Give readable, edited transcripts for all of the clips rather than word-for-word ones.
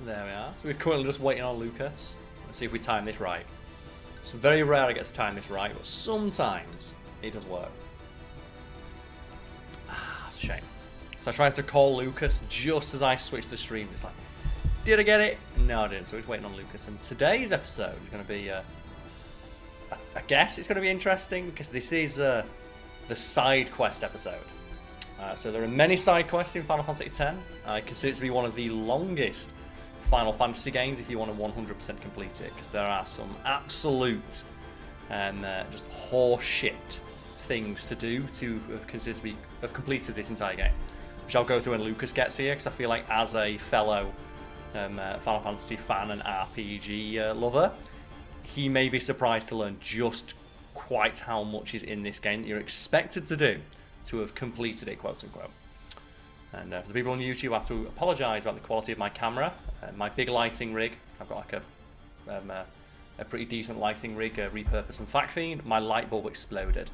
There we are. So we're currently just waiting on Lucas. Let's see if we time this right. It's very rare I get to time this right, but sometimes it does work. Ah, that's a shame. So I tried to call Lucas just as I switched the stream. It's like, did I get it? No, I didn't. So we're waiting on Lucas. And today's episode is going to be, I guess it's going to be interesting because this is the side quest episode. So there are many side quests in Final Fantasy X. I consider it to be one of the longest Final Fantasy games if you want to 100% complete it, because there are some absolute just horseshit things to do to have completed this entire game, which I'll go through when Lucas gets here, because I feel like as a fellow Final Fantasy fan and RPG lover, he may be surprised to learn just quite how much is in this game that you're expected to do to have completed it, quote unquote. And for the people on YouTube, I have to apologise about the quality of my camera. My big lighting rig, I've got like a pretty decent lighting rig repurposed from Fiend. My light bulb exploded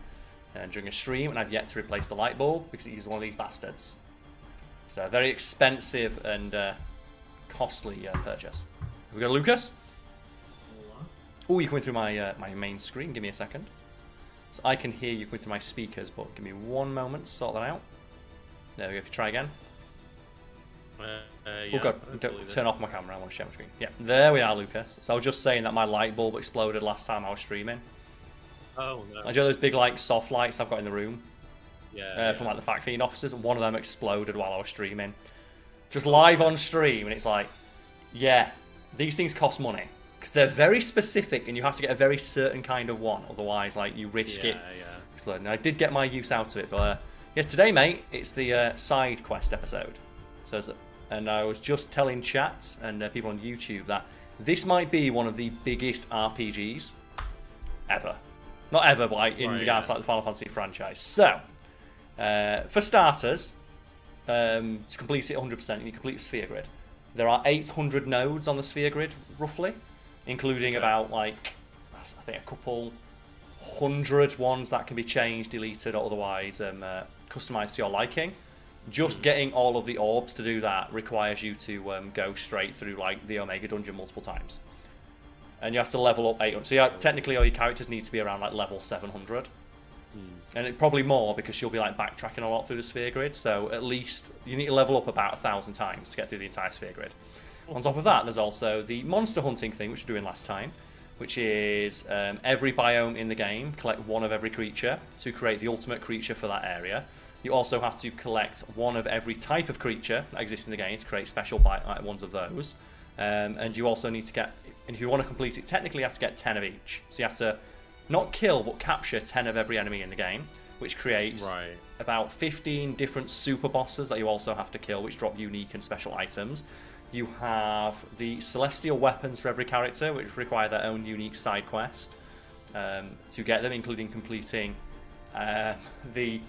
during a stream, and I've yet to replace the light bulb because it uses one of these bastards. So a very expensive and costly purchase. Have we got Lucas? Oh, you're coming through my my main screen. Give me a second. So I can hear you coming through my speakers, but give me one moment to sort that out. There we go, if you try again. Yeah, oh god, don't turn off my camera, I want to share my screen. Yeah, there we are, Lucas. So I was just saying that my light bulb exploded last time I was streaming. Oh no. I know those big like soft lights I've got in the room? Yeah, from like the Fiend offices, and one of them exploded while I was streaming. Just live on stream, and it's like, yeah, these things cost money. Because they're very specific, and you have to get a very certain kind of one, otherwise like you risk it exploding. I did get my use out of it, but yeah, today, mate, it's the side quest episode. So, and I was just telling chat and people on YouTube that this might be one of the biggest RPGs ever. Not ever, but like in regards to like the Final Fantasy franchise. So, for starters, to complete it 100%, you complete the sphere grid. There are 800 nodes on the sphere grid, roughly, including about like I think a couple hundred ones that can be changed, deleted, or otherwise customized to your liking. Just getting all of the orbs to do that requires you to go straight through like the Omega Dungeon multiple times, and you have to level up 800. So technically all your characters need to be around like level 700, and it probably more because you'll be like backtracking a lot through the sphere grid. So at least you need to level up about 1,000 times to get through the entire sphere grid. On top of that, there's also the monster hunting thing, which we're doing last time, which is every biome in the game, collect one of every creature to create the ultimate creature for that area. You also have to collect one of every type of creature that exists in the game to create special ones of those. And you also need to get, and if you want to complete it, technically you have to get 10 of each. So you have to not kill, but capture 10 of every enemy in the game, which creates about 15 different super bosses that you also have to kill, which drop unique and special items. You have the celestial weapons for every character, which require their own unique side quest to get them, including completing the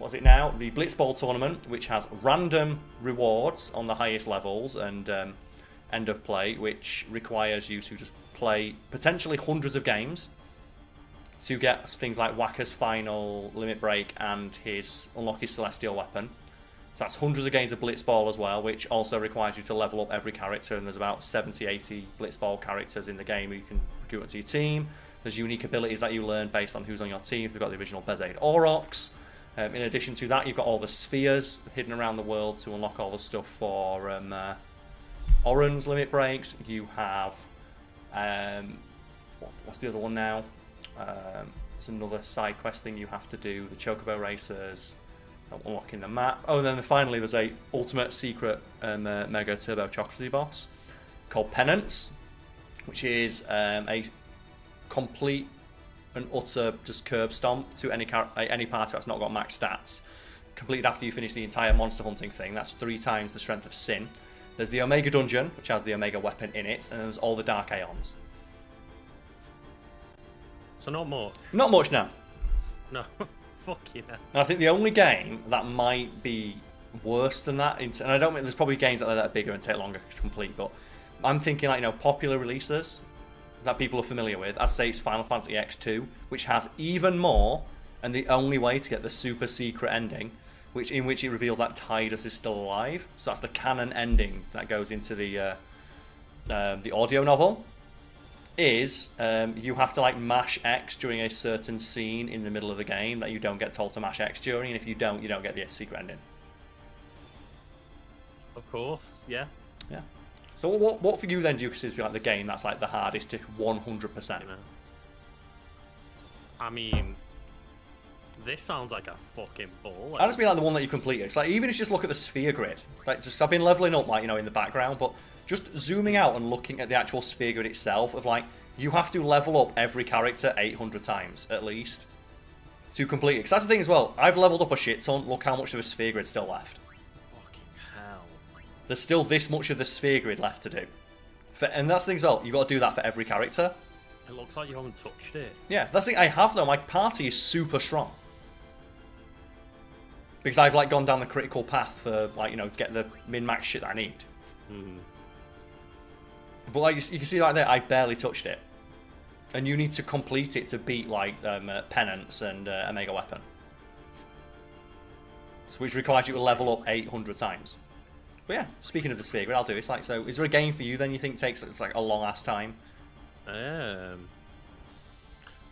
Blitzball tournament, which has random rewards on the highest levels and end of play, which requires you to just play potentially hundreds of games to get things like Wacker's final limit break and unlock his celestial weapon. So that's hundreds of games of Blitzball as well, which also requires you to level up every character, and there's about 70, 80 Blitzball characters in the game who you can recruit into your team. There's unique abilities that you learn based on who's on your team. You've got the original Bezaid Aurochs. In addition to that, you've got all the spheres hidden around the world to unlock all the stuff for Oren's limit breaks. You have... what's the other one now? It's another side quest thing you have to do. The Chocobo Racers... unlocking the map. Oh, and then finally there's a ultimate secret Mega Turbo Chocolatey boss called Penance, which is a complete and utter just curb stomp to any party that's not got max stats. Completed after you finish the entire monster hunting thing. That's 3 times the strength of Sin. There's the Omega Dungeon, which has the Omega weapon in it, and there's all the Dark Aeons. So not much. Not much now. No. Fuck yeah. And I think the only game that might be worse than that, and I don't mean there's probably games that are bigger and take longer to complete, but I'm thinking like, popular releases that people are familiar with. I'd say it's Final Fantasy X2, which has even more, and the only way to get the super secret ending, in which it reveals that Tidus is still alive. So that's the canon ending that goes into the the audio novel is you have to like mash X during a certain scene in the middle of the game that you don't get told to mash X during, and if you don't get the secret ending. Of course, yeah. Yeah. So what for you then do you consider to be like the game that's like the hardest to 100%? I mean, this sounds like a fucking ball. I just mean like the one that you completed. It's like even if you just look at the sphere grid, like just I've been leveling up like in the background, but just zooming out and looking at the actual sphere grid itself of like you have to level up every character 800 times at least to complete it. Because that's the thing as well. I've leveled up a shit ton. Look how much of a sphere grid still left. Fucking hell. There's still this much of the sphere grid left to do. And that's the thing as well. You've got to do that for every character. It looks like you haven't touched it. Yeah, that's the thing I have though. My party is super strong. Because I've like gone down the critical path for like, get the min-max shit that I need. Mm. But like you can see right there, I barely touched it. And you need to complete it to beat like Penance and Omega Weapon. So which requires you to level up 800 times. But yeah, speaking of the sphere grid, I'll do it. It's like, so is there a game for you then you think takes it's like a long ass time? I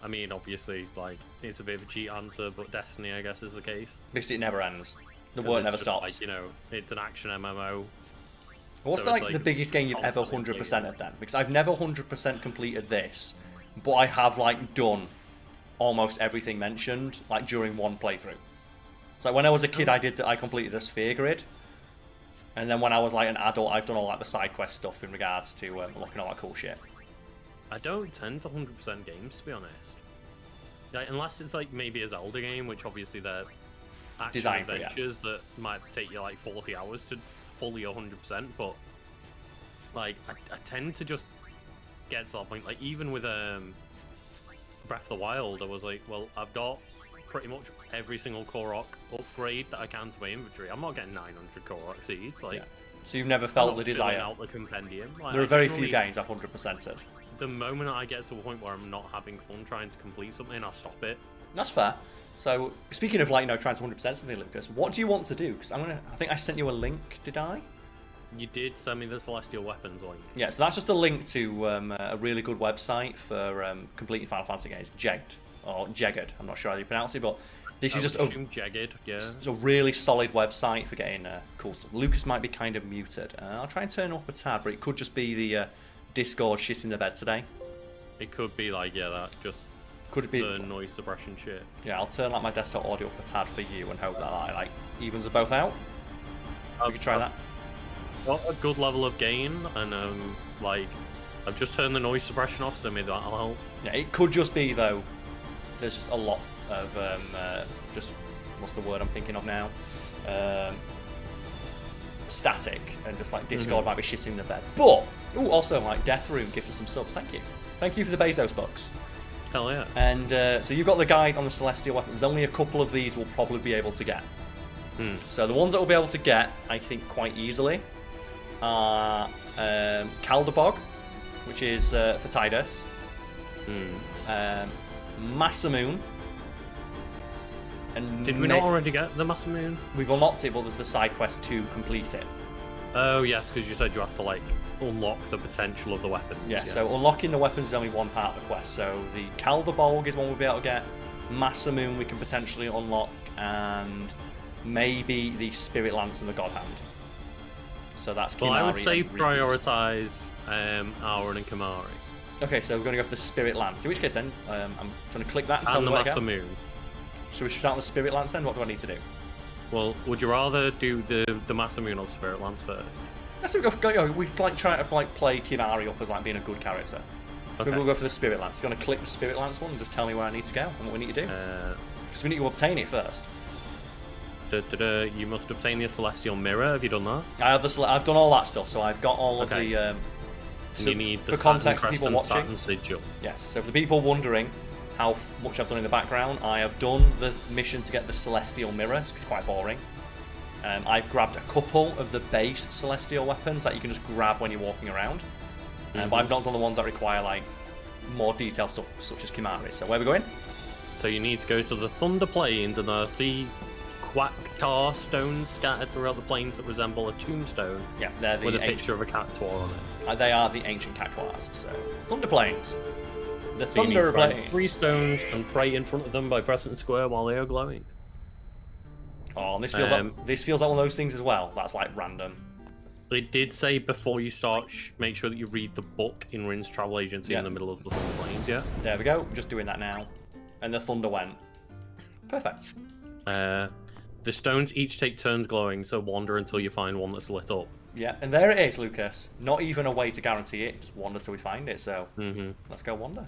mean, obviously, like, it's a bit of a cheat answer, but Destiny, I guess, is the case. Because it never ends. The work never stops. Like, it's an action MMO. What's so the biggest game you've ever 100%ed then? Because I've never 100% completed this, but I have like done almost everything mentioned like during one playthrough. So like, when I was a kid, I completed the sphere grid, and then when I was like an adult, I've done all like the side quest stuff in regards to looking at all that cool shit. I don't tend to 100% games, to be honest. Like, unless it's like maybe a Zelda game, which obviously they're action adventures that might take you like 40 hours to fully 100%. But like, I tend to just get to that point. Like even with Breath of the Wild, I was like, well, I've got pretty much every single Korok upgrade that I can to my inventory. I'm not getting 900 Korok seeds. Like, yeah. So you've never felt the desire. Out the compendium. Like, there are very few games I've 100%ed. The moment I get to a point where I'm not having fun trying to complete something, I'll stop it. That's fair. So speaking of like trying to 100% something, Lucas, what do you want to do? Because I think I sent you a link. Did I? You did send me the Celestial Weapons link. Yeah, so that's just a link to a really good website for completing Final Fantasy games. Jegged or Jegged. I'm not sure how you pronounce it, but this is just Jegged. Yeah. It's a really solid website for getting cool stuff. Lucas might be kind of muted. I'll try and turn up a tad, but it could just be the Discord shit in the bed today. It could be like that just could be the noise suppression shit. Yeah, I'll turn like my desktop audio up a tad for you and hope that like evens are both out. We could try that. Got a good level of gain, and like I've just turned the noise suppression off, so maybe that'll help. Yeah, it could just be though. There's just a lot of just what's the word I'm thinking of now? Static, and just like Discord might be shitting the bed. But also like Death Room gifted some subs. Thank you for the Bezos bucks. Hell yeah. And so you've got the guide on the Celestial Weapons. Only a couple of these we'll probably be able to get. So the ones that we'll be able to get, I think, quite easily are Caldabog, which is for Tidus, Masamune. And did we not already get the Masamune? We've unlocked it, but there's the side quest to complete it. Oh yes, because you said you have to like unlock the potential of the weapons. Yeah, so unlocking the weapons is only one part of the quest. So the Caldabog is one we'll be able to get. Masamune we can potentially unlock, and maybe the Spirit Lance and the God Hand. So that's Kimari. Well, I would say prioritise Auron and Kimari. Okay, so we're going to go for the Spirit Lance. In which case then, I'm going to click that and tell the me where to go. Masamune. Should we start with the Spirit Lance then? What do I need to do? Well, would you rather do the Masamune or Spirit Lance first? Let's go. We've like tried to like play Kimari up as like being a good character. So we'll go for the Spirit Lance. You're going to click the Spirit Lance one and just tell me where I need to go and what we need to do. Because we need to obtain it first. You must obtain the Celestial Mirror. Have you done that? I've done all that stuff. So I've got all of the. So you need the for context, Saturn, people Saturn watching. Sigil. Yes. So for the people wondering how much I've done in the background, I have done the mission to get the Celestial Mirror. It's quite boring. I've grabbed a couple of the base Celestial weapons that you can just grab when you're walking around. But I've not done the ones that require like more detailed stuff, such as Kimari. So where are we going? So you need to go to the Thunder Plains, and there are 3 quacktar stones scattered throughout the plains that resemble a tombstone. Yeah, they're the with a picture of a cactuar on it. They are the ancient cactuars. So thunder plains. The so thunder plains. 3 stones and pray in front of them by pressing square while they are glowing. Oh, and this feels like one of those things as well. That's like random. It did say before you start, make sure that you read the book in Rin's travel agency in the middle of the Thunder Plains, yeah? There we go. Just doing that now. And the thunder went. Perfect. The stones each take turns glowing, so wander until you find one that's lit up. Yeah, and there it is, Lucas. Not even a way to guarantee it. Just wander till we find it, so let's go wander.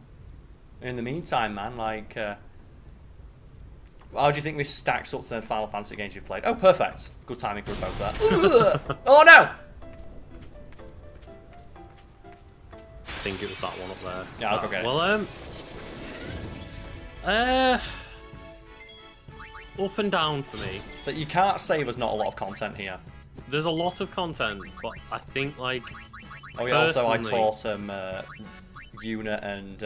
In the meantime, man, like... how do you think this stacks up to the Final Fantasy games you've played? Oh, perfect. Good timing for both there. Oh, no! I think it was that one up there. Yeah, I'll go get it. Well, up and down for me. But you can't say there's not a lot of content here. There's a lot of content, but I think, like... Oh, yeah, also I taught Una and...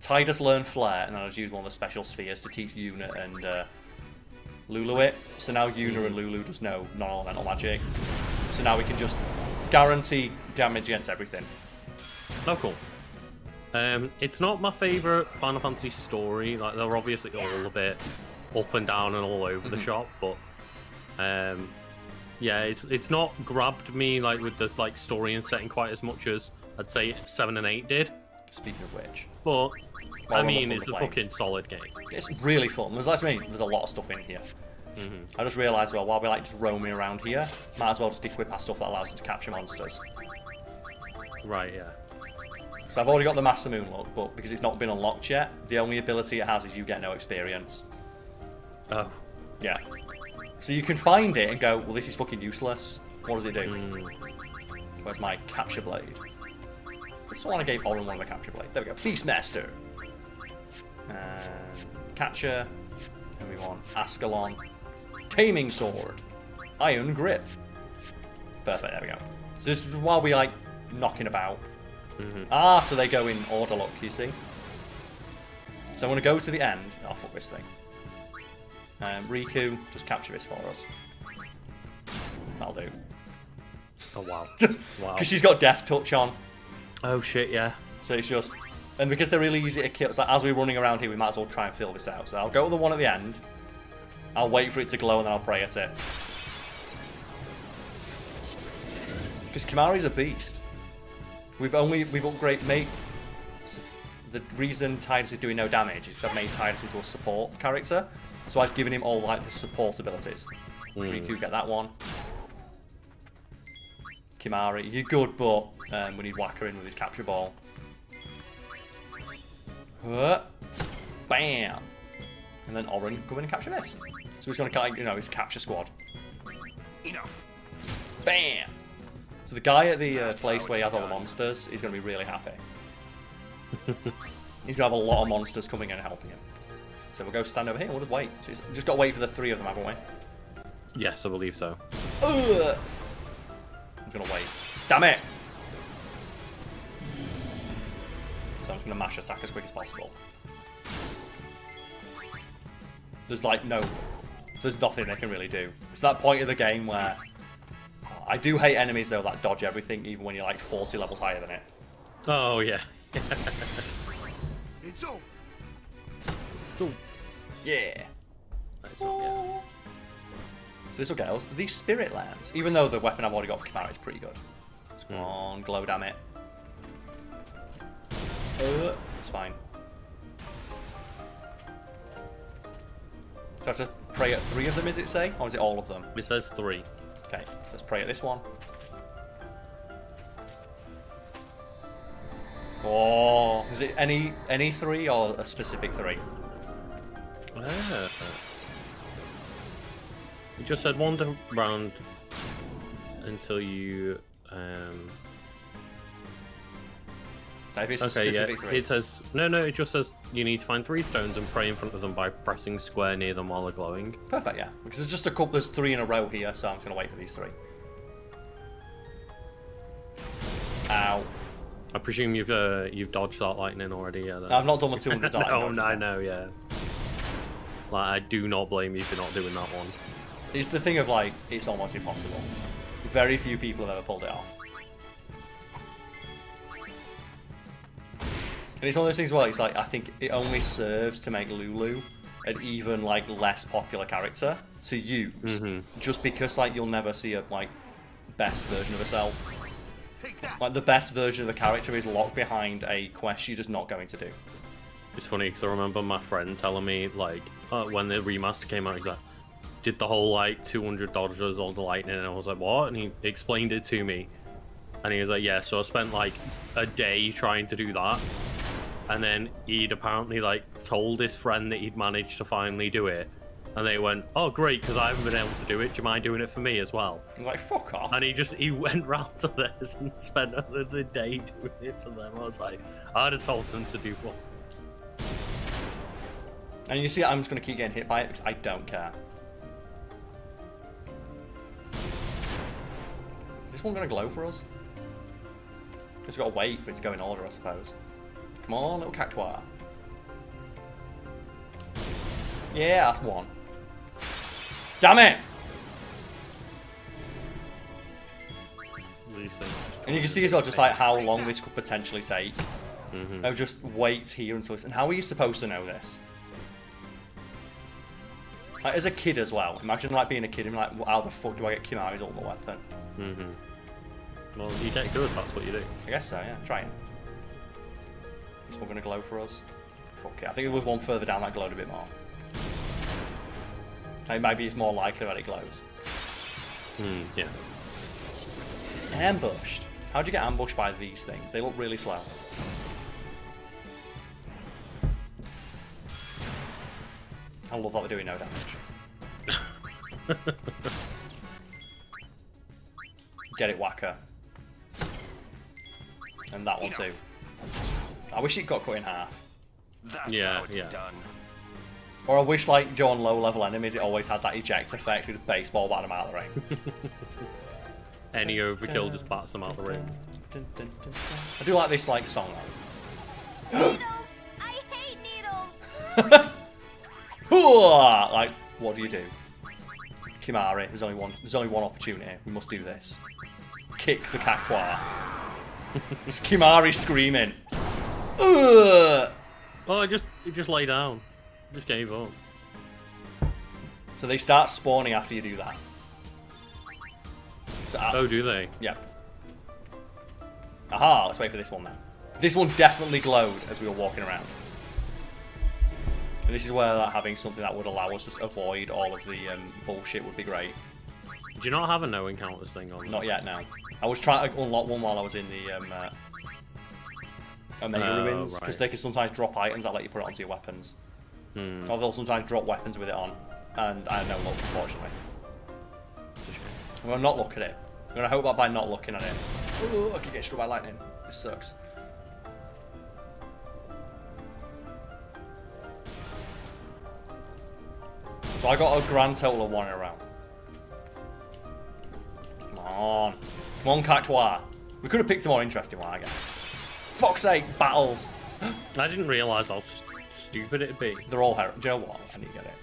Tidus learned Flare, and then I just used one of the special spheres to teach Una and Lulu it. So now Una and Lulu just know non-elemental magic. So now we can just guarantee damage against everything. Oh, cool. It's not my favourite Final Fantasy story. Like, they're obviously all a bit up and down and all over the shop, but yeah, it's not grabbed me like with the story and setting quite as much as I'd say 7 and 8 did. Speaking of which, but I mean, it's a fucking solid game. It's really fun. There's a lot of stuff in here. I just realised, well, while we like just roaming around here, might as well just equip our stuff that allows us to capture monsters. Right, yeah. So I've already got the Master Moon look, but because it's not been unlocked yet, the only ability it has is you get no experience. Oh. Yeah. So you can find it and go, well, this is fucking useless. What does it do? Where's my capture blade? I just want to give Orin one of my capture blades. There we go. Beastmaster. Catcher. And we want Ascalon. Taming Sword. Iron Grip. Perfect, there we go. So this is while we like knocking about. Ah, so they go in order look, you see. So I'm going to go to the end. Oh, fuck this thing. Riku, just capture this for us. That'll do. Oh, wow. Just because she's got Death Touch on. Oh, shit, yeah. So it's just... And because they're really easy to kill, so as we're running around here, we might as well try and fill this out. So I'll go to the one at the end. I'll wait for it to glow and then I'll pray at it. Because Kimahri's a beast. We've upgraded... The reason Tidus is doing no damage is I've made Tidus into a support character. So I've given him all like the support abilities. Riku, get that one. Kimahri, you're good, but we need Whacker in with his capture ball. Bam! And then Orin, come in and capture this. So he's going to kind of, his capture squad. Enough. Bam! So the guy at the place where he has all the monsters, he's going to be really happy. He's going to have a lot of monsters coming in and helping him. So we'll go stand over here and we'll just wait. So just got to wait for the 3 of them, haven't we? Yes, I believe so. I'm going to wait. Damn it! So I'm just going to mash attack as quick as possible. There's like there's nothing they can really do. It's that point of the game where I do hate enemies though that dodge everything even when you're like 40 levels higher than it. Oh yeah. It's over. Ooh. Yeah. Nice one, yeah. So this will get us the Spirit Lands. Even though the weapon I've already got for Kimahri is pretty good. Let's go on, glow, damn it. It's fine. So I have to pray at 3 of them, is it say? Or is it all of them? It says 3. Okay, let's pray at this one. Oh, is it any 3 or a specific 3? It just said wander round until you Maybe it's a specific 3. It says no. It just says you need to find 3 stones and pray in front of them by pressing square near them while they're glowing. Perfect, yeah. Because there's just a couple. There's 3 in a row here, so I'm just gonna wait for these 3. Ow. I presume you've dodged that lightning already. Yeah. I've not done my 200 Oh, no, I know. Yeah. Like I do not blame you for not doing that one. It's the thing of like, it's almost impossible. Very few people have ever pulled it off. And it's one of those things where it's like, I think it only serves to make Lulu an even like less popular character to use, just because like you'll never see a like best version of herself. Like the best version of a character is locked behind a quest you're just not going to do. It's funny because I remember my friend telling me like when the remaster came out, he's like, did the whole like 200 dodges on the lightning, and I was like, what? And he explained it to me, and he was like, yeah, so I spent like a day trying to do that. And then he'd apparently like told his friend that he'd managed to finally do it, and they went, "Oh, great, because I haven't been able to do it. Do you mind doing it for me as well?" I was like, "Fuck off!" And he went round to theirs and spent the day doing it for them. I was like, I'd have told them to do one. And you see, I'm just gonna keep getting hit by it because I don't care. Is this one gonna glow for us? Just gotta wait for it to go in order, I suppose. Come on, little cactuar. Yeah, that's one. Damn it! And you can see as well just like how long this could potentially take. I'll just wait here until it's... And how are you supposed to know this? Like, as a kid as well. Imagine like being a kid and like, well, how the fuck do I get Kimari's ultimate weapon? Well, you get good, that's what you do. I guess so, yeah. Try it. Is this one going to glow for us? Fuck it. I think there was one further down that glowed a bit more. Like, maybe it's more likely that it glows. Yeah. Ambushed. How'd you get ambushed by these things? They look really slow. I love that they're doing no damage. Get it, Whacker. And that one too. I wish it got cut in half. That's how it's done. Or I wish, like, Joe on low-level enemies, it always had that eject effect with a baseball bat them out of the ring. Any overkill just bats them out of the ring. I do like this, like, song. Needles! I hate needles! Like, what do you do? Kimari, there's only one opportunity. We must do this. Kick the cactuar. It's Kimari screaming. Ugh! Oh, it just lay down. Just gave up. So they start spawning after you do that. So, oh, do they? Yeah. Aha, let's wait for this one now. This one definitely glowed as we were walking around. And this is where having something that would allow us to avoid all of the bullshit would be great. Do you not have a no encounters thing on? Not yet, no. I was trying to unlock one while I was in the Omega Ruins, because they can sometimes drop items that let you put it onto your weapons. Or they'll sometimes drop weapons with it on, and I have no luck, unfortunately. I'm going to not look at it. I'm going to hope that by not looking at it... Ooh, I could get struck by lightning. This sucks. So I got a grand total of 1 in a row. Come on. Come on, cactuar. We could have picked a more interesting one, I guess. Fuck's sake, battles. I didn't realise how stupid it'd be. They're all Do you know what? I need to get it.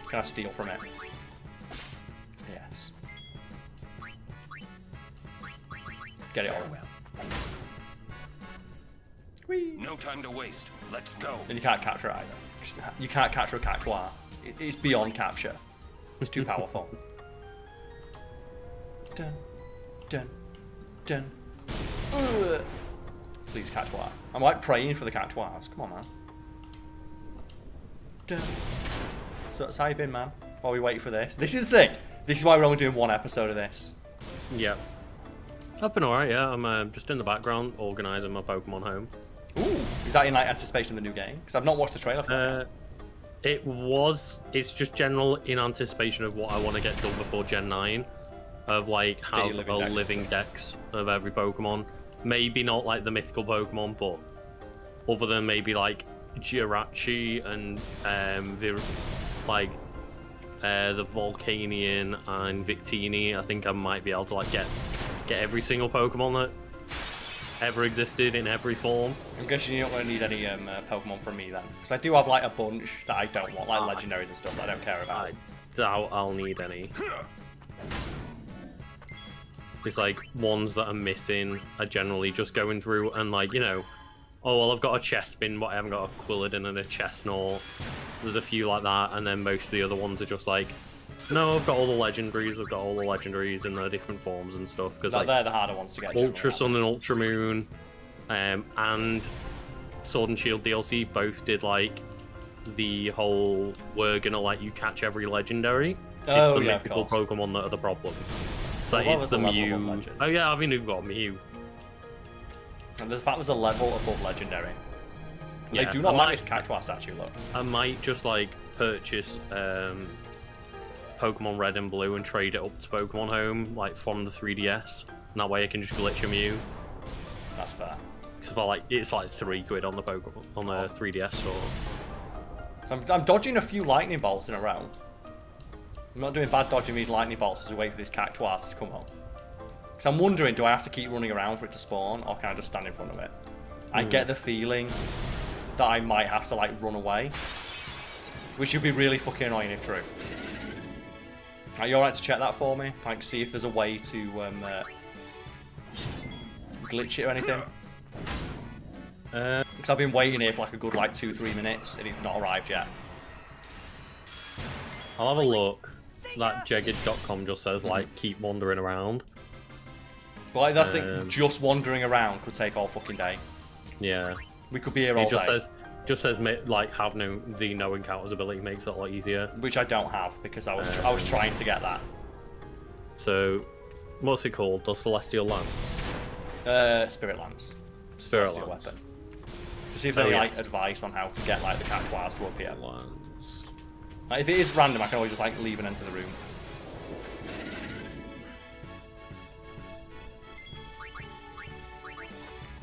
Can I steal from it? Yes. Get it all. Whee. No time to waste. Let's go. And you can't capture it either. You can't capture a cactuar. It's beyond capture. It's too powerful. Dun, dun, dun. Ugh. Please, cactuar. I'm like praying for the cactuars. Come on, man. Dun. So that's how you been, man? While we wait for this. This is the thing. This is why we're only doing 1 episode of this. Yeah. I've been alright, yeah. I'm just in the background organising my Pokemon home. Ooh. Is that in like anticipation of the new game? Because I've not watched the trailer for it. It's just general in anticipation of what I want to get done before Gen 9. Of like have a living dex of every Pokemon. Maybe not like the mythical Pokemon, but other than maybe like Jirachi and the Volcanion and Victini, I think I might be able to like get every single Pokemon that ever existed in every form. I'm guessing you're not going to need any Pokemon from me then, because I do have like a bunch that I don't want, like legendaries and stuff that I don't care about. doubt I'll need any. It's like ones that are missing are generally just going through and like, you know, oh well, I've got a chest bin, but I haven't got a Quilladin and a Chestnut. There's a few like that, and then most of the other ones are just like, no, I've got all the legendaries in their different forms and stuff. Because like, they're the harder ones to get. Ultra Sun and Ultra Moon, and Sword and Shield DLC both did like the whole we're gonna let you catch every legendary. It's the mythical Pokemon that are the problem. So it's the Mew. Oh yeah, I mean we've got Mew. And that was a level above legendary. Yeah, they do not like this Cactuar statue, look. I might just like purchase Pokemon Red and Blue and trade it up to Pokemon Home, like from the 3DS. And that way I can just glitch a Mew. That's fair. Because it's like £3 on the Pokemon on the 3DS store. I'm dodging a few lightning bolts in a row. I'm not doing bad dodging these lightning bolts as we wait for this Cactuar to come up. Because I'm wondering, do I have to keep running around for it to spawn, or can I just stand in front of it? I get the feeling that I might have to like run away, which would be really fucking annoying if true. Are you alright to check that for me? Like, see if there's a way to glitch it or anything? Because I've been waiting here for like a good like 2-3 minutes and it's not arrived yet. I'll have a look. That Jegged.com just says like keep wandering around. But like, that's the thing, just wandering around could take all fucking day. Yeah. We could be here all day. Just says like have the no encounters ability makes it a lot easier. Which I don't have because I was trying to get that. So, what's it called? The Celestial Lance? Spirit Lance. Spirit Lance. Weapon. Just see if there's any like advice on how to get like the Cactuars to appear. Like, if it is random, I can always just like leave and enter the room.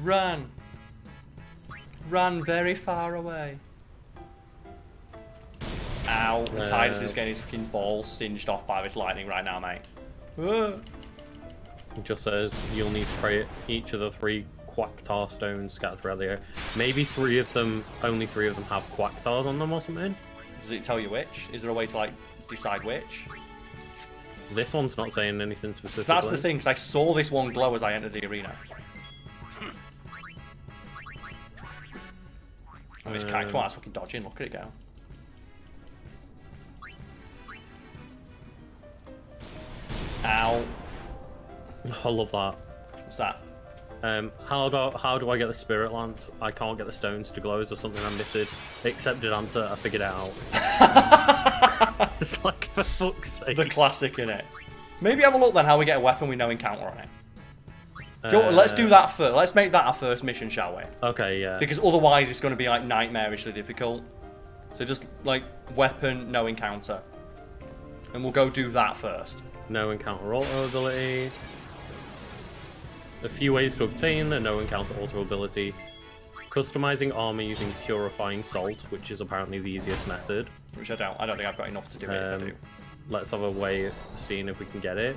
Run! Run very far away. Ow, Tidus is getting his fucking balls singed off by this lightning right now, mate. It just says you'll need to pray each of the 3 Quacktar stones scattered throughout the area. Maybe only 3 of them have Quacktars on them or something. Does it tell you which? Is there a way to like decide which? This one's not saying anything specific. So that's the thing, because I saw this one glow as I entered the arena. And this Cactuar's fucking dodging, look at it go. Ow. I love that. What's that? How do I get the Spirit Lance? I can't get the stones to glow. Is there something I'm missing? Accepted answer, I figured it out. It's like, for fuck's sake. The classic, innit? Maybe have a look then how we get a weapon with no encounter on it. Let's do that first. Let's make that our first mission, shall we? Okay, yeah. Because otherwise it's going to be like nightmarishly difficult. So just like weapon, no encounter. And we'll go do that first. No encounter auto ability. A few ways to obtain a no encounter auto ability. Customizing armor using purifying salt, which is apparently the easiest method. Which I don't think I've got enough to do it if I do. Let's have a way of seeing if we can get it.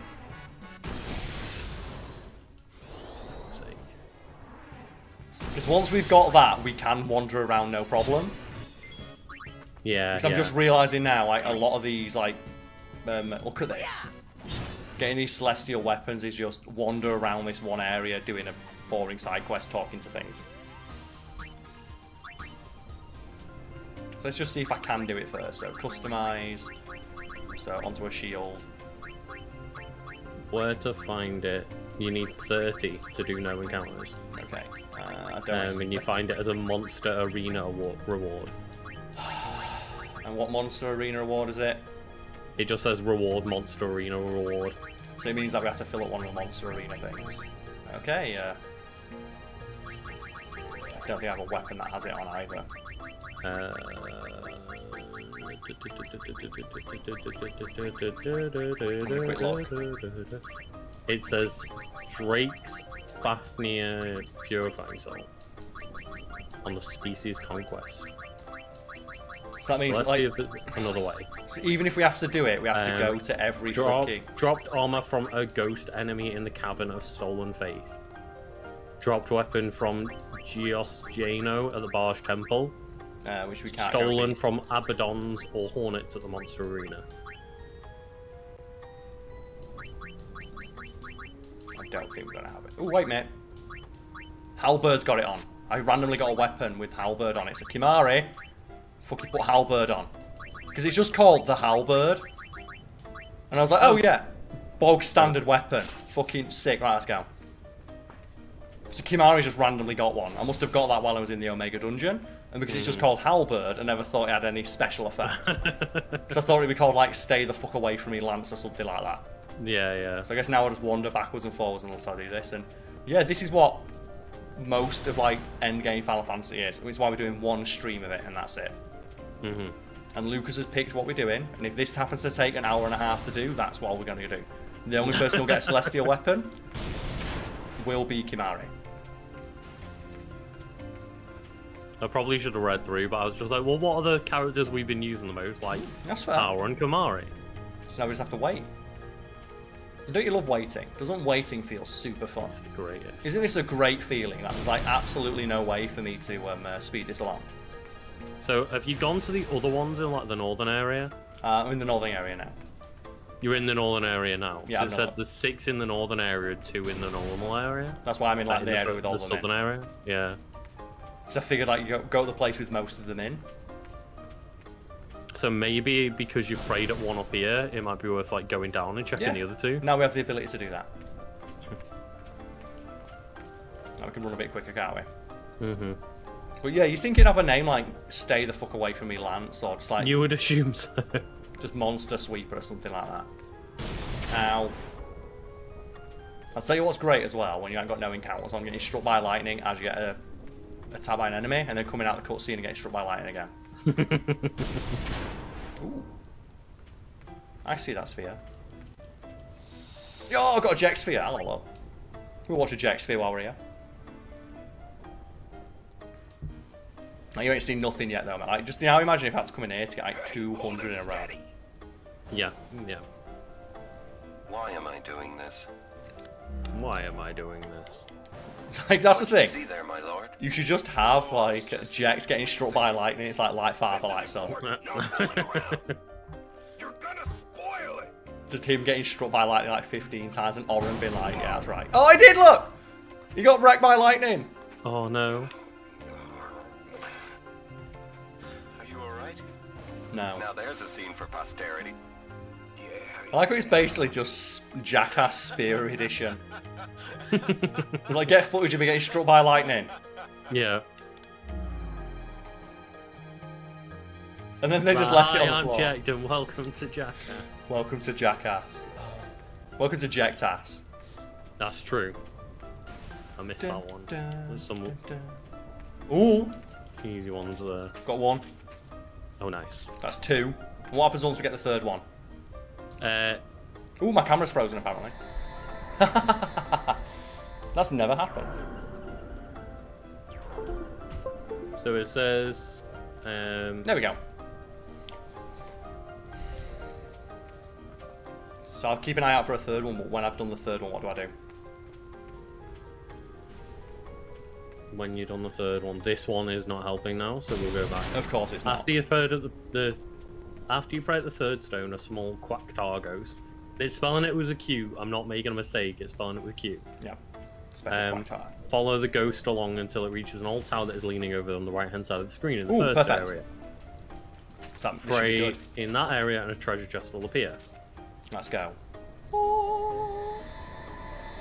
Because once we've got that, we can wander around no problem. Yeah. Because I'm just realizing now, like a lot of these, like, look at this. Getting these celestial weapons is just wander around this one area, doing a boring side quest, talking to things. So let's just see if I can do it first. So customize. So onto a shield. Where to find it? You need 30 to do no encounters. Okay. I don't. And you find it as a Monster Arena reward. And what Monster Arena reward is it? It just says reward Monster Arena reward. So it means that we have to fill up one of the Monster Arena things. Okay. I don't think I have a weapon that has it on either. It says Drake's Fafnir Purifying Salt on the Species Conquest. So that means let's see if there's another way. So even if we have to do it, we have to go to every fucking... Dropped armor from a ghost enemy in the Cavern of Stolen Faith. Dropped weapon from Giosgeno at the Barge Temple. Which we can't Stolen from Abaddons or Hornets at the Monster Arena. don't think we're going to have it. Oh, wait, mate. Halberd's got it on. I randomly got a weapon with Halberd on it. So Kimahri, fucking put Halberd on. Because it's just called the Halberd. And I was like, oh yeah, bog standard weapon. Fucking sick. Right, let's go. So Kimahri just randomly got one. I must have got that while I was in the Omega Dungeon. And because it's just called Halberd, I never thought it had any special effect. Because I thought it'd be called, like, Stay the Fuck Away From Me Lance or something like that. Yeah, yeah. So I guess now I'll just wander backwards and forwards and I'll do this. And yeah, this is what most of, like, endgame Final Fantasy is. It's why we're doing one stream of it and that's it. And Lucas has picked what we're doing. And if this happens to take an hour and a half to do, that's what we're going to do. The only person who'll get a Celestial weapon will be Kimahri. I probably should have read through, but I was just like, well, what are the characters we've been using the most? Like, that's fair. Power and Kimahri. So now we just have to wait. Don't you love waiting? Doesn't waiting feel super fun? It's the greatest. Isn't this a great feeling? That there's like absolutely no way for me to speed this along. So, have you gone to the other ones in like the northern area? I'm in the northern area now. You're in the northern area now? Yeah, so it said there's 6 in the northern area, 2 in the normal area? That's why I'm in like the area with all the of them southern area? Yeah. So I figured like you go to the place with most of them in. So maybe because you prayed at one up here, it might be worth like going down and checking the other 2. Now we have the ability to do that. Now we can run a bit quicker, can't we? But yeah, you think you'd have a name like Stay the Fuck Away From Me Lance, or just like... You would assume so. Just Monster Sweeper or something like that. Ow. I'll tell you what's great as well, when you ain't got no encounters on, getting struck by lightning as you get a tab by an enemy, and then coming out the cutscene and getting struck by lightning again. Ooh. I see that sphere. Yo, I've got a Jack sphere. Hello. We'll watch a Jack sphere while we're here. Now, you ain't seen nothing yet, though, man. Like, just now imagine if I had to come in here to get like 200 in a row. Yeah, yeah. Why am I doing this? Why am I doing this? Like, that's the thing. See there, my lord? You should just have, like, Jax getting struck by lightning. It's like Light Father, Light Son. No fooling around. You're gonna spoil it. Just him getting struck by lightning like 15 times and Oren being like, yeah, that's right. Oh, I did, look! He got wrecked by lightning. Oh, no. Are you alright? No. Now there's a scene for posterity. I like how it's basically just Jackass Spear Edition. Like, get footage of me getting struck by lightning. Yeah. And then they just left it on the I'm floor. Jacked and welcome to Jackass. Welcome to Jackass. Welcome to Jacktass. That's true. I missed that one. There's some Ooh. easy ones there. Got one. Oh, nice. That's 2. What happens once we get the 3rd one? Ooh, my camera's frozen apparently. That's never happened. So it says... There we go. So I'll keep an eye out for a 3rd one, but when I've done the 3rd one, what do I do? When you've done the 3rd one, this one is not helping now, so we'll go back. Of course it's not. After you've heard of after you pray at the 3rd stone, a small quack ghost. It's spelling it with a Q. I'm not making a mistake. It's spelling it with Q. Yeah. Special Follow the ghost along until it reaches an old tower that is leaning over on the right-hand side of the screen in the first area. So pray in that area and a treasure chest will appear. Let's go.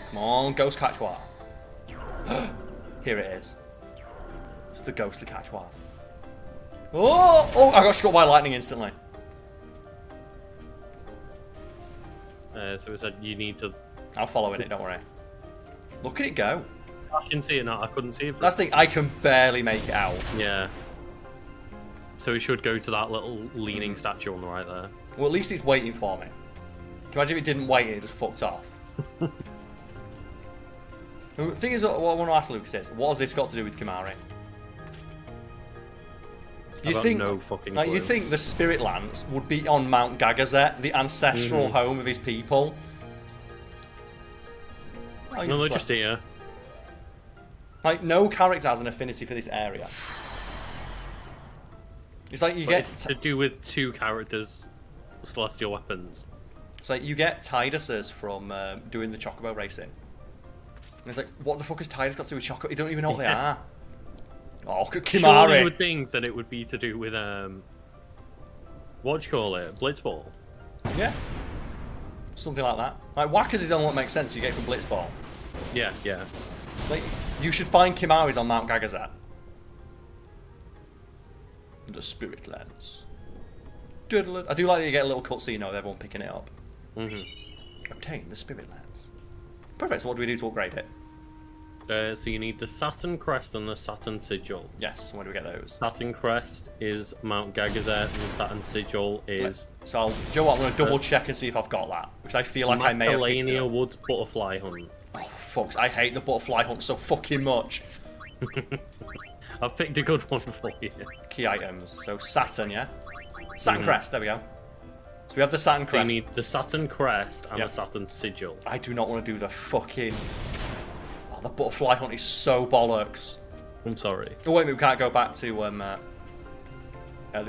Come on, Ghost Cachua. Here it is. It's the ghostly Cachua. Oh! Oh, I got struck by lightning instantly. So it said you need to... I'll follow it, don't worry. Look at it go. I can see it now. I couldn't see it. That's the thing, I can barely make it out. Yeah. So it should go to that little leaning statue on the right there. Well, at least it's waiting for me. Can you imagine if it didn't wait and it just fucked off? The thing is, what I want to ask Lucas is, what has this got to do with Kimahri? You think, no fucking like, clue. you think the Spirit Lance would be on Mount Gagazet, the ancestral home of his people? Like, No, they're just here. Like, no character has an affinity for this area. It's like you But get... it's to do with 2 characters' celestial weapons. It's like you get Tiduses from doing the Chocobo racing. And it's like, what the fuck is Tidus got to do with chocolate? You don't even know what they are. Oh, Kimari. Surely you would think that it would be to do with, what do you call it? Blitzball? Yeah. Something like that. Like, Whackers is the only one that makes sense you get from Blitzball. Yeah, yeah. Like, you should find Kimari's on Mount Gagazet. The Spirit Lens. Diddle-it. I do like that you get a little cutscene of everyone picking it up. Obtain the Spirit Lens. Perfect, so what do we do to upgrade it? So you need the Saturn Crest and the Saturn Sigil. Yes, where do we get those? Saturn Crest is Mount Gagazet, and the Saturn Sigil is... So, do you know what? I'm going to double check and see if I've got that. Because I feel like I may have picked it up. Wood Butterfly Hunt. Oh, fucks. I hate the Butterfly Hunt so fucking much. I've picked a good one for you. Key items. So, Saturn, yeah? Saturn Crest, there we go. So we have the Saturn Crest. So you need the Saturn Crest and the Saturn Sigil. I do not want to do the fucking... Oh, the Butterfly Hunt is so bollocks. I'm sorry. Oh, wait, we can't go back to the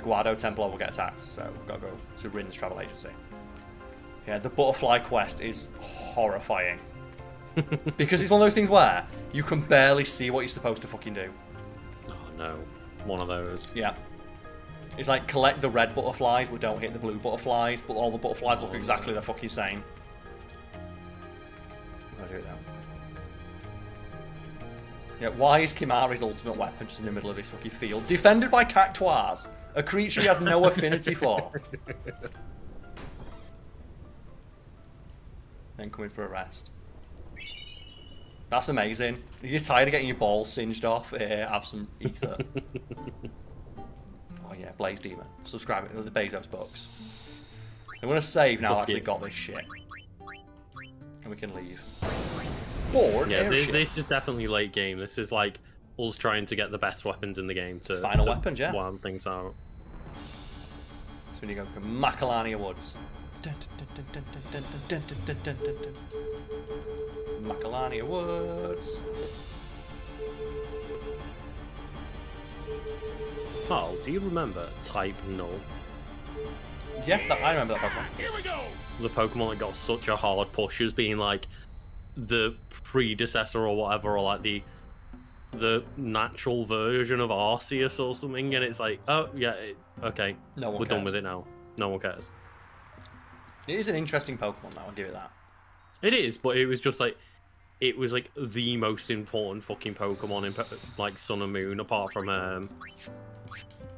Guado Temple or we'll get attacked. So we've got to go to Rin's travel agency. Yeah, the Butterfly Quest is horrifying. Because it's one of those things where you can barely see what you're supposed to fucking do. Oh, no. One of those. Yeah. It's like collect the red butterflies, but don't hit the blue butterflies, but all the butterflies look exactly the fucking same. I'm gonna do it now. Yeah, why is Kimari's ultimate weapon just in the middle of this fucking field? Defended by Cactuars, a creature he has no affinity for. Then come in for a rest. That's amazing. You're tired of getting your balls singed off? Here, have some ether. Oh yeah, Blaze Demon. Subscribe to the Bezos books. I'm gonna save now. I actually got this shit, and we can leave. Board. Yeah, this is definitely late game. This is like us trying to get the best weapons in the game to final weapons. Yeah. One things out. So when you go to Macalania Woods. Macalania Woods. Karl, do you remember Type Null? Yeah, I remember that Pokemon. Here we go. The Pokemon that got such a hard push as being like the predecessor or whatever, or like the natural version of Arceus or something, and it's like, oh yeah, okay, we're done with it now. No one cares. It is an interesting Pokemon now, I'll give it that. It is, but it was just like, it was like the most important fucking Pokemon in like Sun and Moon, apart from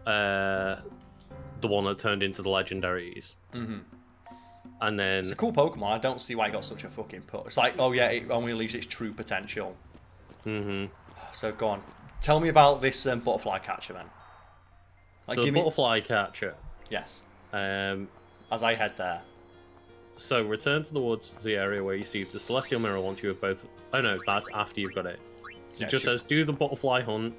the one that turned into the legendaries. And then it's a cool Pokemon. I don't see why it got such a fucking push. It's like, oh yeah, it only unleashed its true potential. So go on, tell me about this butterfly catcher then. Like, so butterfly catcher. Yes. As I head there. So return to the woods, to the area where you see the Celestial Mirror once you have both. Oh no, that's after you've got it. So yeah, it just says do the butterfly hunt,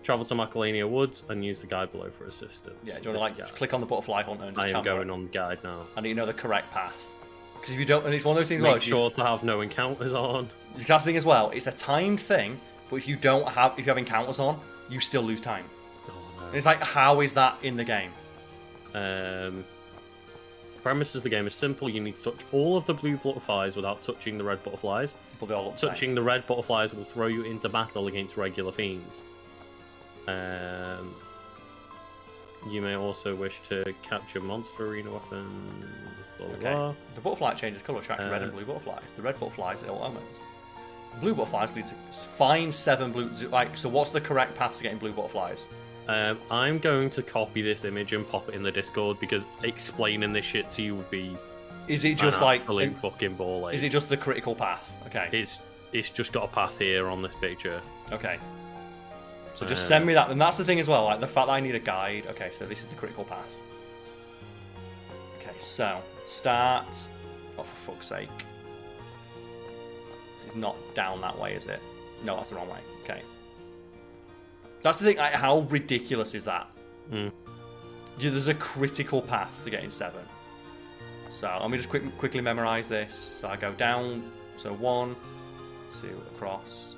travel to Macalania Woods, and use the guide below for assistance. Yeah, do you want to just click on the butterfly hunt and just I am going on the guide now. I need to know the correct path. Because if you don't, and it's one of those things. Make sure to have no encounters on. That's the thing as well. It's a timed thing, but if you have encounters on, you still lose time. Oh no. And it's like, how is that in the game? Premise of the game is simple. You need to touch all of the blue butterflies without touching the red butterflies. But they all look touching the red butterflies will throw you into battle against regular fiends. You may also wish to capture monster arena weapons. Blah, blah, blah. The butterfly changes colour, attracts red and blue butterflies. The red butterflies are ill omens. Blue butterflies need to find 7 blue. Like, so what's the correct path to getting blue butterflies? I'm going to copy this image and pop it in the Discord because explaining this shit to you would be. Is it just like fucking ball? Is it just the critical path? Okay. It's just got a path here on this picture. Okay. So just send me that, and that's the thing as well. Like the fact that I need a guide. Okay, so this is the critical path. Okay, so start. Oh, for fuck's sake! It's not down that way, is it? No, that's the wrong way. Okay. That's the thing. Like, how ridiculous is that? Yeah, there's a critical path to getting 7. So let me just quickly memorize this. So I go down. So 1, 2, across,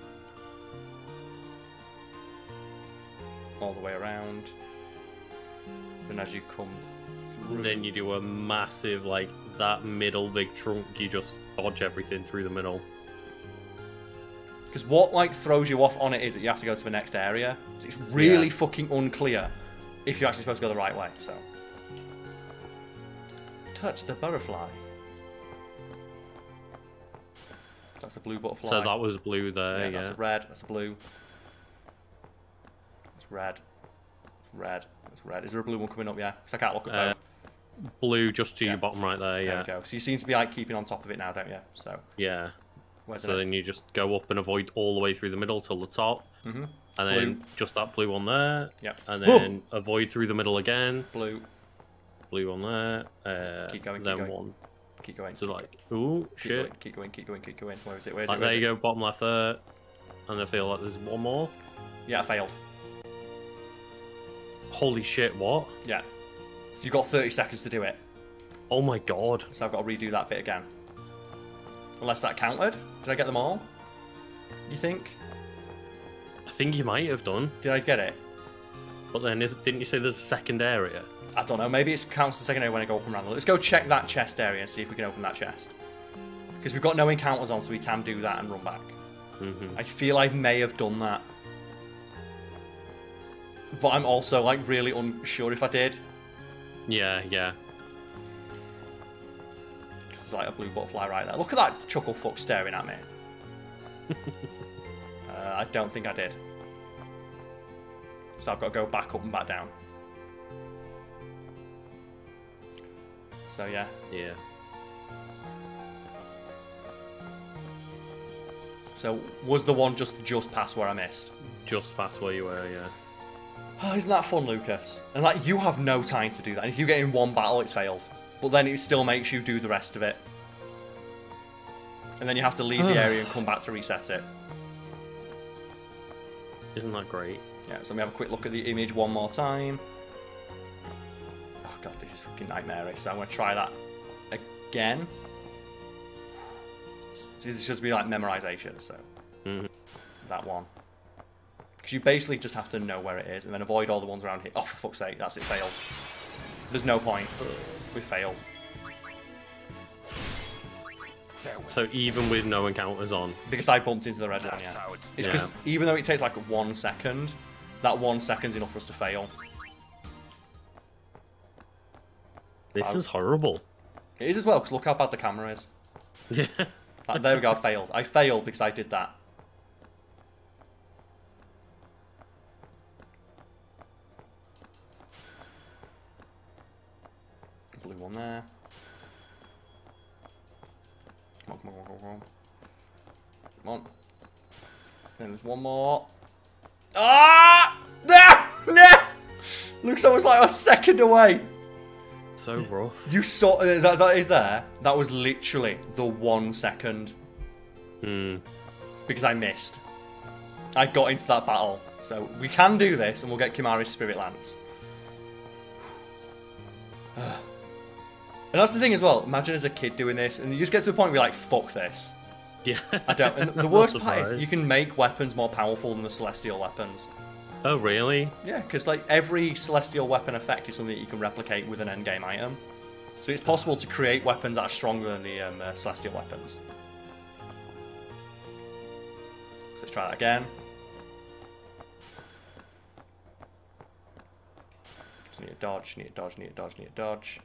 all the way around. Then as you come through, then you do a massive, like that middle big trunk. You just dodge everything through the middle. Because what like throws you off on it is that you have to go to the next area. So it's really fucking unclear if you're actually supposed to go the right way. So touch the butterfly. That's a blue butterfly. So that was blue there. Yeah, that's a red. That's a blue. That's red. Red. That's red. Is there a blue one coming up? Yeah. Because I can't look at both. Blue just to your bottom right there. There we go. So you seem to be like keeping on top of it now, don't you? So yeah. Where's so then you just go up and avoid all the way through the middle till the top. Mm-hmm. And then just that blue one there. Yep. And then avoid through the middle again. Blue. Blue one there. Keep going. Then keep going. one. Keep going. So like, ooh, shit. Keep going. Keep going. Keep going. Where is it? Where is Like, it? Where there is you it? go, bottom left there. And I feel like there's one more. Yeah, I failed. Holy shit, what? Yeah. You've got 30 seconds to do it. Oh my god. So I've got to redo that bit again. Unless that counted. Did I get them all? You think? I think you might have done. Did I get it? But then, didn't you say there's a second area? I don't know. Maybe it counts the second area when I go up and around. Let's go check that chest area and see if we can open that chest. Because we've got no encounters on, so we can do that and run back. Mm-hmm. I feel I may have done that. But I'm also, like, really unsure if I did. Yeah, yeah. Because there's, like, a blue butterfly right there. Look at that chuckle fuck staring at me. I don't think I did. So I've got to go back up and back down. So, yeah. Yeah. So, was the one just past where I missed? Just past where you were, yeah. Oh, isn't that fun, Lucas? And, like, you have no time to do that. And if you get in one battle, it's failed. But then it still makes you do the rest of it. And then you have to leave the area and come back to reset it. Isn't that great? Yeah, so let me have a quick look at the image one more time. Oh, God, this is fucking nightmarish. So I'm going to try that again. So this is just be like memorization, so that one. Because you basically just have to know where it is and then avoid all the ones around here. Oh, for fuck's sake, that's it, failed. There's no point. We failed. So even with no encounters on? Because I bumped into the red one, yeah. It's because even though it takes like 1 second, that 1 second's enough for us to fail. This is horrible. It is as well, because look how bad the camera is. Yeah. There we go, I failed. I failed because I did that. Blue one there. Come on, come on, come on, come on. Come on. Then there's one more. Ah! No! No! Looks almost like a second away. So rough. You saw that is there. That was literally the 1 second. Because I missed. I got into that battle. So we can do this and we'll get Kimari's Spirit Lance. And that's the thing as well. Imagine as a kid doing this and you just get to the point where you're like, fuck this. Yeah. I don't. And the worst part is you can make weapons more powerful than the celestial weapons. Oh, really? Yeah, because like every celestial weapon effect is something that you can replicate with an endgame item. So it's possible to create weapons that are stronger than the celestial weapons. So let's try that again. So need a dodge, need a dodge, need a dodge, need a dodge.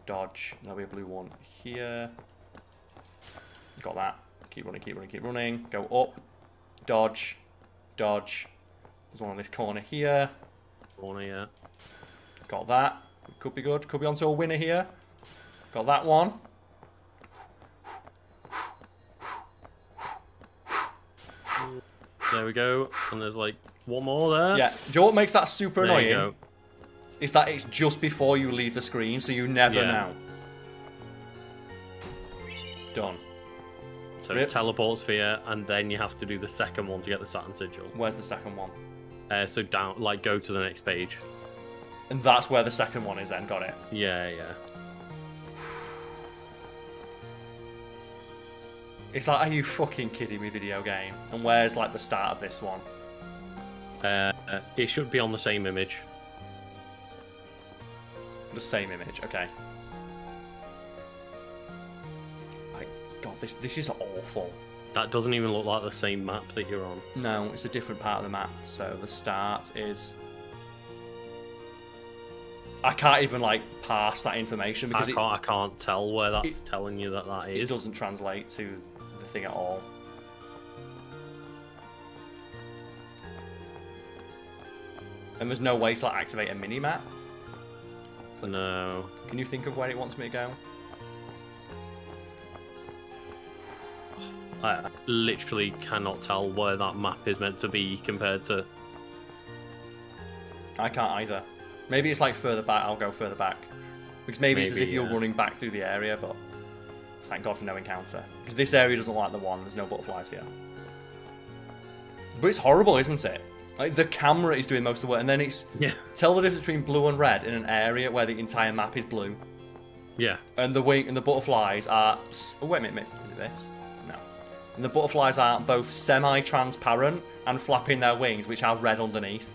Dodge. There'll be a blue one here. Got that. Keep running, keep running, keep running. Go up. Dodge. Dodge. There's one on this corner here. Corner, yeah. Got that. Could be good. Could be onto a winner here. Got that one. There we go. And there's like one more there. Yeah. Do you know what makes that super There you annoying? go. Is that it's just before you leave the screen, so you never know. Done. So it teleports sphere, and then you have to do the second one to get the Saturn Sigil. Where's the second one? So down, like, go to the next page. And that's where the second one is then, got it? Yeah, yeah. It's like, are you fucking kidding me, video game? And where's, like, the start of this one? It should be on the same image. The same image, okay. My God, this is awful. That doesn't even look like the same map that you're on. No, it's a different part of the map. So the start is... I can't even, like, pass that information because I can't tell where that's telling you that is. It doesn't translate to the thing at all. And there's no way to, like, activate a mini-map? Like, no. Can you think of where it wants me to go? I literally cannot tell where that map is meant to be compared to... I can't either. Maybe it's like further back, I'll go further back. Because maybe it's as if you're running back through the area, but thank God for no encounter. Because this area doesn't like the one, there's no butterflies here. But it's horrible, isn't it? Like, the camera is doing most of the work, and then it's... Yeah. Tell the difference between blue and red in an area where the entire map is blue. Yeah. And the wing and the butterflies are... Oh, wait a minute, is it this? No. And the butterflies are both semi-transparent and flapping their wings, which are red underneath.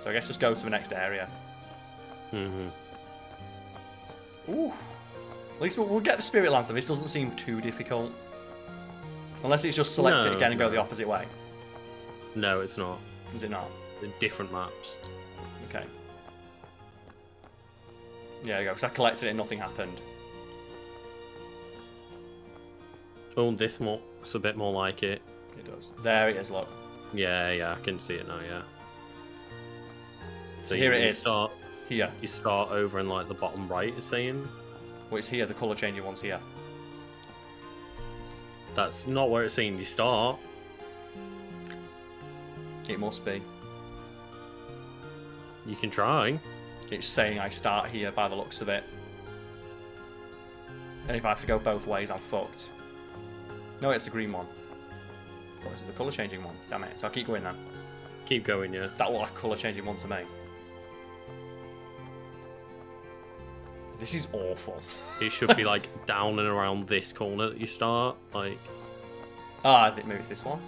So I guess just go to the next area. Mm-hmm. Ooh. At least we'll get the Spirit Lantern. This doesn't seem too difficult. Unless it's just select it again and go the opposite way. No, it's not. Is it not? They're different maps. Okay. Yeah, there you go. Because I collected it and nothing happened. Oh, this looks a bit more like it. It does. There it is, look. Yeah, I can see it now, yeah. So here it is. Here. You start over in like the bottom right, it's saying. Well, it's here. The colour changing one's here. That's not where it's saying you start. It must be. You can try. It's saying I start here by the looks of it. And if I have to go both ways, I'm fucked. No, it's the green one. Oh, this is the colour changing one. Damn it. So I'll keep going then. Keep going, yeah. That looked like a colour changing one to me. This is awful. It should be like down and around this corner that you start. Like. Ah, I think maybe it's this one.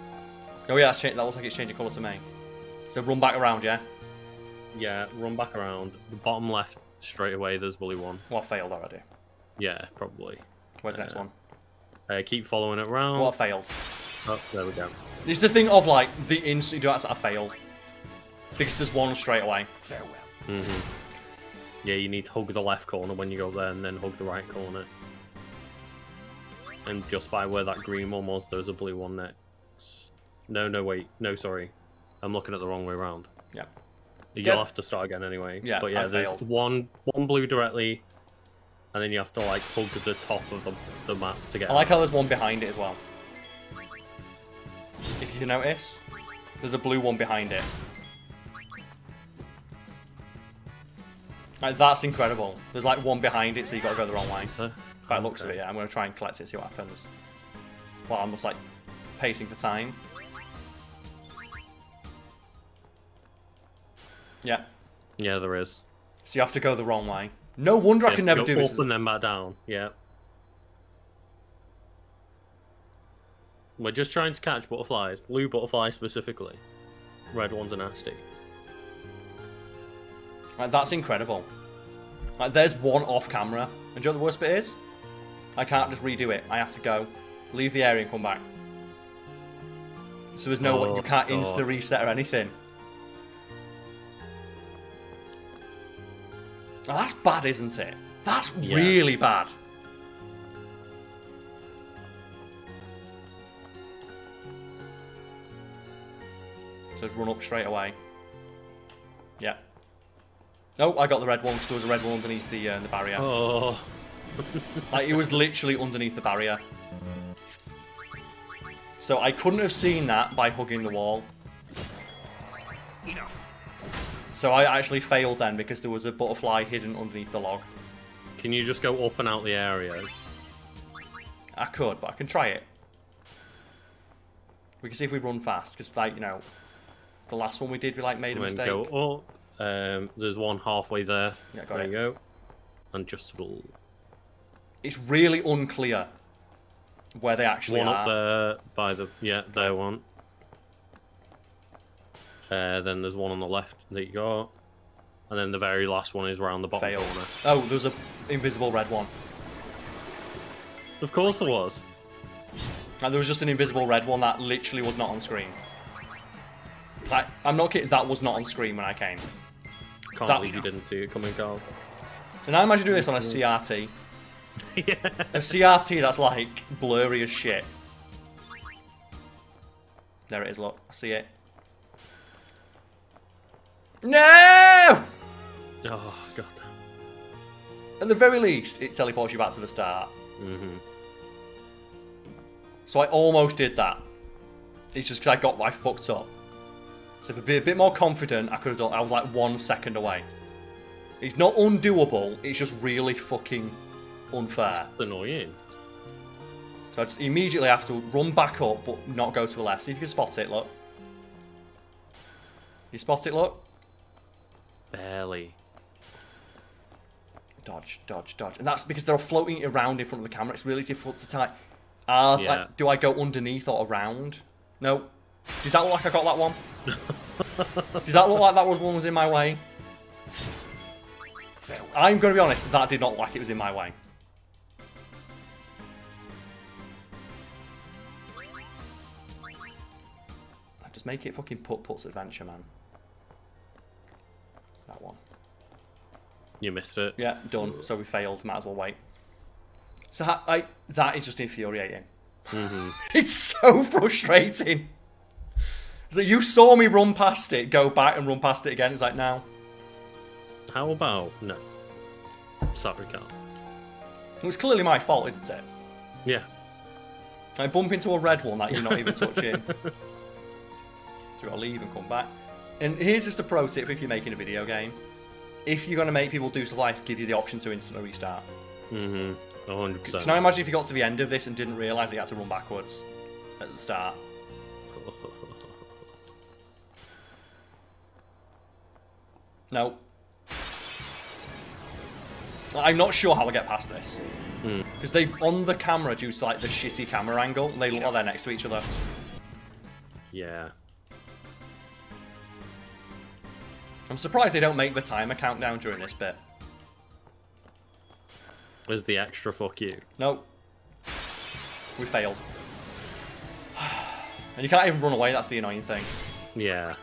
Oh yeah, that looks like it's changing colour to me. So run back around, yeah? Yeah, run back around. The bottom left, straight away, there's bully one. Well, I failed already. Yeah, probably. Where's the next one? Keep following it around. Well, I failed. Oh, there we go. It's the thing of, like, the instant you do that, I failed. Because there's one straight away. Farewell. Mm-hmm. Yeah, you need to hug the left corner when you go there, and then hug the right corner. And just by where that green one was, there's a blue one next. No, wait. No, sorry. I'm looking at the wrong way around. Yeah. You'll have to start again anyway. Yeah, but yeah, there's one blue directly, and then you have to, like, hug the top of the map to get I like how there's one behind it as well. If you notice, there's a blue one behind it. Like, that's incredible. There's like one behind it, so you got to go the wrong way. By the looks of it, yeah. I'm going to try and collect it, see what happens. Well, I'm just like pacing for time. Yeah. Yeah, there is. So you have to go the wrong way. No wonder I can never do this. Up and then back down. Yeah. We're just trying to catch butterflies. Blue butterflies specifically. Red ones are nasty. Like, that's incredible. Like, there's one off camera. And do you know what the worst bit is? I can't just redo it. I have to go, leave the area and come back. So there's no way, you can't insta reset or anything. Oh, that's bad, isn't it? That's really bad. So just run up straight away. Yeah. Oh, I got the red one because there was a red one underneath the barrier. Oh. Like, it was literally underneath the barrier. So I couldn't have seen that by hugging the wall. Enough. So I actually failed then because there was a butterfly hidden underneath the log. Can you just go up and out the area? I could, but I can try it. We can see if we run fast, because, like, you know, the last one we did, we, like, made a mistake. Go up. There's one halfway there. Yeah, got there it. you go. And just a little... It's really unclear where they actually one are. Up there by the... Yeah, there one. Then there's one on the left that you got. And then the very last one is around the bottom corner. Oh, there's an invisible red one. Of course there was. And there was just an invisible red one that literally was not on screen. Like, I'm not kidding, that was not on screen when I came. Can't believe you didn't see it coming, Karl. And I imagine doing this on a CRT. Yeah. A CRT that's like blurry as shit. There it is, look. I see it. No! Oh, God. At the very least, it teleports you back to the start. So I almost did that. It's just because I fucked up. So if I'd be a bit more confident, I could have done. I was like 1 second away. It's not undoable. It's just really fucking unfair. It's annoying. So I just immediately have to run back up, but not go to the left. See if you can spot it. Look. You spot it. Look. Barely. Dodge, dodge, dodge. And that's because they're floating around in front of the camera. It's really difficult to tell. Yeah. Like, do I go underneath or around? No. Did that look like I got that one? Did that look like that one was in my way? I'm going to be honest, that did not look like it was in my way. Just make it fucking Putt-Putt's adventure, man. That one. You missed it. Yeah, done. So we failed. Might as well wait. So that is just infuriating. It's so frustrating. It's like you saw me run past it, go back and run past it again. It's like, no. How about no? Sorry, Karl. It was clearly my fault, isn't it? Yeah. I bump into a red one that you're not even touching. So I'll leave and come back. And here's just a pro tip if you're making a video game. If you're going to make people do stuff like this, give you the option to instantly restart. 100%. So now imagine if you got to the end of this and didn't realise that you had to run backwards at the start. No. I'm not sure how I get past this. Because they, on the camera, due to like the shitty camera angle, they look like they're next to each other. Yeah. I'm surprised they don't make the timer countdown during this bit. Where's the extra fuck you? No. We failed. And you can't even run away, that's the annoying thing. Yeah.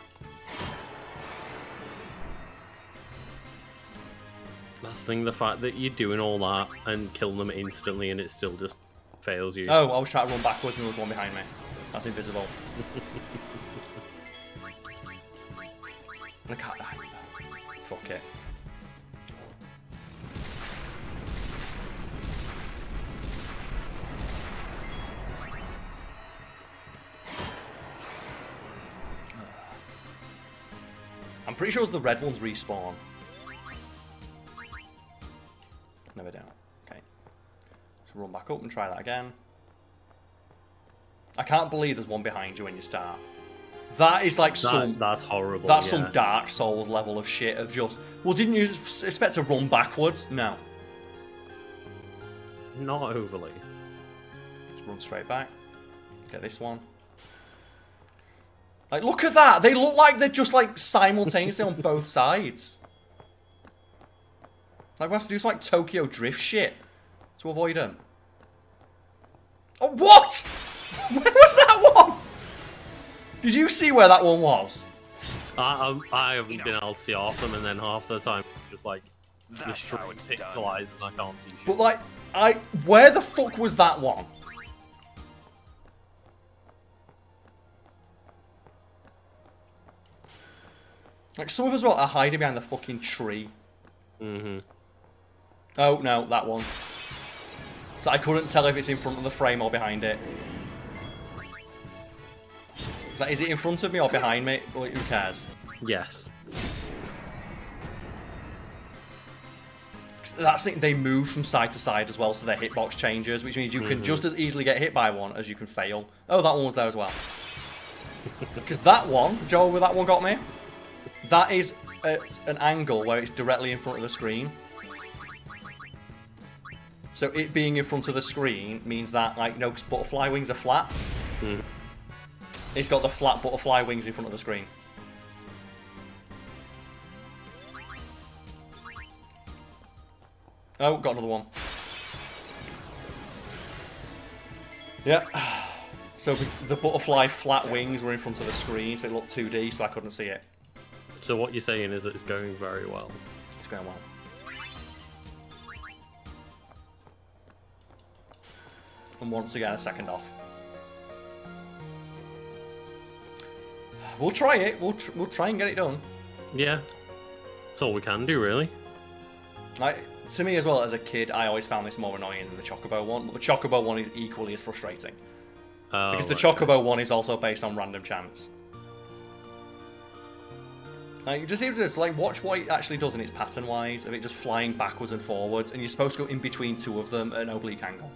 That's the thing, the fact that you're doing all that and killing them instantly and it still just fails you. Oh, I was trying to run backwards and there was one behind me. That's invisible. I can't. Fuck it. I'm pretty sure it's the red ones respawn. No, they don't. Okay. So run back up and try that again. I can't believe there's one behind you when you start. That is like that's horrible. That's some Dark Souls level of shit of just... Well, didn't you expect to run backwards? No. Not overly. Just run straight back. Get this one. Like, look at that! They look like they're just, like, simultaneously on both sides. Like, we have to do some, like, Tokyo Drift shit to avoid them. Oh, what?! Where was that one?! Did you see where that one was? I haven't been able to see half them, and then half the time just like That's how it's pixelized and I can't see shit. But like, where the fuck was that one? Like some of us are hiding behind the fucking tree. Oh no, that one. So I couldn't tell if it's in front of the frame or behind it. Is it in front of me or behind me? Well, who cares? Yes. That's the thing, they move from side to side as well, so their hitbox changes, which means you can just as easily get hit by one as you can fail. Oh, that one was there as well. Because that one, Joel, where that one got me, that is at an angle where it's directly in front of the screen. So it being in front of the screen means that, like, you know, 'cause butterfly wings are flat. It's got the flat butterfly wings in front of the screen. Oh, got another one. Yeah. So the butterfly flat wings were in front of the screen, so it looked 2D, so I couldn't see it. So what you're saying is that it's going very well. It's going well. And once again, a second off. We'll try it. We'll try and get it done. Yeah. That's all we can do, really. To me as well, as a kid, I always found this more annoying than the Chocobo one. But the Chocobo one is equally as frustrating. Because the Chocobo one is also based on random chance. You just need to watch what it actually does in its pattern-wise, of it just flying backwards and forwards, and you're supposed to go in between two of them at an oblique angle.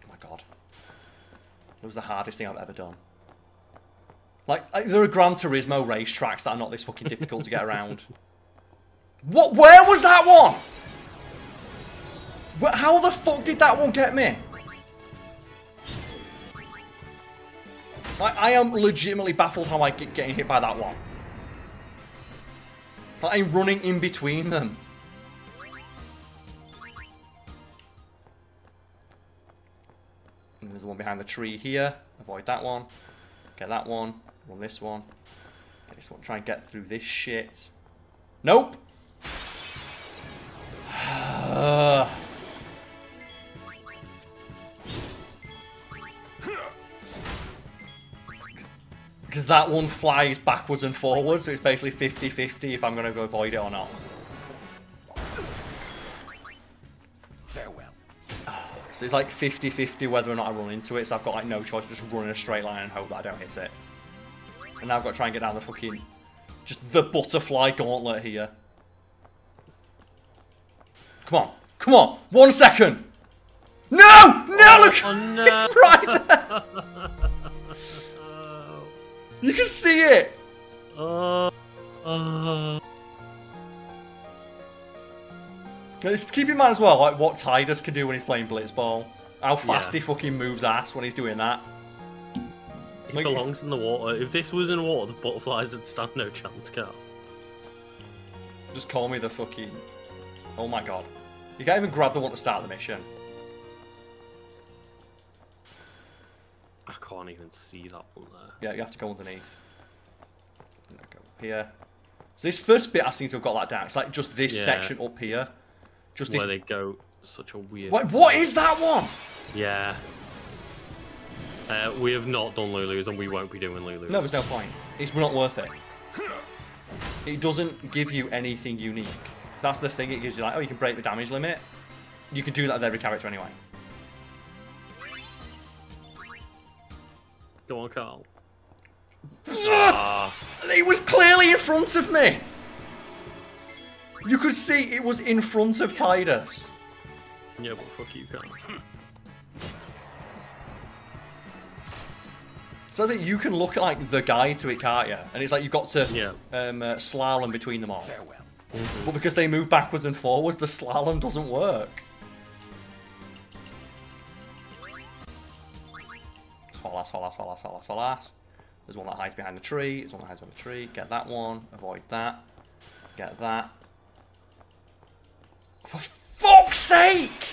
Oh my god. It was the hardest thing I've ever done. There are Gran Turismo racetracks that are not this fucking difficult to get around. What? Where was that one? How the fuck did that one get me? I am legitimately baffled how I get getting hit by that one. I'm running in between them. And there's one behind the tree here. Avoid that one. Get that one. Run this one. Get this one. Try and get through this shit. Nope. Because that one flies backwards and forwards, so it's basically 50-50 if I'm going to go avoid it or not. Farewell. So it's like 50-50 whether or not I run into it, so I've got no choice, just run in a straight line and hope that I don't hit it. And now I've got to try and get down the fucking... just the butterfly gauntlet here. Come on. Come on. 1 second. No! No, look! Oh, no. It's right there! You can see it! Just keep in mind as well, what Tidus can do when he's playing Blitzball. How fast he fucking moves ass when he's doing that. He belongs in the water. If this was in water, the butterflies would stand no chance, Karl. Just call me the fucking... Oh my god. You can't even grab the one to start the mission. I can't even see that one there. Yeah, you have to go underneath. And then go up here. So this first bit I seem to have got that down. It's like just this section up here. Just where they go such a weird... What is that one? Yeah. We have not done Lulu's and we won't be doing Lulu's. No, there's no point. It's not worth it. It doesn't give you anything unique. That's the thing, it gives you like, oh, you can break the damage limit. You can do that with every character anyway. Go on, Karl. It was clearly in front of me! You could see it was in front of Tidus. Yeah, but fuck you, Karl. So that you can look at like the guide to it, can't you? And it's like you've got to slalom between them all. Farewell. But because they move backwards and forwards, the slalom doesn't work. Alas. There's one that hides behind the tree. There's one that hides behind the tree. Get that one. Avoid that. Get that. For fuck's sake!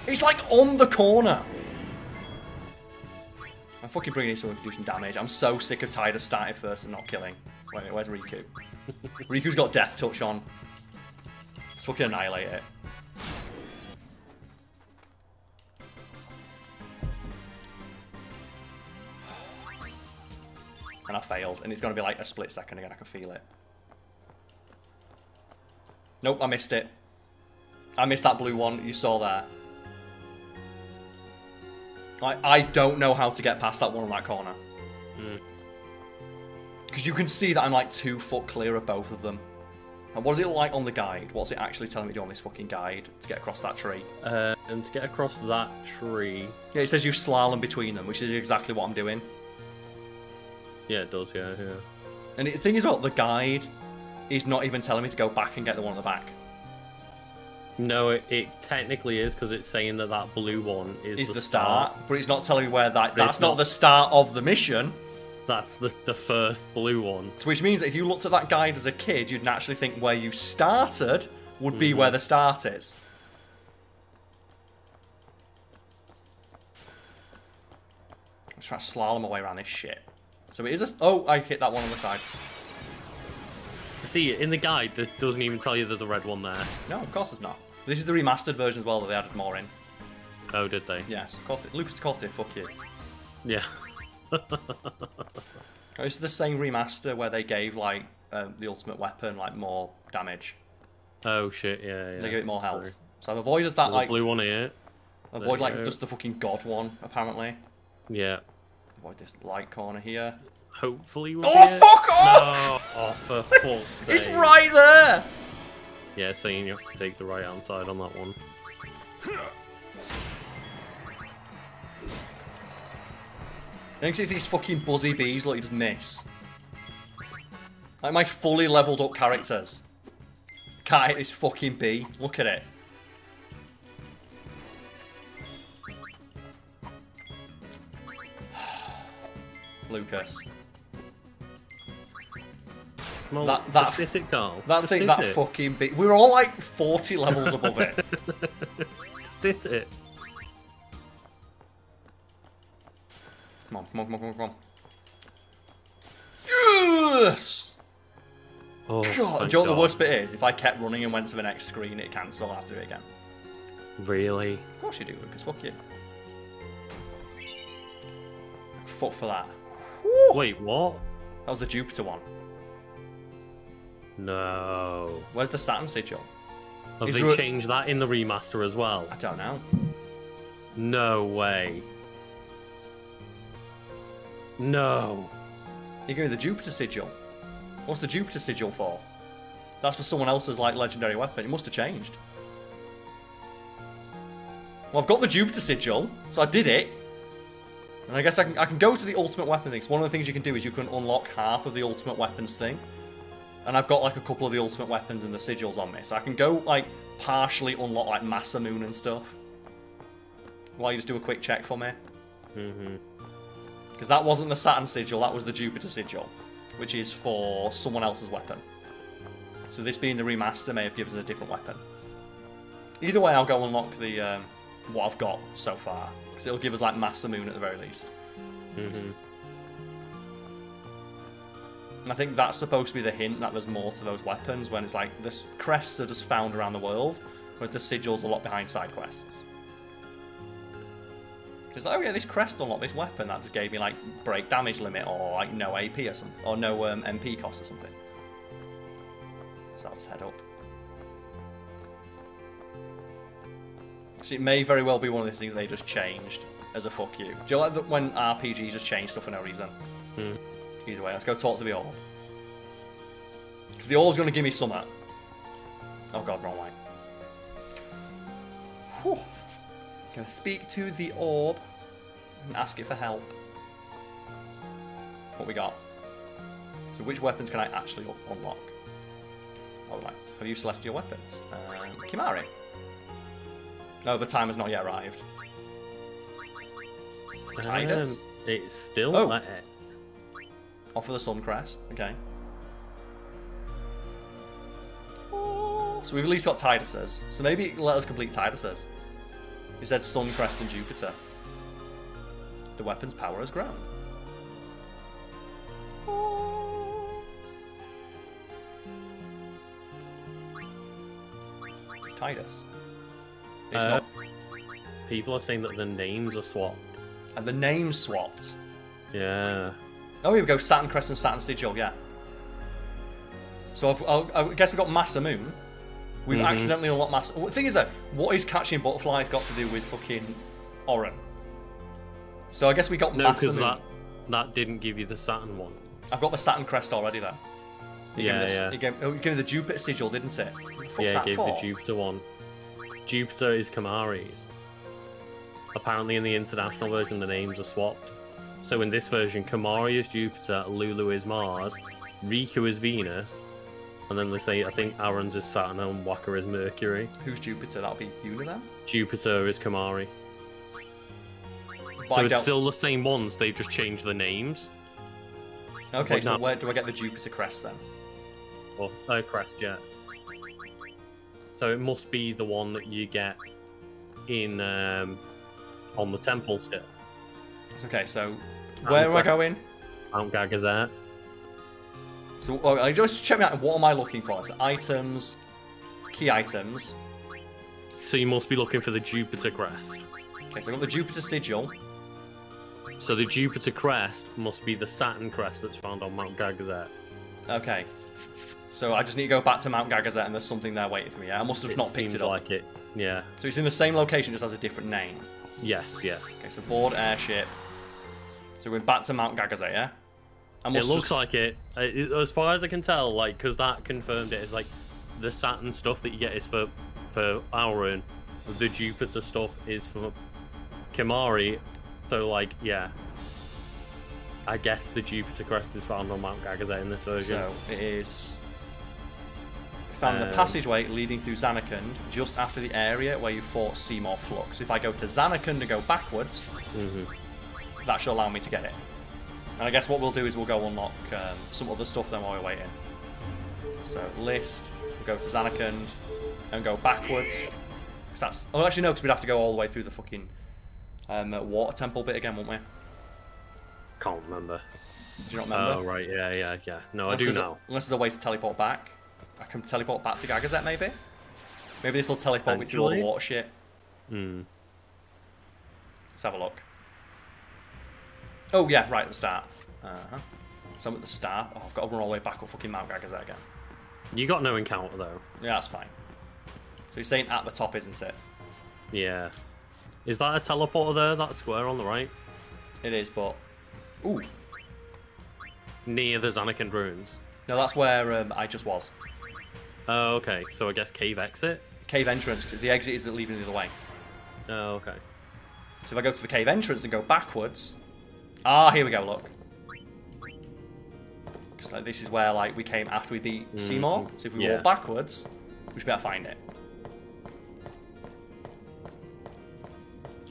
It's like on the corner. I'm fucking bringing in someone to do some damage. I'm so sick of Tidus starting first and not killing. Wait, where's Riku? Riku's got Death Touch on. Let's fucking annihilate it. And I failed. And it's going to be like a split second again. I can feel it. Nope, I missed it. I missed that blue one you saw there. I don't know how to get past that one on that corner. Because you can see that I'm like 2 foot clear of both of them. And what is it like on the guide? What's it actually telling me to do on this fucking guide to get across that tree? And to get across that tree... Yeah, it says you slalom between them, which is exactly what I'm doing. Yeah, it does, yeah. And the thing is, well, the guide is not even telling me to go back and get the one at the back. No, it technically is, because it's saying that that blue one is the start. But it's not telling me where that's not the start of the mission. That's the first blue one. So which means that if you looked at that guide as a kid, you'd naturally think where you started would be where the start is. try to slalom my way around this shit. So it is a... Oh, I hit that one on the side. See, in the guide, it doesn't even tell you there's a red one there. No, of course there's not. This is the remastered version as well that they added more in. Oh, did they? Yes, of course. Lucas, of course they fuck you. Yeah. This is the same remaster where they gave, like, the ultimate weapon, like, more damage. Oh, shit, yeah. They give it more health. So I've avoided that, like... blue one here. Avoid, like, just the fucking god one, apparently. Yeah. Avoid this light corner here. Hopefully we'll fuck off! No! Oh, for fuck's sake. It's right there! Yeah, saying you have to take the right hand side on that one. I think it's these fucking buzzy bees that you just miss. Like my fully leveled up characters. Can't hit this fucking bee. Look at it. Lucas. Well, that hit it, Karl. That thing, that fucking bee. We're all like 40 levels above it. Just hit it. Come on, come on, come on, come on, come on. Yes! Oh, God, do you know what the worst bit is? If I kept running and went to the next screen, it'd cancel. I'll have to do it again. Really? Of course you do, Lucas. Fuck you. Fuck for that. Woo! Wait, what? That was the Jupiter one. No. Where's the Saturn sigil? Have they changed that in the remaster as well? I don't know. No way. No. You're going to the Jupiter sigil. What's the Jupiter sigil for? That's for someone else's like legendary weapon. It must have changed. Well, I've got the Jupiter sigil, so I did it. And I guess I can go to the ultimate weapon thing. So one of the things you can do is you can unlock half of the ultimate weapons thing. And I've got like a couple of the ultimate weapons and the sigils on me. So I can go like partially unlock like Masamune and stuff. While you just do a quick check for me. Mm-hmm. Because that wasn't the Saturn sigil, that was the Jupiter sigil. Which is for someone else's weapon. So this being the remaster may have given us a different weapon. Either way, I'll go unlock the what I've got so far. Because it'll give us like Masamune at the very least. Mm-hmm. And I think that's supposed to be the hint that there's more to those weapons, when it's like, the crests are just found around the world, whereas the sigils are a lot behind side quests. Because, oh yeah, this crest unlocked this weapon that just gave me like break damage limit, or like no AP or something, or no MP cost or something. So I'll just head up. So it may very well be one of these things they just changed as a fuck you. Do you like that when RPGs just change stuff for no reason? Hmm. Either way, let's go talk to the orb. Because the orb's going to give me summer. Oh god, wrong way. Whew. Go speak to the orb and ask it for help. What we got? So which weapons can I actually unlock? Oh, like, have you celestial weapons? Kimari. No, the time has not yet arrived. Tidus? It's still there. Offer the Sun Crest. Okay. Oh, so we've at least got Tidus's. So maybe let us complete Tidus's. It said Sun Crest and Jupiter. The weapon's power has grown. Oh. Tidus. It's not. People are saying that the names are swapped. And the name's swapped. Yeah. Oh, here we go. Saturn Crest and Saturn Sigil, yeah. So I guess we've got Masamune. We've accidentally unlocked Masamune. The thing is, what is catching butterflies got to do with fucking Orin? So I guess we got No, Masamune. because that didn't give you the Saturn one. I've got the Saturn Crest already, then. It gave me the Jupiter Sigil, didn't it? Yeah, it gave the Jupiter one. Jupiter is Kimari's. Apparently in the international version the names are swapped. So in this version, Kimari is Jupiter, Lulu is Mars, Riku is Venus, and then they say, I think Aaron's is Saturn and Waka is Mercury. Who's Jupiter? That'll be Yuna then? Jupiter is Kimari. But so it's still the same ones, they've just changed the names. Okay, but so where do I get the Jupiter Crest then? Well, Crest, yeah. So it must be the one that you get in on the temple still. It's okay, so where am I going? Mount Gagazet. So I just check me out. What am I looking for? So items, key items. So you must be looking for the Jupiter Crest. Okay, so I've got the Jupiter Sigil. So the Jupiter Crest must be the Saturn Crest that's found on Mount Gagazet. Okay. So I just need to go back to Mount Gagazet and there's something there waiting for me. Yeah? I must have not picked it up. Like it. Yeah. So it's in the same location, just has a different name. Yes, yeah. Okay, so board airship. So we're back to Mount Gagazet, yeah? It looks like it. As far as I can tell, like, because that confirmed it, it's like the Saturn stuff that you get is for Auron. The Jupiter stuff is for Kimari. So, like, yeah. I guess the Jupiter Crest is found on Mount Gagazet in this version. So it is... Found the passageway leading through Zanarkand just after the area where you fought Seymour Flux. If I go to Zanarkand and go backwards, that should allow me to get it. And I guess what we'll do is we'll go unlock some other stuff then while we're waiting. So list, we'll go to Zanarkand and go backwards. Cause that's... Oh, actually no, because we'd have to go all the way through the fucking water temple bit again, wouldn't we? Can't remember. Do you not remember? Oh, right, yeah. No, I do now. Unless there's a way to teleport back. I can teleport back to Gagazet, maybe? Maybe this will teleport me through all the water shit. Let's have a look. Oh, yeah, right at the start. So I'm at the start. Oh, I've got to run all the way back up fucking Mount Gagazet again. You got no encounter, though. Yeah, that's fine. So you're saying at the top, isn't it? Yeah. Is that a teleporter there, that square on the right? It is, but... Ooh. Near the Zanarkand ruins? No, that's where I just was. Oh, okay. So I guess cave exit? Cave entrance, because the exit isn't leaving the other way. Oh, okay. So if I go to the cave entrance and go backwards... Ah, here we go, look. Because like, this is where like we came after we beat Seymour. So if we walk backwards, we should be able to find it.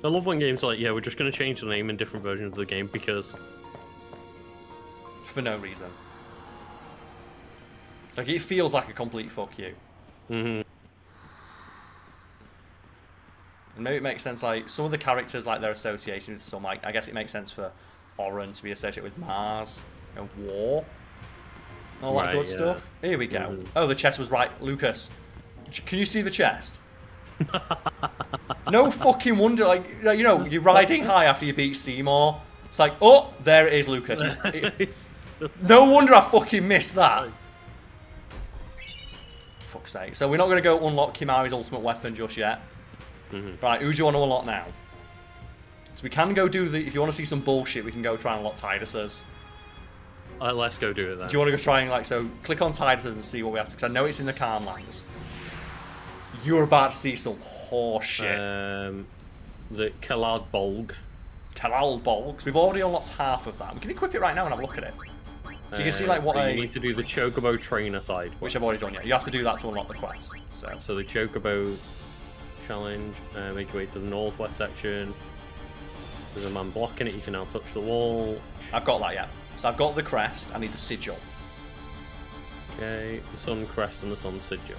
I love when games are like, yeah, we're just going to change the name in different versions of the game because... For no reason. Like, it feels like a complete fuck you. And maybe it makes sense, like, some of the characters, like, their association with some, like, I guess it makes sense for Auron to be associated with Mars and War. All that good stuff. Here we go. Oh, the chest was right. Lucas, can you see the chest? No fucking wonder, like, you know, you're riding high after you beat Seymour. It's like, oh, there it is, Lucas. No wonder I fucking missed that. Fuck's sake. So we're not going to go unlock Kimari's ultimate weapon just yet. Right, who do you want to unlock now? So we can go do the... If you want to see some bullshit, we can go try and unlock Tidus's. Let's go do it then. Do you want to go try and, like, so click on Tidus's and see what we have to... Because I know it's in the Karl lands. You're about to see some horse shit. The Kalad Bolg. Kalal Bolgs. We've already unlocked half of that. We can equip it right now and have a look at it. So you can see like what you need to do the Chocobo trainer side quest. Which I've already done yet. You have to do that to unlock the quest. So the Chocobo challenge, make your way to the northwest section. There's a man blocking it, you can now touch the wall. I've got that yet. So I've got the crest, I need the sigil. Okay, the sun crest and the sun sigil.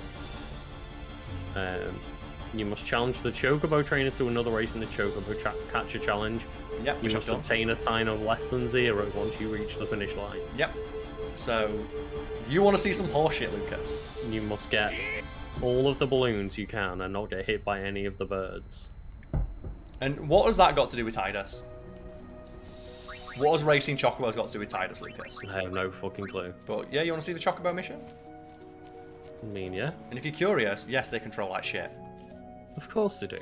You must challenge the Chocobo trainer to another race in the Chocobo Catcher Challenge. Yep, you must obtain a time of less than 0 once you reach the finish line. Yep. So, you want to see some horseshit, Lucas? You must get all of the balloons you can and not get hit by any of the birds. And what has that got to do with Tidus? What has racing Chocobos got to do with Tidus, Lucas? I have no fucking clue. But yeah, you want to see the Chocobo mission? I mean, yeah. And if you're curious, yes, they control like shit. Of course they do.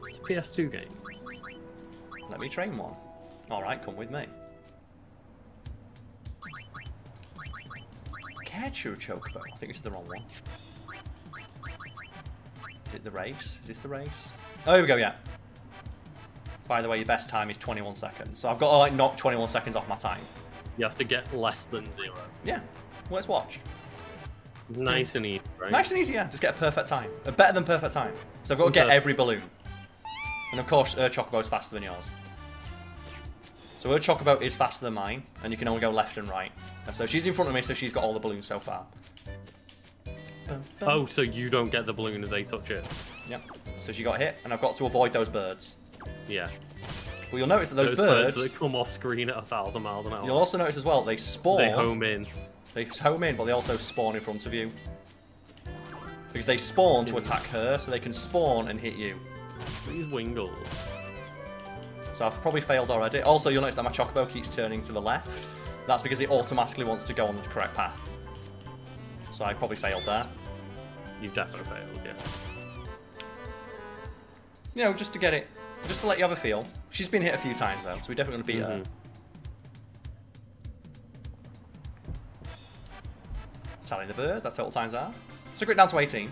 It's a PS2 game. Let me train one. Alright, come with me. Catcher Chocobo. I think this is the wrong one. Is it the race? Is this the race? Oh, here we go, yeah. By the way, your best time is 21 seconds. So I've got to like knock 21 seconds off my time. You have to get less than 0. Yeah. Well, let's watch. Nice and easy, right? Nice and easy, yeah. Just get a perfect time. A better than perfect time. So I've got to get every balloon. And of course, Chocobo's faster than yours. So her Chocobo is faster than mine, and you can only go left and right. And so she's in front of me, so she's got all the balloons so far. Oh, so you don't get the balloon as they touch it? Yep. So she got hit, and I've got to avoid those birds. Yeah. But you'll notice that those birds that come off screen at 1,000 miles an hour. You'll also notice as well, they spawn. They home in. They home in, but they also spawn in front of you. Because they spawn to attack her, so they can spawn and hit you. These Wingles. So I've probably failed already. Also, you'll notice that my Chocobo keeps turning to the left. That's because it automatically wants to go on the correct path. So I probably failed there. You've definitely failed, yeah. You know, just to get it, just to let you have a feel. She's been hit a few times though, so we're definitely going to beat her. Tallying the birds, that's total times are. So get down to 18.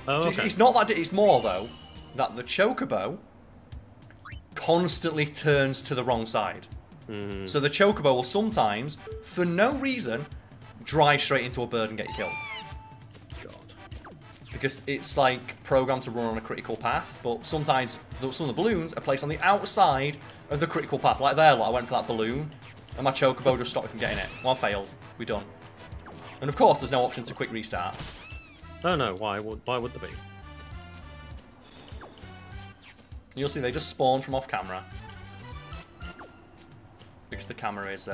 Oh, okay. It's not that, it's more though, that the Chocobo constantly turns to the wrong side. So the Chocobo will sometimes, for no reason, drive straight into a bird and get you killed. God. Because it's like programmed to run on a critical path, but sometimes some of the balloons are placed on the outside of the critical path. Like there, I went for that balloon, and my Chocobo just stopped me from getting it. Well, I failed. We're done. And of course, there's no option to quick restart. Oh no, why would there be? You'll see they just spawn from off camera. Because the camera is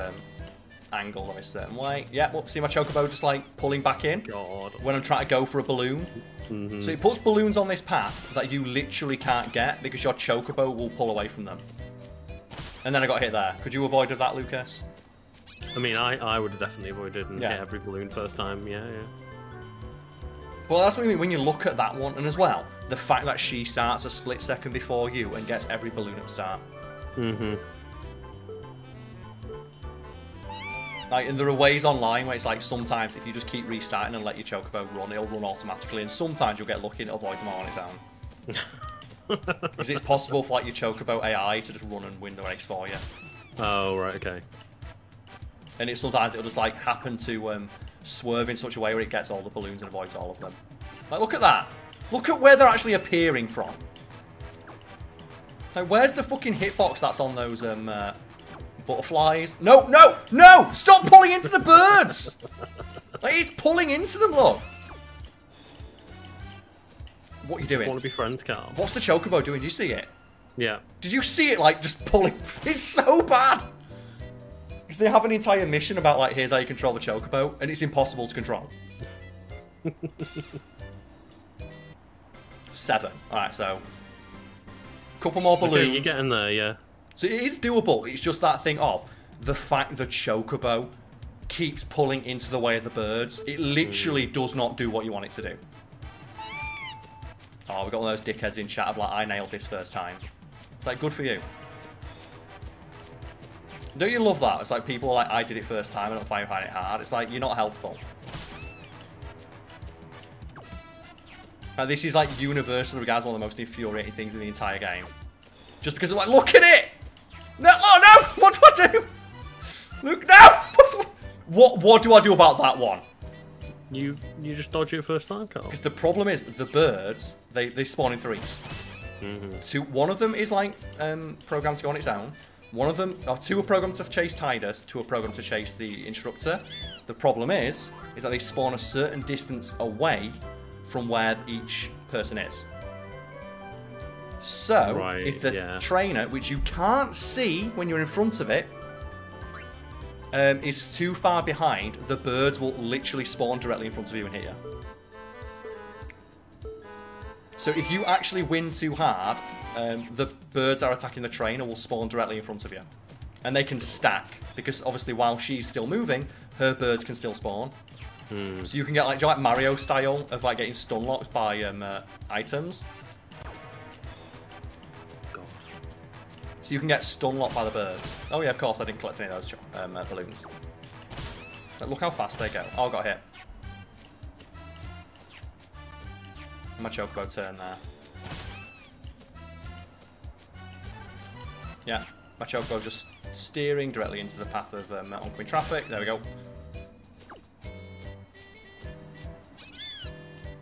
angled on a certain way. Yeah, well, see my Chocobo just like pulling back in God. when I'm trying to go for a balloon. So it puts balloons on this path that you literally can't get because your Chocobo will pull away from them. And then I got hit there. Could you avoid that, Lucas? I mean, I would have definitely avoided and hit every balloon first time. Yeah. Well, that's what I mean when you look at that one, and as well, the fact that she starts a split second before you and gets every balloon at the start. Like, and there are ways online where it's like sometimes if you just keep restarting and let your Chocobo run, it'll run automatically, and sometimes you'll get lucky and it'll avoid them all on its own. Because it's possible for like your Chocobo AI to just run and win the race for you. Oh, right, okay. And sometimes it'll just like happen to swerve in such a way where it gets all the balloons and avoids all of them. Like, look at that. Look at where they're actually appearing from. Like, where's the fucking hitbox that's on those butterflies? No, no, no! Stop pulling into the birds! Like, he's pulling into them, look. What are you doing? I want to be friends, Karl. What's the Chocobo doing? Did you see it? Yeah. Did you see it, like, just pulling? It's so bad! Because they have an entire mission about, like, here's how you control the Chocobo, and it's impossible to control. 7. Alright, so... couple more balloons. Okay, you're getting there, yeah. So it is doable, it's just that thing of the fact the Chocobo keeps pulling into the way of the birds. It literally does not do what you want it to do. Oh, we got one of those dickheads in chat of like, I nailed this first time. It's like, good for you. Don't you love that? It's like people are like, I did it first time, I don't find it hard. It's like, you're not helpful. This is like universally regarded as one of the most infuriating things in the entire game. Just because I'm like, look at it! No, oh no! What do I do? Look, no! What do I do about that one? You just dodged it first time, Karl. Because the problem is, the birds, they spawn in threes. One of them is like programmed to go on its own. One of them, or two are programmed to chase Tidus, two are programmed to chase the instructor. The problem is that they spawn a certain distance away from where each person is. So, if the trainer, which you can't see when you're in front of it, is too far behind, the birds will literally spawn directly in front of you and hit you. So if you actually win too hard, the birds are attacking the trainer will spawn directly in front of you. And they can stack, because obviously while she's still moving, her birds can still spawn. So you can get like, do you like Mario style of like getting stun locked by items? God. So you can get stun locked by the birds. Oh yeah, of course I didn't collect any of those balloons. But look how fast they go. Oh, I got hit. My Chocobo turn there. Yeah, my Chocobo just steering directly into the path of oncoming traffic. There we go.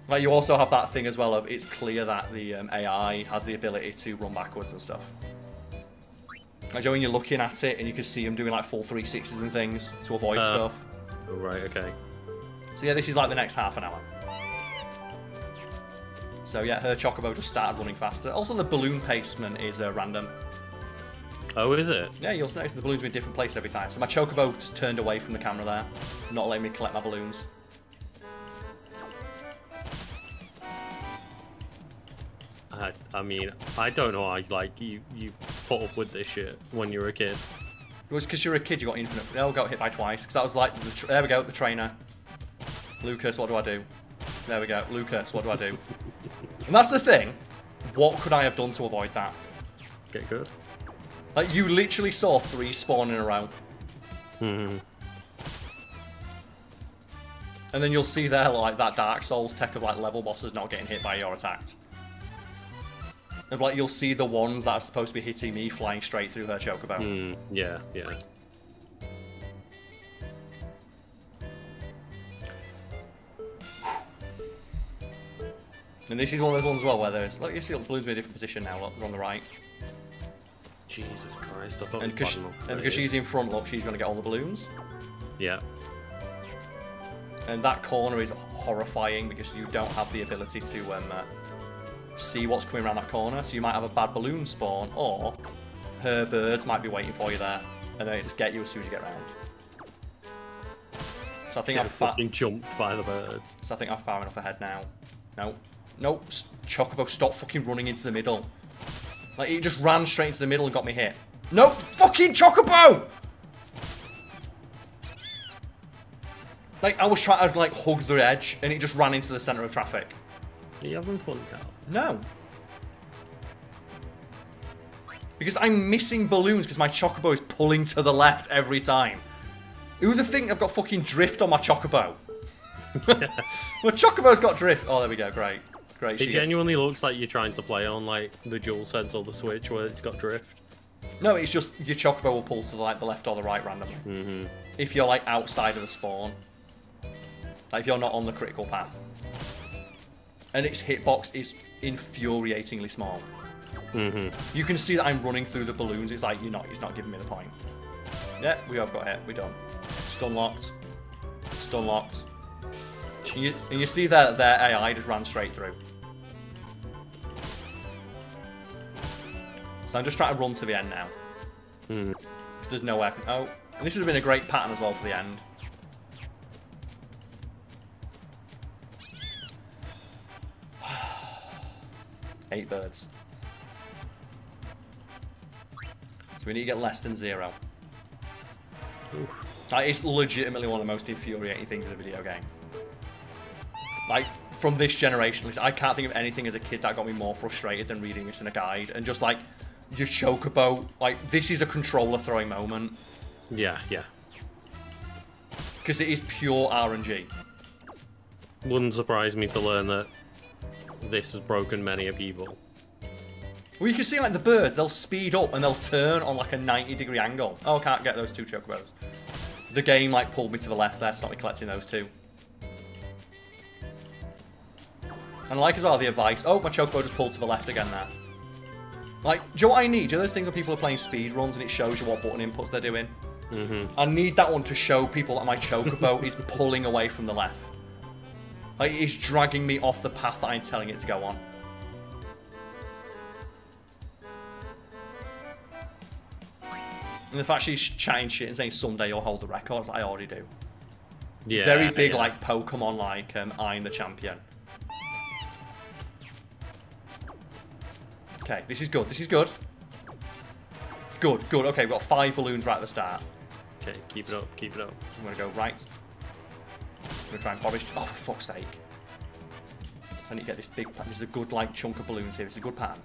Like, you also have that thing as well of it's clear that the AI has the ability to run backwards and stuff. Like, when you're looking at it and you can see them doing like full 360s and things to avoid stuff. Oh, right, okay. So yeah, this is like the next half an hour. So yeah, her Chocobo just started running faster. Also, the balloon placement is random. Oh, is it? Yeah, you'll notice the balloons are in different places every time. So my chocobo just turned away from the camera there, not letting me collect my balloons. I mean, I don't know how you put up with this shit when you were a kid. It was because you're a kid, you got infinite. Oh, got hit by twice. Because that was like, there we go, the trainer. Lucas, what do I do? There we go, Lucas, what do I do? And that's the thing. What could I have done to avoid that? Get good. Like, you literally saw 3 spawn in a row. Mm-hmm. And then you'll see there, like, that Dark Souls tech of, like, level bosses not getting hit by your attack. And, like, you'll see the ones that are supposed to be hitting me flying straight through her chocobo. Yeah, yeah. And this is one of those ones as well where there's, like, you see the balloons in a different position now, look, they're on the right. Jesus Christ, I thought And because she's in front, look, she's going to get all the balloons. Yeah. And that corner is horrifying because you don't have the ability to see what's coming around that corner. So you might have a bad balloon spawn, or her birds might be waiting for you there, and then it just get you as soon as you get around. So I think I've fucking jumped by the birds. So I think I'm far enough ahead now. No, no, Chocobo, stop fucking running into the middle. Like, he just ran straight into the middle and got me hit. No, fucking Chocobo! Like, I was trying to, like, hug the edge, and it just ran into the centre of traffic. Are you having fun, Karl? No. Because I'm missing balloons because my Chocobo is pulling to the left every time. Who would think I've got fucking drift on my Chocobo? My Chocobo's got drift. Oh, there we go. Great. Great It shit. genuinely looks like you're trying to play on, like, the DualSense or the Switch where it's got drift. No, it's just your Chocobo will pull to the, like, the left or the right randomly. Mm-hmm. If you're, like, outside of the spawn. Like, if you're not on the critical path. And its hitbox is infuriatingly small. Mm-hmm. You can see that I'm running through the balloons. It's like, it's not giving me the point. Yeah, we have got hit. We're done. Stun locked. Stun locked. And you see their AI just ran straight through. So I'm just trying to run to the end now. Because there's no way I can... Oh, and this would have been a great pattern as well for the end. Eight birds. So we need to get less than 0. Like, it's legitimately one of the most infuriating things in a video game. Like, from this generation, I can't think of anything as a kid that got me more frustrated than reading this in a guide. And just, like, your Chocobo, like, this is a controller throwing moment. Yeah, yeah. Because it is pure RNG. Wouldn't surprise me to learn that this has broken many a people. Well, you can see, like, the birds, they'll speed up and they'll turn on, like, a 90-degree angle. Oh, I can't get those 2 Chocobos. The game, like, pulled me to the left there, stopped me collecting those 2. And I like as well the advice. Oh, my Chocobo just pulled to the left again there. Like, do you know what I need? Do you know those things when people are playing speed runs and it shows you what button inputs they're doing? I need that one to show people that my Chocobo is pulling away from the left. Like, it's dragging me off the path that I'm telling it to go on. And the fact she's chatting shit and saying someday you'll hold the records, I already do. Yeah. Very big, like, Pokemon, like, I'm the champion. Okay, this is good. This is good. Good, good. Okay, we've got 5 balloons right at the start. Okay, keep it up, keep it up. I'm going to go right. I'm going to try and bobbish. Oh, for fuck's sake. So I need to get this big pattern. This is a good, like, chunk of balloons here. It's a good pattern.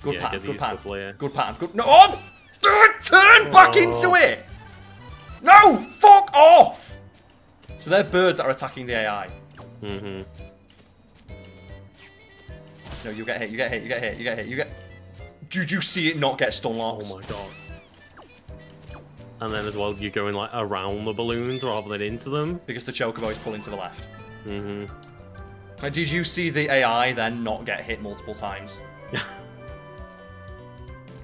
Good pattern, good pattern. Good pattern. Good. No! Oh! Turn back into it! No! Fuck off! So they're birds that are attacking the AI. No, you get hit, you get hit, you get hit, you get hit, you get... Did you see it not get stun locked? Oh my god. And then as well, you're going, like, around the balloons rather than into them. Because the Chocobo is pulling to the left. Like, did you see the AI then not get hit multiple times?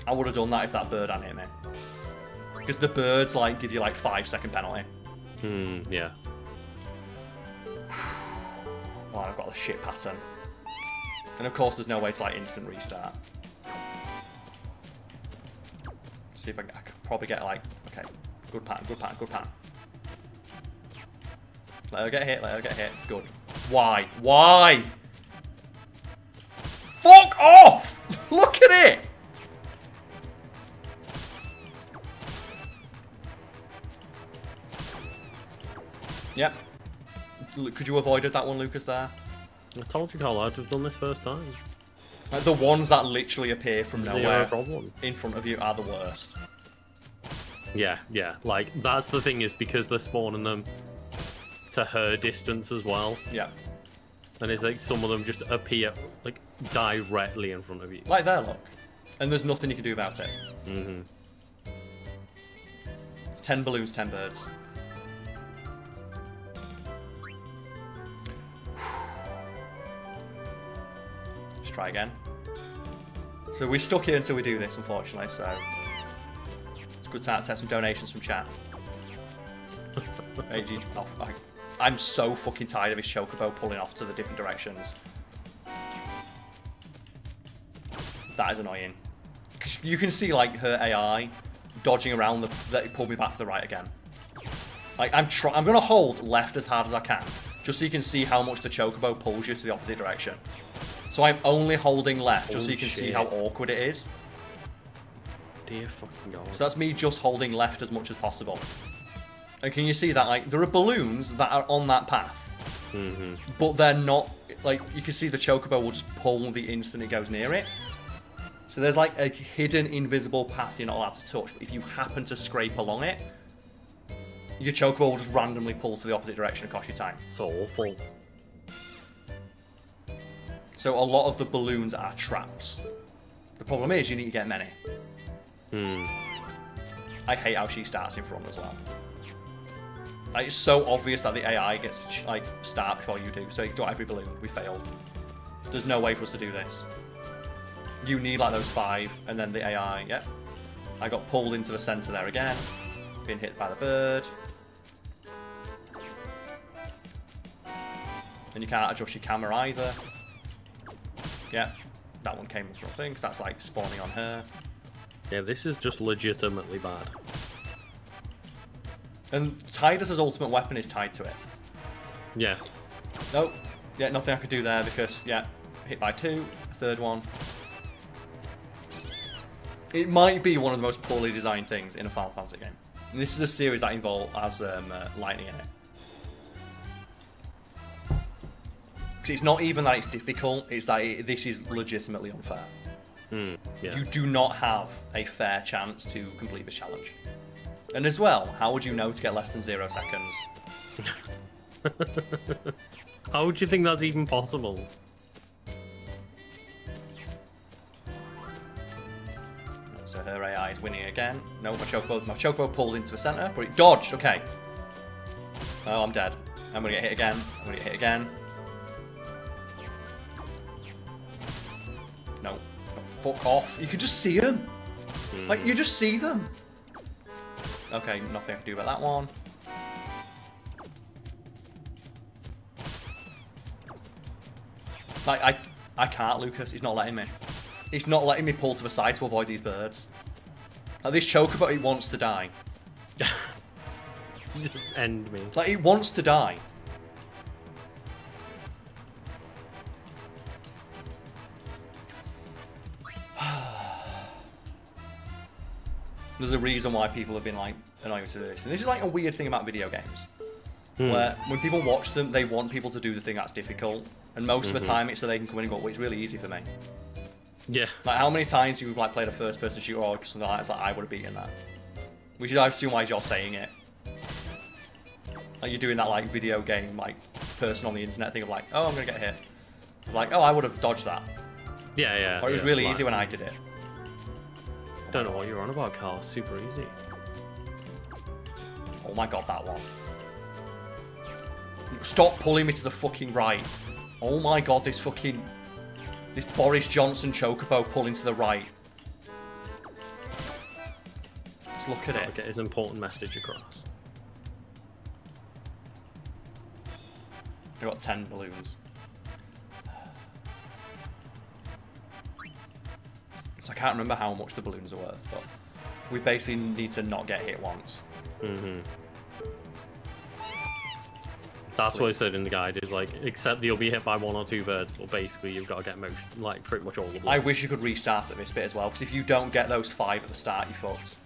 I would have done that if that bird hadn't hit me. Because the birds, like, give you, like, 5-second penalty. Yeah. Well, I've got the shit pattern. And of course, there's no way to, like, instant restart. See if I could probably get like, okay, good pattern, good pattern, good pattern. Let her get hit, let her get hit. Good. Why? Why? Fuck off! Look at it! Yep. Could you have avoided that one, Lucas, there? I told you, Karl, I'd have done this first time. Like, the ones that literally appear from nowhere problem. In front of you are the worst. Yeah, yeah. Like, that's the thing, is because they're spawning them to her distance as well. Yeah. And it's like some of them just appear, like, directly in front of you. Like there, look. And there's nothing you can do about it. Mm-hmm. 10 balloons, 10 birds. Let's try again. So we're stuck here until we do this, unfortunately, so... It's good to test some donations from chat. I'm so fucking tired of his chocobo pulling off to the different directions. That is annoying. You can see, like, her AI dodging around that pulled me back to the right again. Like, I'm gonna hold left as hard as I can, just so you can see how much the chocobo pulls you to the opposite direction. So I'm only holding left, just so you can see how awkward it is. Dear fucking God. So that's me just holding left as much as possible. And can you see that, like, there are balloons that are on that path, but they're not, like, you can see the chocobo will just pull the instant it goes near it. So there's, like, a hidden invisible path you're not allowed to touch, but if you happen to scrape along it, your chocobo will just randomly pull to the opposite direction and cost you time. It's awful. So a lot of the balloons are traps. The problem is you need to get many. I hate how she starts in front as well. Like, it's so obvious that the AI gets to, like, start before you do. So you got every balloon. We failed. There's no way for us to do this. You need, like, those 5, and then the AI. Yep. I got pulled into the center there again. Being hit by the bird. And you can't adjust your camera either. Yep. That one came with wrong thing, because that's, like, spawning on her. Yeah, this is just legitimately bad. And Tidus's ultimate weapon is tied to it. Yeah. Nope. Yeah, nothing I could do there because, yeah, hit by 2, a third one. It might be one of the most poorly designed things in a Final Fantasy game. And this is a series that has lightning in it. Because it's not even that it's difficult, it's that this is legitimately unfair. Yeah. You do not have a fair chance to complete this challenge. And as well, how would you know to get less than 0 seconds? How would you think that's even possible? So her AI is winning again. No, my chocobo pulled into the center, but it dodged. Okay. Oh, I'm dead. I'm gonna get hit again. I'm gonna get hit again. No. Fuck off. You can just see them. Like, you just see them. Okay, nothing I can do about that one. Like, I can't, Lucas. He's not letting me. He's not letting me pull to the side to avoid these birds. Like, this chocobo, it wants to die. Just end me. Like, it wants to die. There's a reason why people have been, like, annoyed to this. And this is, like, a weird thing about video games. Where, when people watch them, they want people to do the thing that's difficult. And most of the time, it's so they can come in and go, well, it's really easy for me. Yeah. Like, how many times you've, like, played a first-person shooter or something like that, it's like, I would have beaten that. Which is, I assume, why you're saying it. Like, you're doing that, like, video game, like, person on the internet thing of, like, oh, I'm gonna get hit. Like, oh, I would have dodged that. Yeah, yeah. Or it was yeah, really like, easy when I did it. Don't know what you're on about, Karl. It's super easy. Oh my god, that one. Stop pulling me to the fucking right. Oh my god, this Boris Johnson chocobo pulling to the right. Just look at it. Get his important message across. I got 10 balloons. So I can't remember how much the balloons are worth, but We basically need to not get hit once. That's what I said in the guide, is like, except you'll be hit by 1 or 2 birds, but basically you've got to get most, like, pretty much all of them. I wish you could restart at this bit as well, because if you don't get those 5 at the start, you're fucked.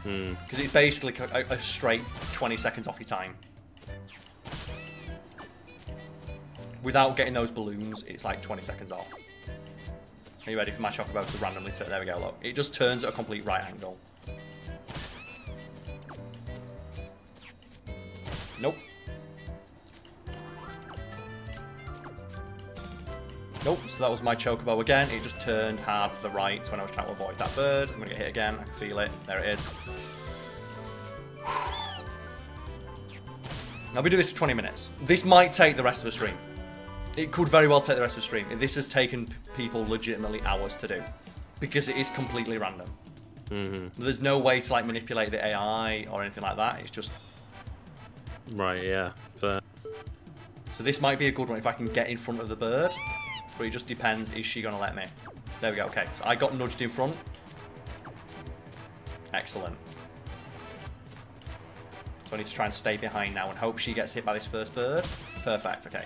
Because it's basically a straight 20 seconds off your time. Without getting those balloons, it's like 20 seconds off. Are you ready for my chocobo to randomly turn? There we go, look. It just turns at a complete right angle. Nope. Nope, so that was my chocobo again. It just turned hard to the right when I was trying to avoid that bird. I'm going to get hit again. I can feel it. There it is. I'll be doing this for 20 minutes. This might take the rest of the stream. It could very well take the rest of the stream. This has taken people legitimately hours to do. Because it is completely random. There's no way to like manipulate the AI or anything like that. It's just... Right, yeah. Fair. So this might be a good one if I can get in front of the bird. But it just depends, is she going to let me? There we go, okay. So I got nudged in front. Excellent. So I need to try and stay behind now and hope she gets hit by this first bird. Perfect, okay.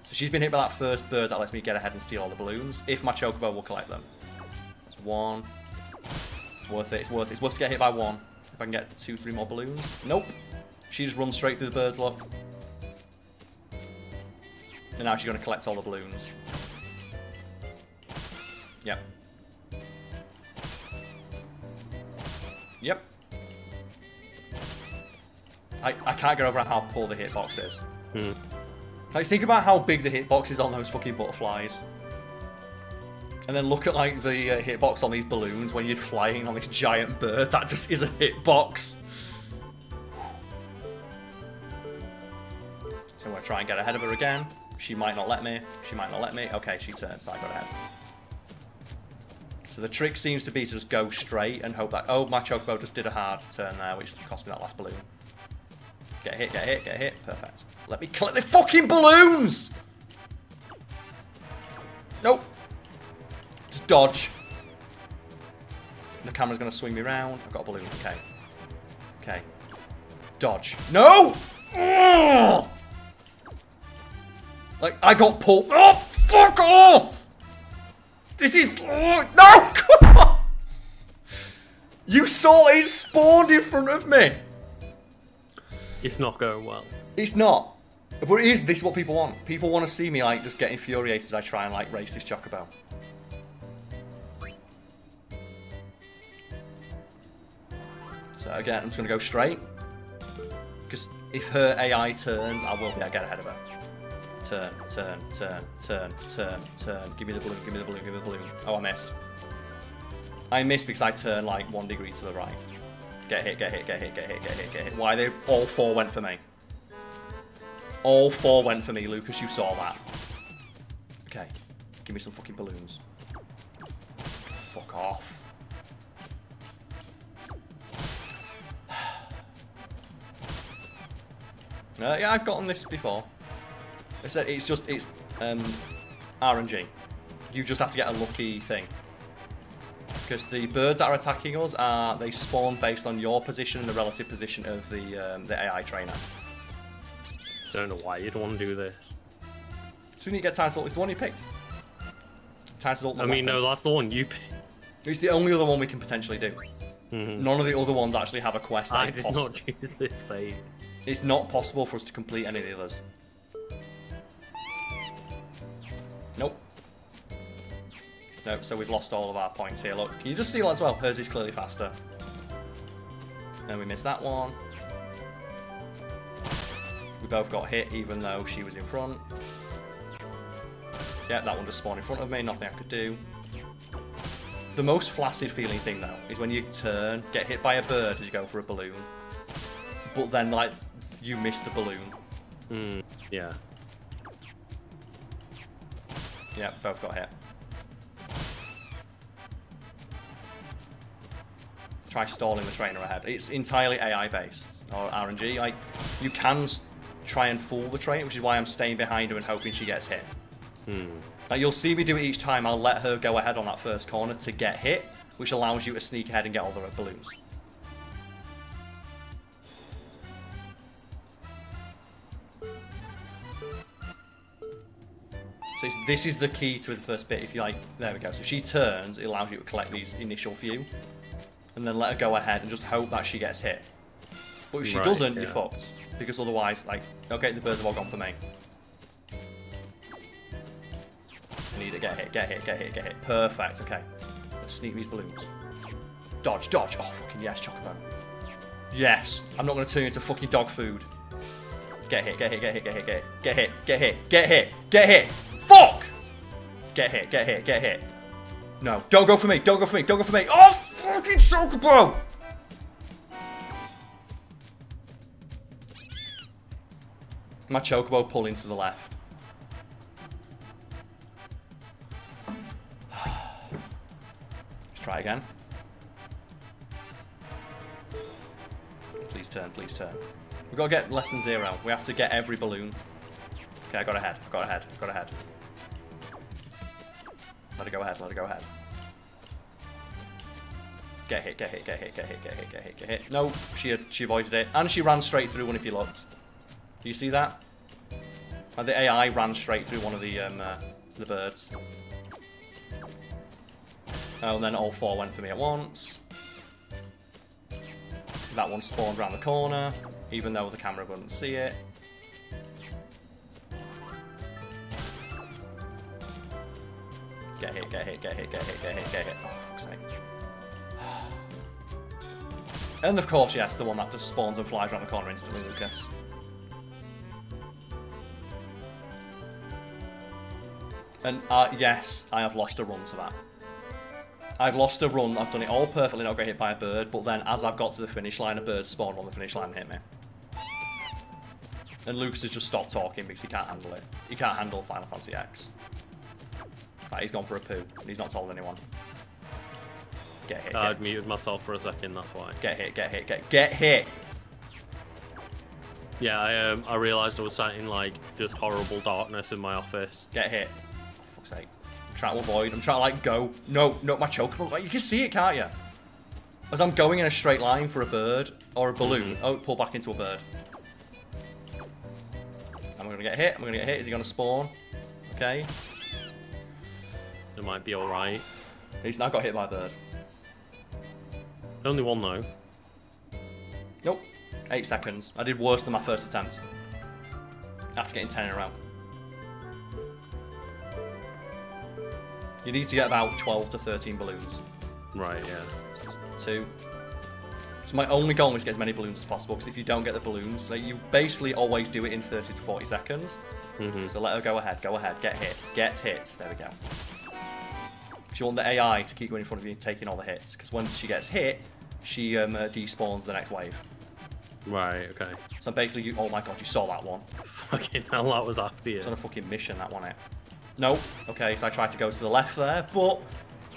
So she's been hit by that first bird that lets me get ahead and steal all the balloons. If my chocobo will collect them. That's 1. It's worth it, it's worth it. It's worth to get hit by 1. If I can get 2, 3 more balloons. Nope. She just runs straight through the birds, look. And now she's going to collect all the balloons. Yep. Yep. I can't get over how poor the hitbox is. Like, think about how big the hitbox is on those fucking butterflies. And then look at, like, the hitbox on these balloons when you're flying on this giant bird. That just is a hitbox. So I'm going to try and get ahead of her again. She might not let me. She might not let me. Okay, she turns, so I got ahead. So the trick seems to be to just go straight and hope that... Oh, my chocobo just did a hard turn there, which cost me that last balloon. Get hit, get hit, get hit. Perfect. Let me collect the fucking balloons! Nope. Just dodge. The camera's going to swing me around. I've got a balloon. Okay. Okay. Dodge. No! Ugh! Like, I got pulled. Oh, fuck off! This is... Oh, no! Come on! You saw it spawned in front of me. It's not going well. It's not. But it is. This is what people want. People want to see me, like, just get infuriated as I try and, like, race this chocobo. So, again, I'm just going to go straight. Because if her AI turns, I will be able to get ahead of her. Turn, turn, turn, turn, turn, turn. Give me the balloon, give me the balloon, give me the balloon. Oh, I missed. I missed because I turned like 1 degree to the right. Get hit, get hit, get hit, get hit, get hit, get hit. Why they all 4 went for me? All 4 went for me, Lucas, you saw that. Okay. Give me some fucking balloons. Fuck off. Yeah, I've gotten this before. I said it's RNG. You just have to get a lucky thing. Because the birds that are attacking us they spawn based on your position and the relative position of the AI trainer. I don't know why you'd want to do this. So when you get Titan's Ult, it's the one you picked. Titan's Ult. I mean, no, that's the one you picked. It's the only other one we can potentially do. None of the other ones actually have a quest. I did not choose this fate. It's not possible for us to complete any of the others. Nope. Nope, so we've lost all of our points here. Look, can you just see that as well? Hers is clearly faster. And we missed that one. We both got hit even though she was in front. Yeah, that one just spawned in front of me, nothing I could do. The most flaccid feeling thing though is when you turn, get hit by a bird as you go for a balloon. But then like, you miss the balloon. Yeah. Yeah, both got hit. Try stalling the trainer ahead. It's entirely AI based, or RNG. Like, you can try and fool the trainer, which is why I'm staying behind her and hoping she gets hit. Like, you'll see me do it each time. I'll let her go ahead on that first corner to get hit, which allows you to sneak ahead and get all the red balloons. So this is the key to the first bit. If you like, there we go. So if she turns, it allows you to collect these initial few, and then let her go ahead and just hope that she gets hit. But if she doesn't, you're fucked. Because otherwise, like, okay, the birds have all gone for me. I need to get hit, get hit, get hit, get hit. Perfect, okay. Let's sneak these balloons. Dodge, dodge. Oh, fucking yes, Chocobo. Yes. I'm not going to turn into fucking dog food. Get hit, get hit, get hit, get hit, get hit. Get hit, get hit, get hit, get hit. Fuck! Get hit, get hit, get hit. No, don't go for me, don't go for me, don't go for me. Oh, fucking Chocobo! My Chocobo pulling to the left. Let's try again. Please turn, please turn. We've got to get less than 0. We have to get every balloon. Okay, I got ahead, I got ahead, I got ahead. Let it go ahead, let it go ahead. Get hit, get hit, get hit, get hit, get hit, get hit, get hit. No, she avoided it. And she ran straight through one if you looked. Do you see that? The AI ran straight through one of the birds. Oh, and then all 4 went for me at once. That one spawned around the corner, even though the camera wouldn't see it. Get hit, get hit, get hit, get hit, get hit, get hit. Oh, fuck's sake. And of course, yes, the one that just spawns and flies around the corner instantly, Lucas. And yes, I have lost a run to that. I've lost a run, I've done it all perfectly, not got hit by a bird, but then as I've got to the finish line, a bird spawned on the finish line and hit me. And Lucas has just stopped talking because he can't handle it. He can't handle Final Fantasy X. Right, he's gone for a poo, and he's not told anyone. Get hit. I'd muted myself for a second, that's why. Get hit, get hit, get hit! Yeah, I realised I was sat in, like, just horrible darkness in my office. Get hit. For fuck's sake. I'm trying to avoid, I'm trying to, like, go. No, not my Chocobo. Like, you can see it, can't you? As I'm going in a straight line for a bird, or a balloon. Oh, pull back into a bird. Am I going to get hit? Am I going to get hit? Is he going to spawn? Okay. It might be alright. He's now got hit by a bird. Only one, though. Nope. 8 seconds. I did worse than my first attempt. After getting 10 in a row. You need to get about 12 to 13 balloons. Right, yeah. 2. So my only goal is to get as many balloons as possible, because if you don't get the balloons, like, you basically always do it in 30 to 40 seconds. So let her go ahead, get hit, get hit. There we go. Because you want the AI to keep going in front of you and taking all the hits, because when she gets hit, she despawns the next wave. Right, okay. So basically, oh my god, you saw that one. Fucking hell, that was after you. It's on a fucking mission, that one, it. Nope. Okay, so I tried to go to the left there, but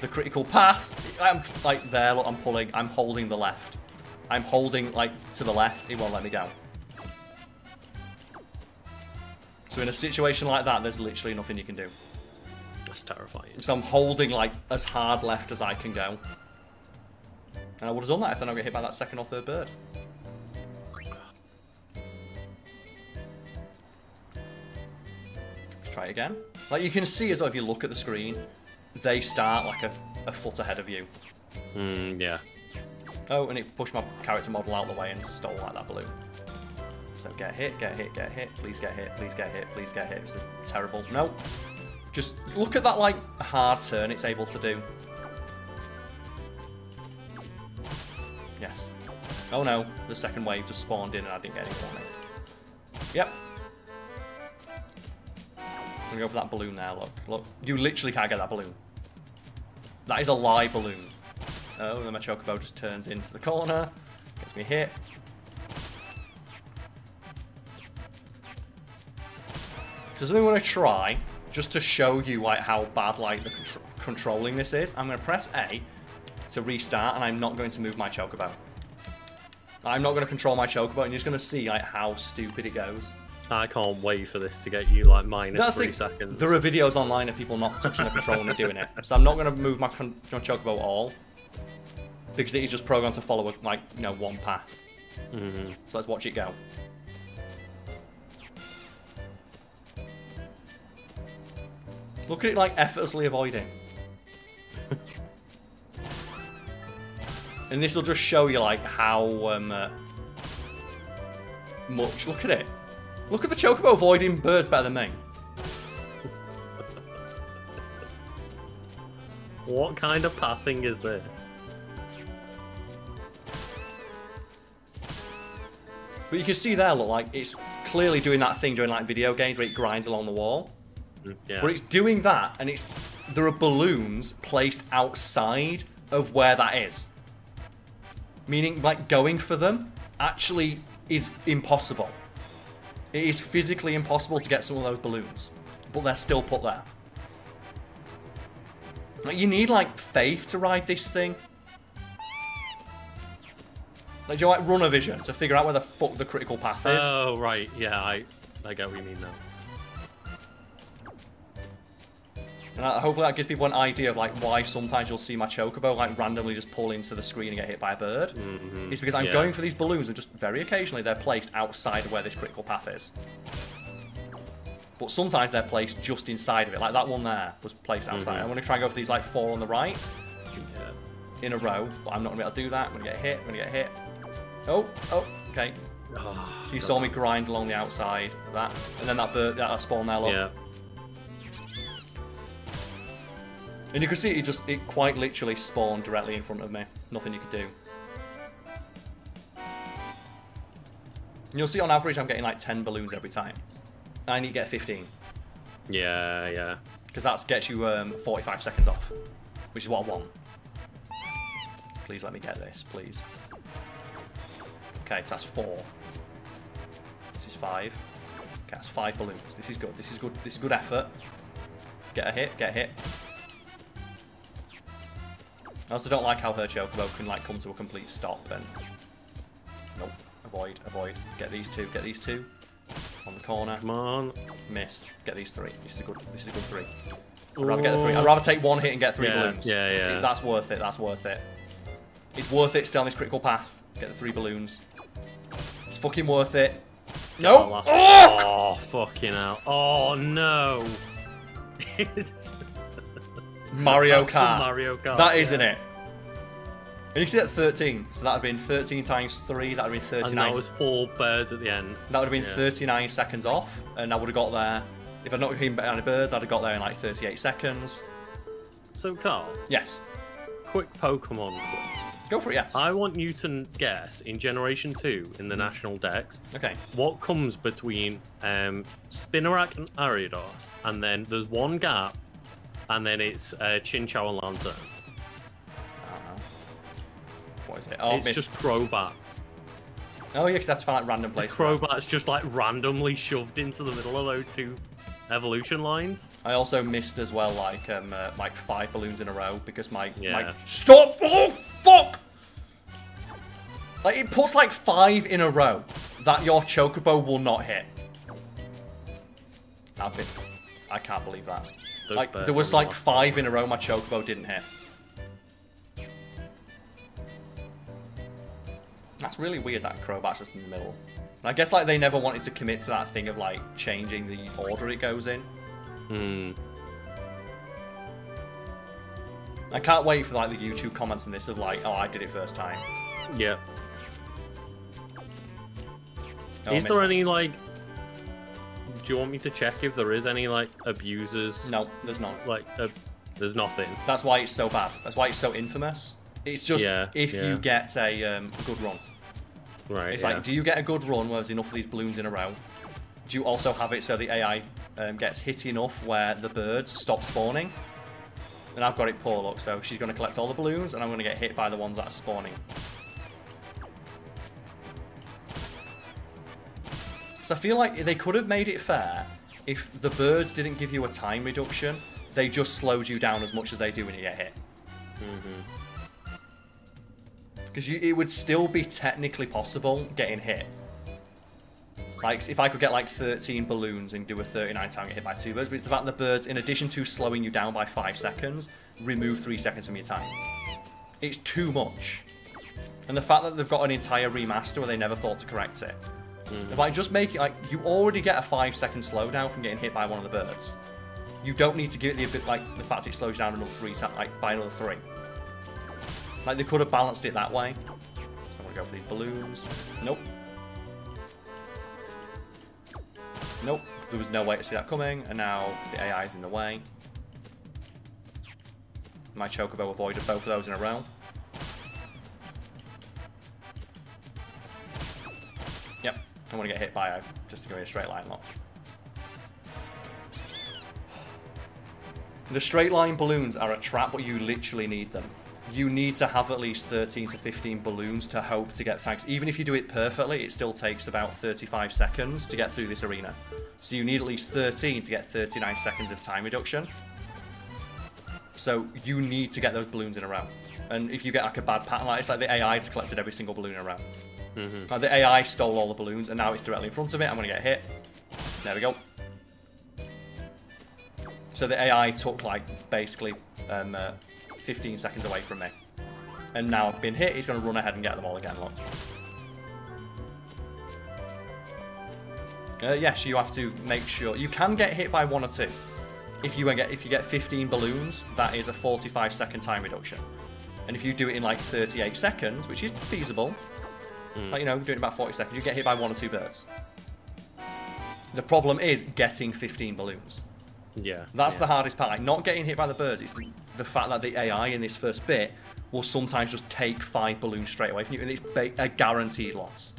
the critical path, I'm like there, look, I'm pulling, I'm holding the left. I'm holding, like, to the left, it won't let me go. So in a situation like that, there's literally nothing you can do. That's terrifying. So I'm holding, like, as hard left as I can go. And I would have done that if I don't get hit by that second or third bird. Let's try it again. Like, you can see as well, if you look at the screen, they start, like, a foot ahead of you. Yeah. Oh, and it pushed my character model out of the way and stole, like, that balloon. So get hit, get hit, get hit. Please get hit, please get hit, please get hit. It's terrible. No. Just look at that, like, hard turn it's able to do. Yes. Oh no, the second wave just spawned in and I didn't get any warning. Yep. I'm gonna go for that balloon there, look. Look, you literally can't get that balloon. That is a live balloon. Oh, and then my Chocobo just turns into the corner. Gets me hit. Because I'm going to try, just to show you like how bad like the controlling this is, I'm going to press A to restart, and I'm not going to move my Chocobo. I'm not going to control my Chocobo, and you're just going to see like how stupid it goes. I can't wait for this to get you like minus 3 seconds. There are videos online of people not touching the control and doing it. So I'm not going to move my Chocobo at all, because it is just programmed to follow like, you know, one path. So let's watch it go. Look at it like effortlessly avoiding. And this will just show you like how much. Look at it. Look at the Chocobo avoiding birds better than me. What kind of pathing is this? But you can see there, look, like it's clearly doing that thing during like video games where it grinds along the wall. Yeah. But it's doing that, and there are balloons placed outside of where that is. Meaning, like, going for them actually is impossible. It is physically impossible to get some of those balloons. But they're still put there. Like, you need, like, faith to ride this thing. Like, do you like runner vision to figure out where the fuck the critical path is? Oh, right. Yeah, I get what you mean now. And hopefully that gives people an idea of like why sometimes you'll see my Chocobo like randomly just pull into the screen and get hit by a bird. Mm-hmm. It's because I'm going for these balloons and just very occasionally they're placed outside of where this critical path is. But sometimes they're placed just inside of it. Like that one there was placed outside. I'm going to try and go for these like 4 on the right in a row. But I'm not going to be able to do that. I'm going to get hit. I'm going to get hit. Oh, okay. Oh, So you saw me grind along the outside of that. And then that bird, that spawn there, look. Yeah. And you can see it quite literally spawned directly in front of me. Nothing you could do. And you'll see on average I'm getting like 10 balloons every time. I need to get 15. Yeah. Because that gets you 45 seconds off. Which is what I want. Please let me get this, please. Okay, so that's 4. This is 5. Okay, that's 5 balloons. This is good. This is good. This is good effort. Get a hit. Get a hit. I also don't like how her Chocobo can like come to a complete stop and... Nope. Avoid. Get these 2. Get these 2. On the corner. Come on. Missed. Get these 3. This is a good 3. I'd rather get the 3. I'd rather take 1 hit and get 3 balloons. Yeah. That's worth it. That's worth it. It's worth it to stay on this critical path. Get the 3 balloons. It's fucking worth it. No! Oh, fucking hell. Oh, no. Mario That's some Kart. Mario Kart. That isn't it. And you can see that 13. So that would have been 13 times 3. That would have been 39. And that was 4 birds at the end. That would have been 39 seconds off. And I would have got there. If I'd not been better on birds, I'd have got there in like 38 seconds. So, Carl. Yes. Quick Pokemon quiz. Go for it, yes. I want you to guess in Generation 2 in the National Dex. Okay. What comes between Spinarak and Ariados, and then there's one gap, and then it's Chinchou and Lantern. I don't know. What is it? Oh, It's just Crobat. Oh, yeah, because that's find like random places. Crobat's just like randomly shoved into the middle of those 2 evolution lines. I also missed as well, like 5 balloons in a row because my stop! Oh fuck! Like it puts like 5 in a row that your Chocobo will not hit. I can't believe that. Like there was like 5 in a row my Chocobo didn't hit. That's really weird that Crobat's just in the middle. And I guess like they never wanted to commit to that thing of like changing the order it goes in. I can't wait for like the YouTube comments on this of like, oh, I did it first time. Yeah. Oh, is there any like? Do you want me to check if there is any like abusers? No, there's none. Like, there's nothing. That's why it's so bad. That's why it's so infamous. It's just if you get a good run. Right. It's like, do you get a good run where there's enough of these balloons in a row? Do you also have it so the AI gets hit enough where the birds stop spawning? And I've got it poor luck, so she's going to collect all the balloons, and I'm going to get hit by the ones that are spawning. So I feel like they could have made it fair if the birds didn't give you a time reduction. They just slowed you down as much as they do when you get hit. Because it would still be technically possible getting hit. Like, if I could get like 13 balloons and do a 39 time get hit by 2 birds, but it's the fact that the birds, in addition to slowing you down by 5 seconds, remove 3 seconds from your time. It's too much. And the fact that they've got an entire remaster where they never thought to correct it. If I just make it like, you already get a 5-second slowdown from getting hit by one of the birds. You don't need to give it the bit like the fact it slows down another 3 times, like by another 3. Like they could have balanced it that way. So I'm gonna go for these balloons. Nope. Nope. There was no way to see that coming, and now the AI is in the way. My Chocobo avoided both of those in a row. Yep. I want to get hit by a just to go in a straight line lock. The straight line balloons are a trap, but you literally need them. You need to have at least 13 to 15 balloons to hope to get tanks. Even if you do it perfectly, it still takes about 35 seconds to get through this arena. So you need at least 13 to get 39 seconds of time reduction. So you need to get those balloons in a row. And if you get like a bad pattern, like it's like the AI just collected every single balloon in a row. Like the AI stole all the balloons, and now it's directly in front of it. I'm going to get hit. There we go. So the AI took like basically 15 seconds away from me. And now I've been hit, he's going to run ahead and get them all again, look. Yes, you have to make sure... You can get hit by 1 or 2. If you get 15 balloons, that is a 45-second time reduction. And if you do it in like 38 seconds, which is feasible, like, you know, doing about 40 seconds, you get hit by 1 or 2 birds. The problem is getting 15 balloons. Yeah. That's the hardest part. Like, not getting hit by the birds. It's the fact that the AI in this first bit will sometimes just take 5 balloons straight away from you, and it's a guaranteed loss.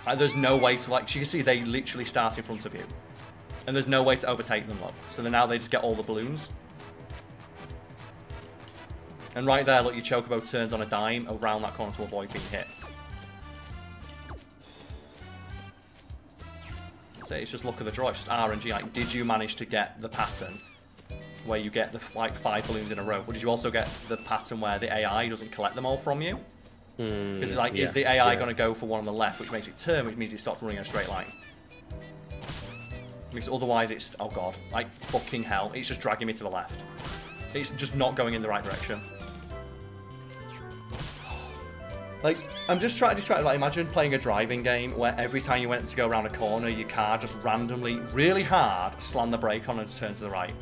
Like, there's no way to, like, you can see they literally start in front of you. And there's no way to overtake them, look. So then now they just get all the balloons. And right there, look, your Chocobo turns on a dime around that corner to avoid being hit. So it's just luck of the draw, it's just RNG. Like, did you manage to get the pattern where you get the like 5 balloons in a row? Or did you also get the pattern where the AI doesn't collect them all from you? Because like, is the AI going to go for one on the left, which makes it turn, which means it stops running in a straight line? Because otherwise it's, oh god, like fucking hell, it's just dragging me to the left. It's just not going in the right direction. Like, I'm just trying to like, imagine playing a driving game where every time you went to go around a corner, your car just randomly, really hard, slammed the brake on and turn to the right.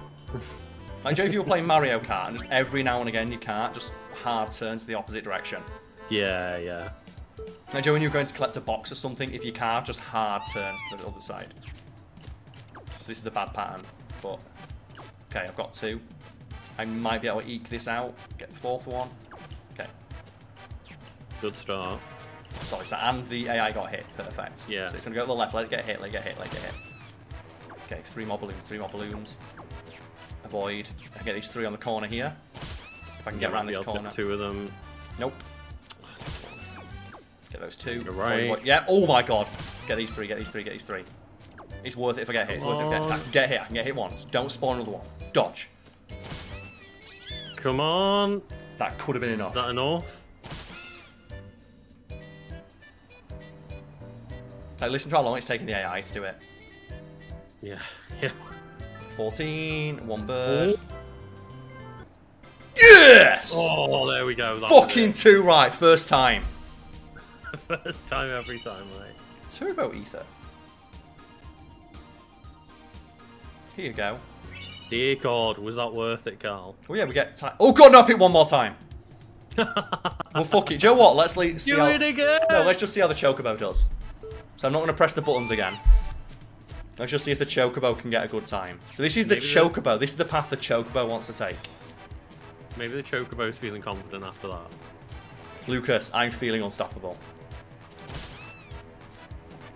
Like, if you were playing Mario Kart and just every now and again your car just hard turns to the opposite direction. Yeah, yeah. Like, when you're going to collect a box or something, if your car just hard turns to the other side. This is the bad pattern, but okay, I've got 2. I might be able to eke this out, get the 4th one. Okay. Good start. Sorry, so, and the AI got hit, perfect. Yeah. So it's going to go to the left, let it get hit, let it get hit, let it get hit. Okay, 3 more balloons, 3 more balloons. Avoid. I can get these 3 on the corner here. If I can get around this corner. Get 2 of them. Nope. Get those 2. You're right. Yeah, oh my god. Get these 3, get these 3, get these 3. It's worth it if I get hit. It's worth it if I get hit. I can get hit once. Don't spawn another one. Dodge. Come on. That could have been enough. Is that enough? Like, listen to how long it's taking the AI to do it. Yeah. Yeah. 14. 1 bird. Yes! Oh, there we go. Fucking 2 right. First time. First time every time, right? Turbo Ether. Here you go. Dear God, was that worth it, Karl? Oh yeah, we get time. Oh god, no, pick 1 more time. Well, fuck it. Do you know what? Let's see Do how. it again. No, let's just see how the Chocobo does. So I'm not going to press the buttons again. Let's just see if the Chocobo can get a good time. So this is the Chocobo. This is the path the Chocobo wants to take. Maybe the Chocobo's feeling confident after that. Lucas, I'm feeling unstoppable.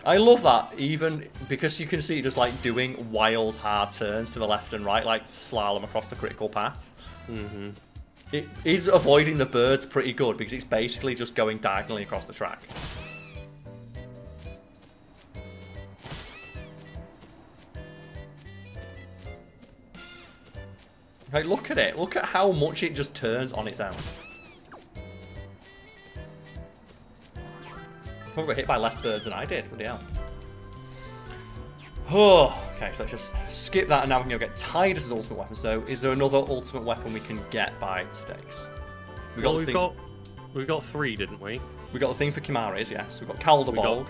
I love that, even because you can see just like doing wild hard turns to the left and right, like slalom across the critical path. It is avoiding the birds pretty good because it's basically just going diagonally across the track. Like, look at it. Look at how much it just turns on its own. I got hit by less birds than I did. Bloody hell. Oh, okay, so let's just skip that, and now we can go get Tidus's ultimate weapon. So, is there another ultimate weapon we can get by Stakes? We've got 3, didn't we? We got the thing for Chimaras, yes. We've got Karl the Bog.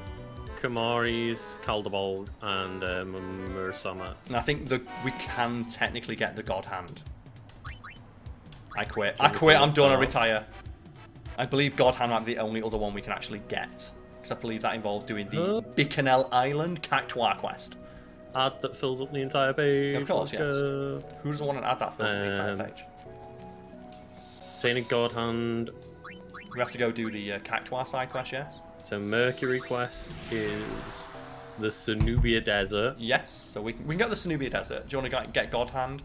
Kamari's, Calderbolt, and Mursama. And I think we can technically get the God Hand. I quit. I quit. I'm done. I retire. I believe God Hand might be the only other one we can actually get. Because I believe that involves doing the Bicanel Island Cactuar quest. Add that fills up the entire page. Of course, yes. Who doesn't want to add that fills up the entire page? Obtain a God Hand. We have to go do the Cactuar side quest, yes? So Mercury quest is the Cenubia Desert. Yes, so we can get the Cenubia Desert. Do you want to get God Hand?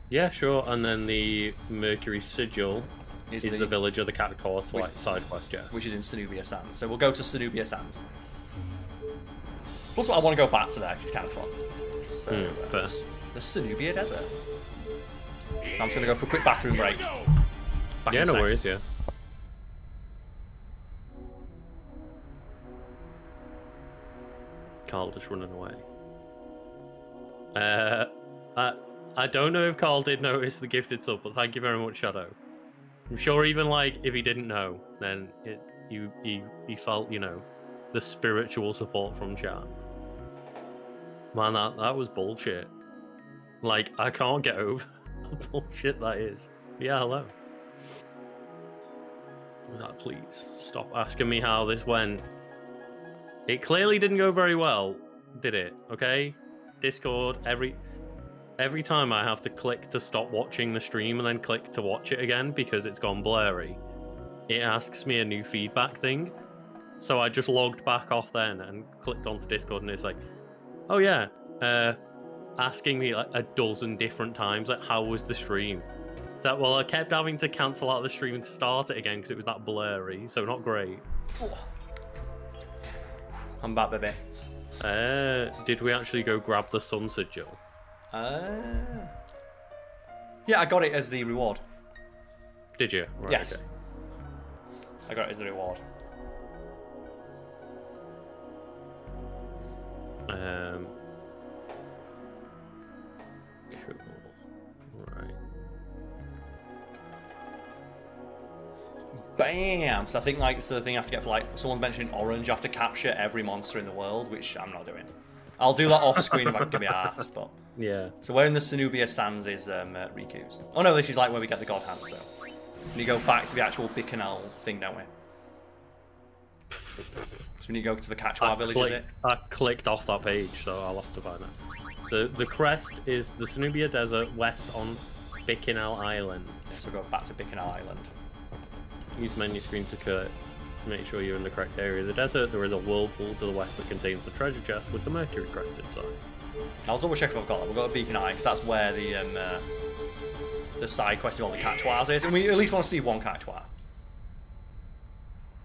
Yeah, sure. And then the Mercury Sigil is the village of the Cactuar side quest, yeah. Which is in Cenubia Sands. So we'll go to Cenubia Sands. Plus, I want to go back to there because it's kind of fun. So, the Cenubia Desert. I'm just going to go for a quick bathroom break. Yeah, no worries, yeah. Karl just running away. I don't know if Karl did notice the gifted sub, but thank you very much, Shadow. I'm sure even like if he didn't know, then he felt, you know, the spiritual support from chat. Man, that was bullshit. Like, I can't get over how bullshit that is. Yeah, hello. Please stop asking me how this went. It clearly didn't go very well, did it? Okay? Discord, every time I have to click to stop watching the stream and then click to watch it again because it's gone blurry, it asks me a new feedback thing. So I just logged back off then and clicked onto Discord and it's like, oh yeah, asking me like a dozen different times, like, how was the stream? So, well, I kept having to cancel out the stream and start it again because it was that blurry, so not great. I'm back, baby. Did we actually go grab the Sun Sigil? Yeah, I got it as the reward. Did you? Right, yes. Okay. I got it as the reward. Cool. Right. Bam! So I think like the thing you have to get for like someone mentioned orange, you have to capture every monster in the world, which I'm not doing. I'll do that off screen if I can get my ass, but yeah. So where in the Cenubia Sands is Riku's? Oh no, this is like where we get the God Hand, so we need to go back to the actual Bicanal thing, don't we? So we need to go to the Cactuar village, is it? I clicked off that page, so I'll have to find it. So the crest is the Cenubia Desert west on Bicanal Island. Yeah, so go back to Bicanal Island. Use menu screen to make sure you're in the correct area of the desert. There is a whirlpool to the west that contains the treasure chest with the Mercury Crest inside. I'll double check if I've got that. We've got a Beacon Eye, because that's where the side quest of all the Cactuars is. And we at least want to see one Cactuar.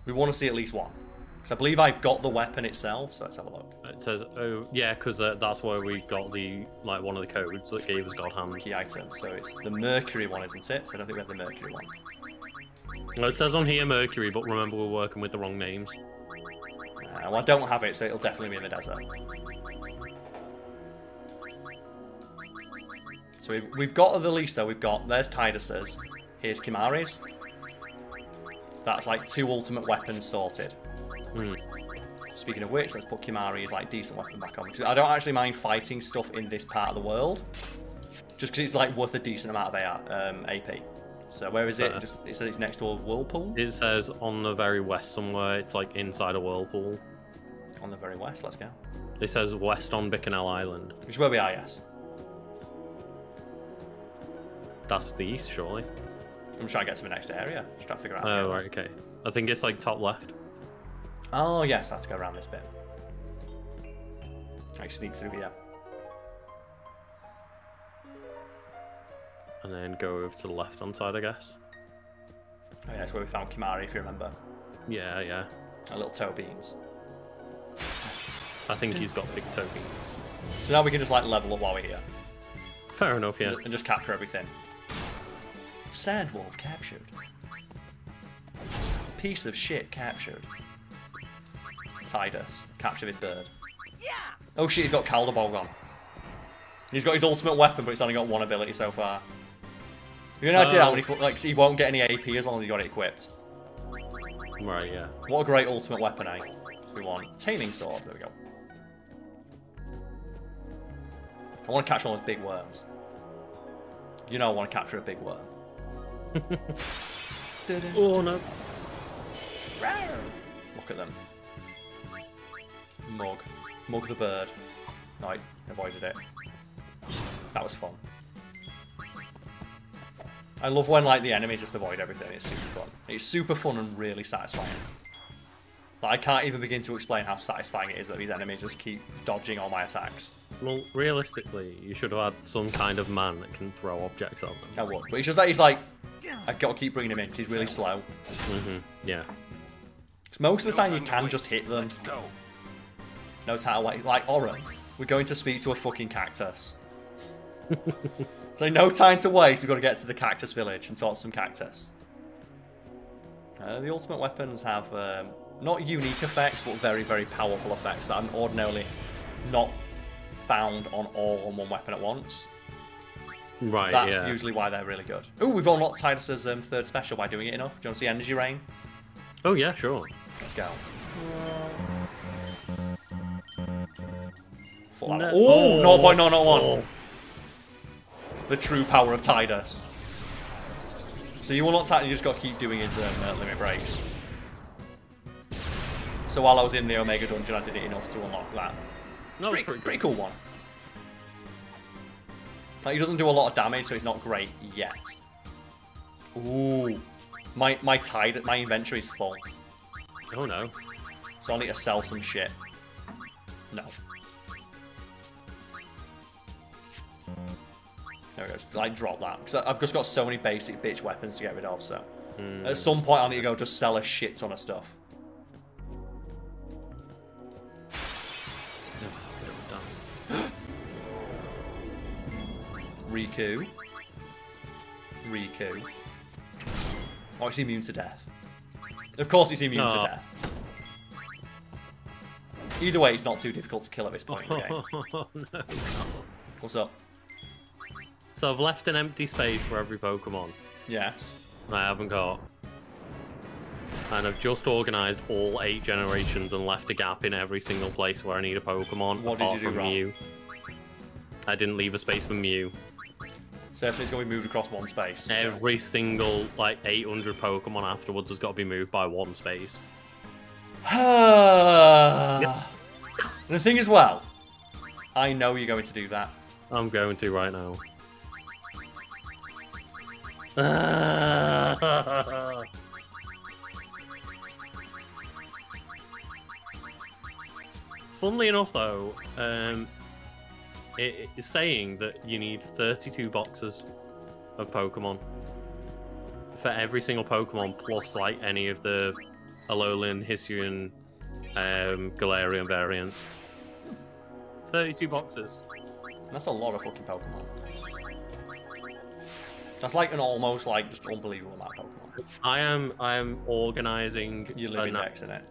We want to see at least one. Because I believe I've got the weapon itself, so let's have a look. It says, oh, yeah, because that's where we got one of the codes that gave us God Hand. Key item. So it's the Mercury one, isn't it? So I don't think we have the Mercury one. Well, it says on here Mercury, but remember we're working with the wrong names. Well, I don't have it, so it'll definitely be in the desert. So we've got the Lisa, there's Tidus's, here's Kimari's. That's like 2 ultimate weapons sorted. Speaking of which, let's put Kimari's like decent weapon back on. Because I don't actually mind fighting stuff in this part of the world. Just because it's like worth a decent amount of AP. So where is it? It says it's next to a whirlpool? It says on the very west somewhere. It's like inside a whirlpool. On the very west, let's go. It says west on Bicanal Island. Which is where we are, yes. That's the east, surely. I'm just trying to get to the next area. Just trying to figure out. Oh, right, okay. I think it's like top left. Oh, yes, I have to go around this bit. I sneak through here. And then go over to the left-hand side, I guess. Oh, yeah, that's where we found Kimari, if you remember. Yeah, yeah. Our little toe beans. I think he's got big toe beans. So now we can just, like, level up while we're here. Fair enough, yeah. And just capture everything. Sandwolf captured. Piece of shit captured. Tidus. Capture this bird. Yeah! Oh shit, he's got Calderbolt on. He's got his ultimate weapon, but it's only got 1 ability so far. You have an idea how many, like, he won't get any AP as long as he got it equipped. Right, yeah. What a great ultimate weapon, eh? We want Taming Sword. There we go. I want to catch one of those big worms. You know I want to capture a big worm. Oh no. Look at them. Mug. Mug the bird. No, I avoided it. That was fun. I love when like the enemies just avoid everything. It's super fun. It's super fun and really satisfying. Like, I can't even begin to explain how satisfying it is that these enemies just keep dodging all my attacks. Well, realistically, you should have had some kind of man that can throw objects at them. I would, but it's just that he's like, I've got to keep bringing him in. He's really slow. Yeah. Because most of the time you can just hit them. Let's go. Knows how to wait. Like Oren, we're going to speak to a fucking cactus. So no time to waste. We've got to get to the cactus village and talk to some cactus. The ultimate weapons have not unique effects, but very, very powerful effects that are ordinarily not found on all on one weapon at once. Right, That's usually why they're really good. Ooh, we've unlocked Tidus's third special by doing it enough. Do you want to see Energy Rain? Oh yeah, sure. Let's go. Full No. Ooh, 0.001. The true power of Tidus. So you unlock Tidus, you just got to keep doing his limit breaks. So while I was in the Omega Dungeon, I did it enough to unlock that. It's pretty cool one. Like, he doesn't do a lot of damage, so he's not great yet. Ooh. My inventory is full. Oh no. So I need to sell some shit. No. There we go. Just, like, drop that. Because I've just got so many basic bitch weapons to get rid of, so... At some point, I'll need to go just sell a shit ton of stuff. Riku. Oh, he's immune to death. Of course he's immune to death. Either way, it's not too difficult to kill at this point in the game. No. What's up? So I've left an empty space for every Pokemon Yes. I haven't got. And I've just organised all 8 generations and left a gap in every single place where I need a Pokemon. What did you do wrong? Mew. I didn't leave a space for Mew. So everything's going to be moved across one space. Every single, like, 800 Pokemon afterwards has got to be moved by one space. The thing is, well, I know you're going to do that. I'm going to right now. Funnily enough, though, it is saying that you need 32 boxes of Pokemon for every single Pokemon, plus like any of the Alolan, Hisuian, Galarian variants. 32 boxes. That's a lot of fucking Pokemon. That's like an almost like just unbelievable amount of Pokemon. I am organising Your living dex in it.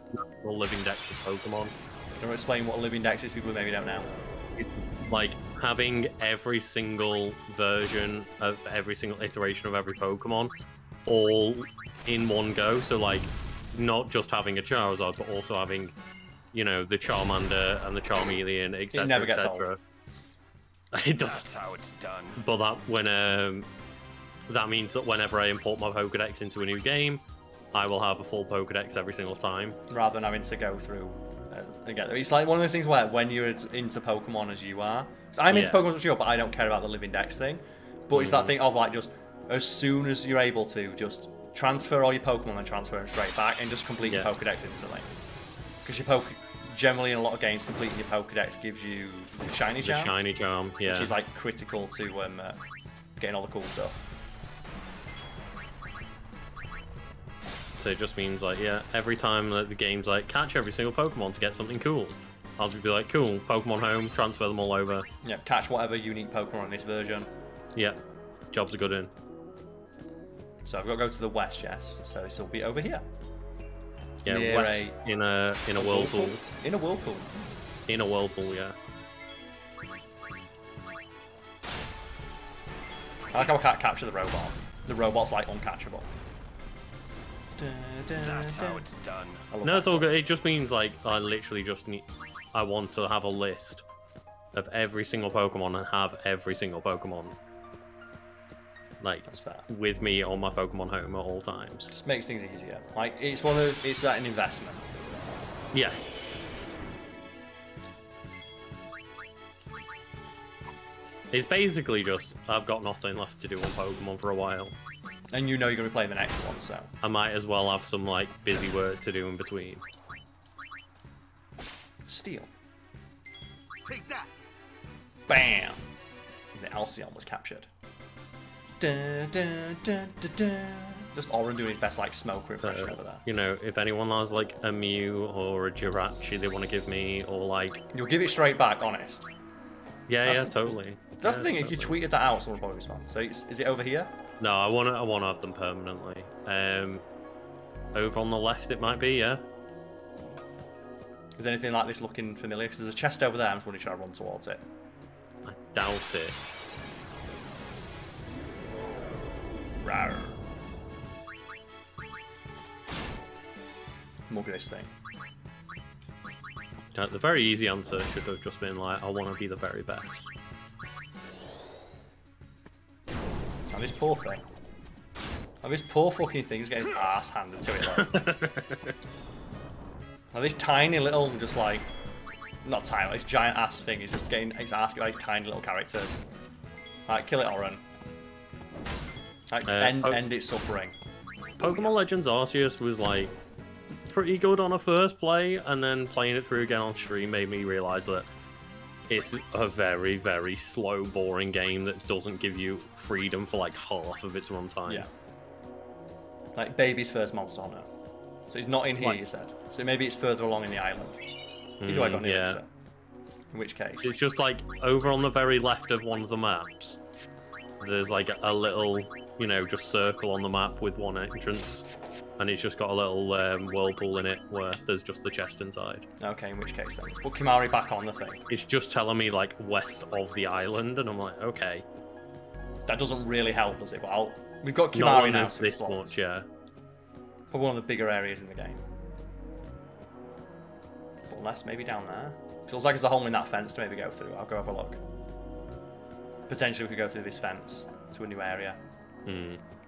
A living dex of Pokemon. Do you want to explain what a living dex is? People maybe don't know. Like having every single version of every single iteration of every Pokemon all in one go. So like not just having a Charizard, but also having, you know, the Charmander and the Charmeleon, etc. It never gets old. It does. That's how it's done. But that means that whenever I import my Pokedex into a new game, I will have a full Pokedex every single time. Rather than having to go through again. It's like one of those things where when you're into Pokemon as you are, so I'm into Pokemon as you are, but I don't care about the living dex thing. But it's that thing of like just as soon as you're able to, just transfer all your Pokemon and transfer them straight back and just complete your Pokedex instantly. Because your generally in a lot of games, completing your Pokedex gives you Shiny Charm. The Shiny Charm, yeah. Which is like critical to getting all the cool stuff. So it just means like, yeah, every time that the game's like, catch every single Pokemon to get something cool, I'll just be like, cool, Pokemon home, transfer them all over. Yeah, catch whatever unique Pokemon in this version. Yeah, jobs are good in. So I've got to go to the west, yes. So this will be over here. Yeah, near west in a whirlpool. In a whirlpool. In a whirlpool, yeah. I like how I can't capture the robot. The robot's like uncatchable. That's how it's done. No, it's all good. It just means like I literally just need. I want to have a list of every single Pokemon and have every single Pokemon like That's fair. with me on my Pokemon home at all times. Just makes things easier. Like it's one of those. It's like an investment. Yeah. It's basically just I've got nothing left to do on Pokemon for a while. And you know you're going to be playing the next one, so... I might as well have some, like, busy work to do in between. Steel. Take that. Bam! The Alcyon was captured. Dun, dun, dun, dun, dun. Just Oren doing his best, like, smoker impression over there. You know, if anyone has, like, a Mew or a Jirachi they want to give me, or, like... You'll give it straight back, honest. Yeah, yeah, totally. That's yeah, the thing, totally. if you tweeted that out, someone would probably respond. So, is it over here? No, I wanna have them permanently. Over on the left it might be, yeah. Is anything like this looking familiar? Because there's a chest over there, I'm just wondering should I run towards it. I doubt it. Rawr. Mug this thing. The very easy answer should have just been like, I want to be the very best. And this poor thing. And this poor fucking thing's getting his ass handed to it. Like. And this tiny little, just like, not tiny, this giant ass thing is just getting his ass by these tiny little characters. Like, kill it, Oren. Like, end its suffering. Pokemon Legends Arceus was like pretty good on a first play, and then playing it through again on stream made me realise that it's a very, very slow, boring game that doesn't give you freedom for like half of its runtime. Yeah. Like baby's first Monster Hunter. So it's not in here, Like- you said. So maybe it's further along in the island. Either way, I got near yeah. it, so. In which case. It's just like over on the very left of one of the maps. There's like a little, you know, just circle on the map with one entrance, and it's just got a little whirlpool in it where there's just the chest inside. Okay, in which case then. Let's put Kimari back on the thing. It's just telling me like west of the island, and I'm like, okay. That doesn't really help, does it? But we've got Not Kimari when now there's to this explore. much, yeah. Probably one of the bigger areas in the game. But unless maybe down there. It looks like there's a hole in that fence to maybe go through. I'll go have a look. Potentially we could go through this fence to a new area.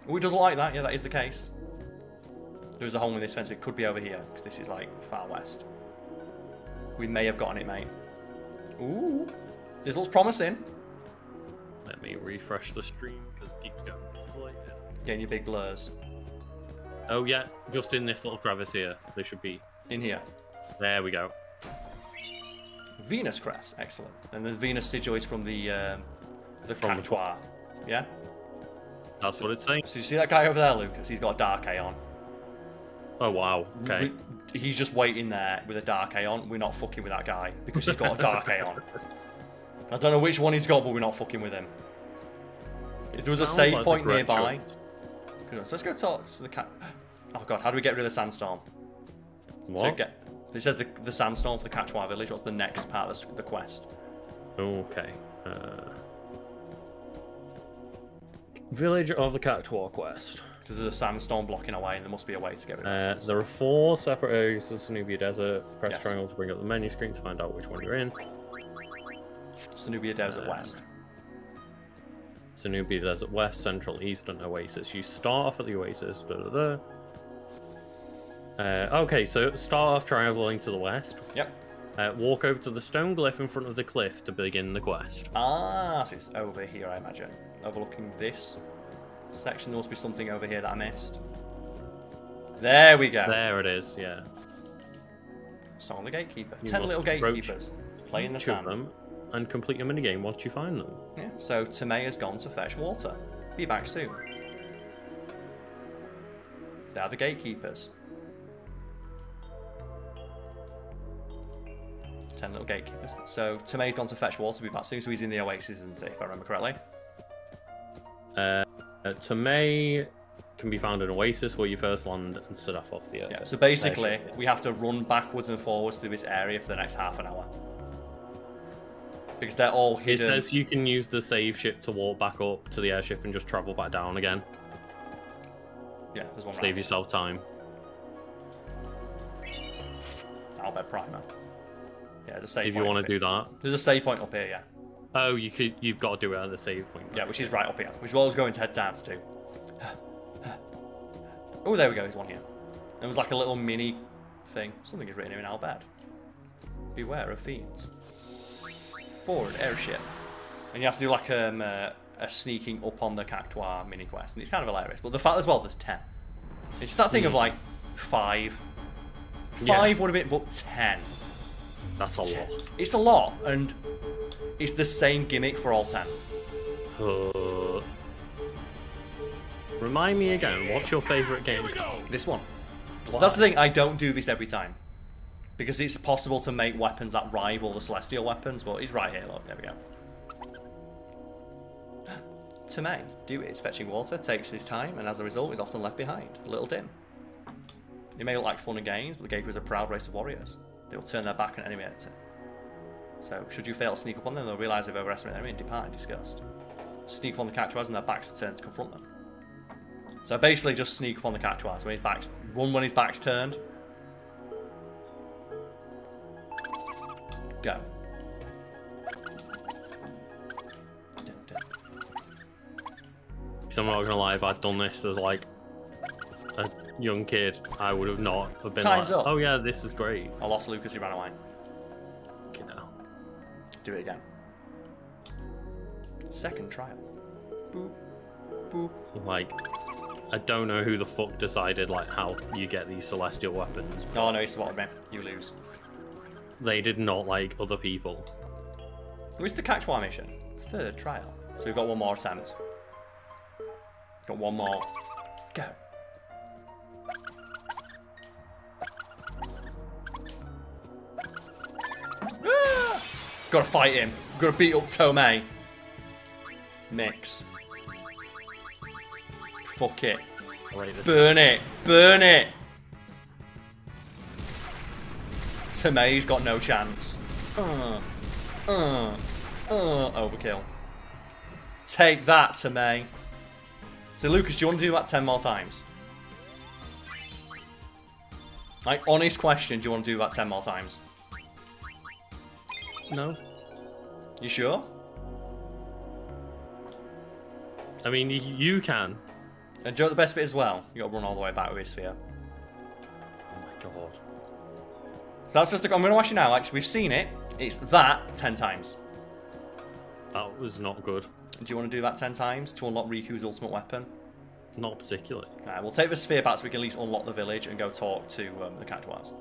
Oh, it doesn't like that. Yeah, that is the case. There's a hole in this fence. So it could be over here because this is like far west. We may have gotten it, mate. Ooh, this looks promising. Let me refresh the stream because it keeps going deflated. Getting your big blurs Oh yeah, just in this little crevice here. They should be. in here. There we go. Venus Crest, excellent. And the Venus sigil is from the From the Cactuar. Yeah. That's what it's saying. So you see that guy over there, Lucas? He's got a Dark A on. Oh wow. Okay. He's just waiting there with a Dark A on. We're not fucking with that guy because he's got a Dark A on. I don't know which one he's got, but we're not fucking with him. If there was a Sounds save like the point correct nearby. choice. Good. So let's go talk to the cat. Oh god, how do we get rid of the sandstorm? What? It says the sandstorm for the Cactuar village. What's the next part of the quest? Okay. Village of the Cactuar quest. Because there's a sandstorm blocking our way, and there must be a way to get rid of it. There are 4 separate areas of Sanubia Desert. Press Yes. triangle to bring up the menu screen to find out which one you're in. Sanubia Desert West. Sanubia Desert West, Central, East, and Oasis. You start off at the Oasis. Okay, so start off traveling to the west. Yep. Walk over to the stone glyph in front of the cliff to begin the quest. Ah, so it's over here, I imagine. Overlooking this section. There must be something over here that I missed. There we go. There it is, yeah. Song of the Gatekeeper. You 10 must little approach gatekeepers. Play in the Each of sand. them and complete your minigame once you find them. Yeah. So Tomei has gone to fetch water. Be back soon. They are the gatekeepers. 10 little gatekeepers. So Tomei's gone to fetch water. Be back soon. So he's in the oasis, isn't he? If I remember correctly. Tomei can be found in Oasis where you first land and set off the earth. Yeah. So basically, we have to run backwards and forwards through this area for the next half an hour. Because they're all It hidden. says you can use the save ship to walk back up to the airship and just travel back down again. Yeah, there's one Save right. yourself time. Albed Primer. Yeah, there's a save If point you want up to here. do that. There's a save point up here, yeah. Oh, you've got to do it at the save point. Yeah, which is right up here. Which is what I was going to head down to do. Oh, there we go. There's one here. There was like a little mini thing. Something is written here in Albed. Beware of fiends. Board airship. And you have to do like a sneaking up on the Cactuar mini quest. And it's kind of hilarious. But the fact as well, there's 10. It's just that thing of like 5. 5 would have been, but 10. That's a lot. It's a lot, and it's the same gimmick for all 10. Remind me again, what's your favourite game? This one. Why? That's the thing, I don't do this every time. Because it's possible to make weapons that rival the Celestial weapons, but he's right here, look, there we go. Tomei, due to its fetching water, takes his time, and as a result is often left behind. A little dim. It may look like fun and games, but the Gator is a proud race of warriors. They will turn their back on enemy at So, should you fail to sneak up on them, they'll realise they've overestimated their enemy and depart in disgust. Sneak upon the Cactuars and their backs are turned to confront them. So basically just sneak upon the Cactuars when his back's run when his back's turned. Go. So I'm not gonna lie, if I'd done this as like a young kid, I would have not have been Time's like, up. oh yeah, this is great. I lost Lucas, he ran away. Okay, now. Do it again. Second trial. Boop. Boop. Like, I don't know who the fuck decided like how you get these celestial weapons. Oh no, he spotted me. You lose. They did not like other people. Who's the Cactuar mission? Third trial. So we've got one more attempt. Got one more. Go. Ah! Gotta fight him. Gotta beat up Tomei. Mix. Fuck it. Burn it. Burn it. Tomei's got no chance. Overkill. Take that, Tomei. So, Lucas, do you want to do that 10 more times? Like, honest question, do you want to do that 10 more times? No. You sure? I mean, you can. And do you know what the best bit as well? You got to run all the way back with his sphere. Oh my god. So that's just I'm going to ask you now, actually, we've seen it. It's that 10 times. That was not good. Do you want to do that 10 times to unlock Riku's ultimate weapon? Not particularly. Alright, we'll take the sphere back so we can at least unlock the village and go talk to the Cactuars.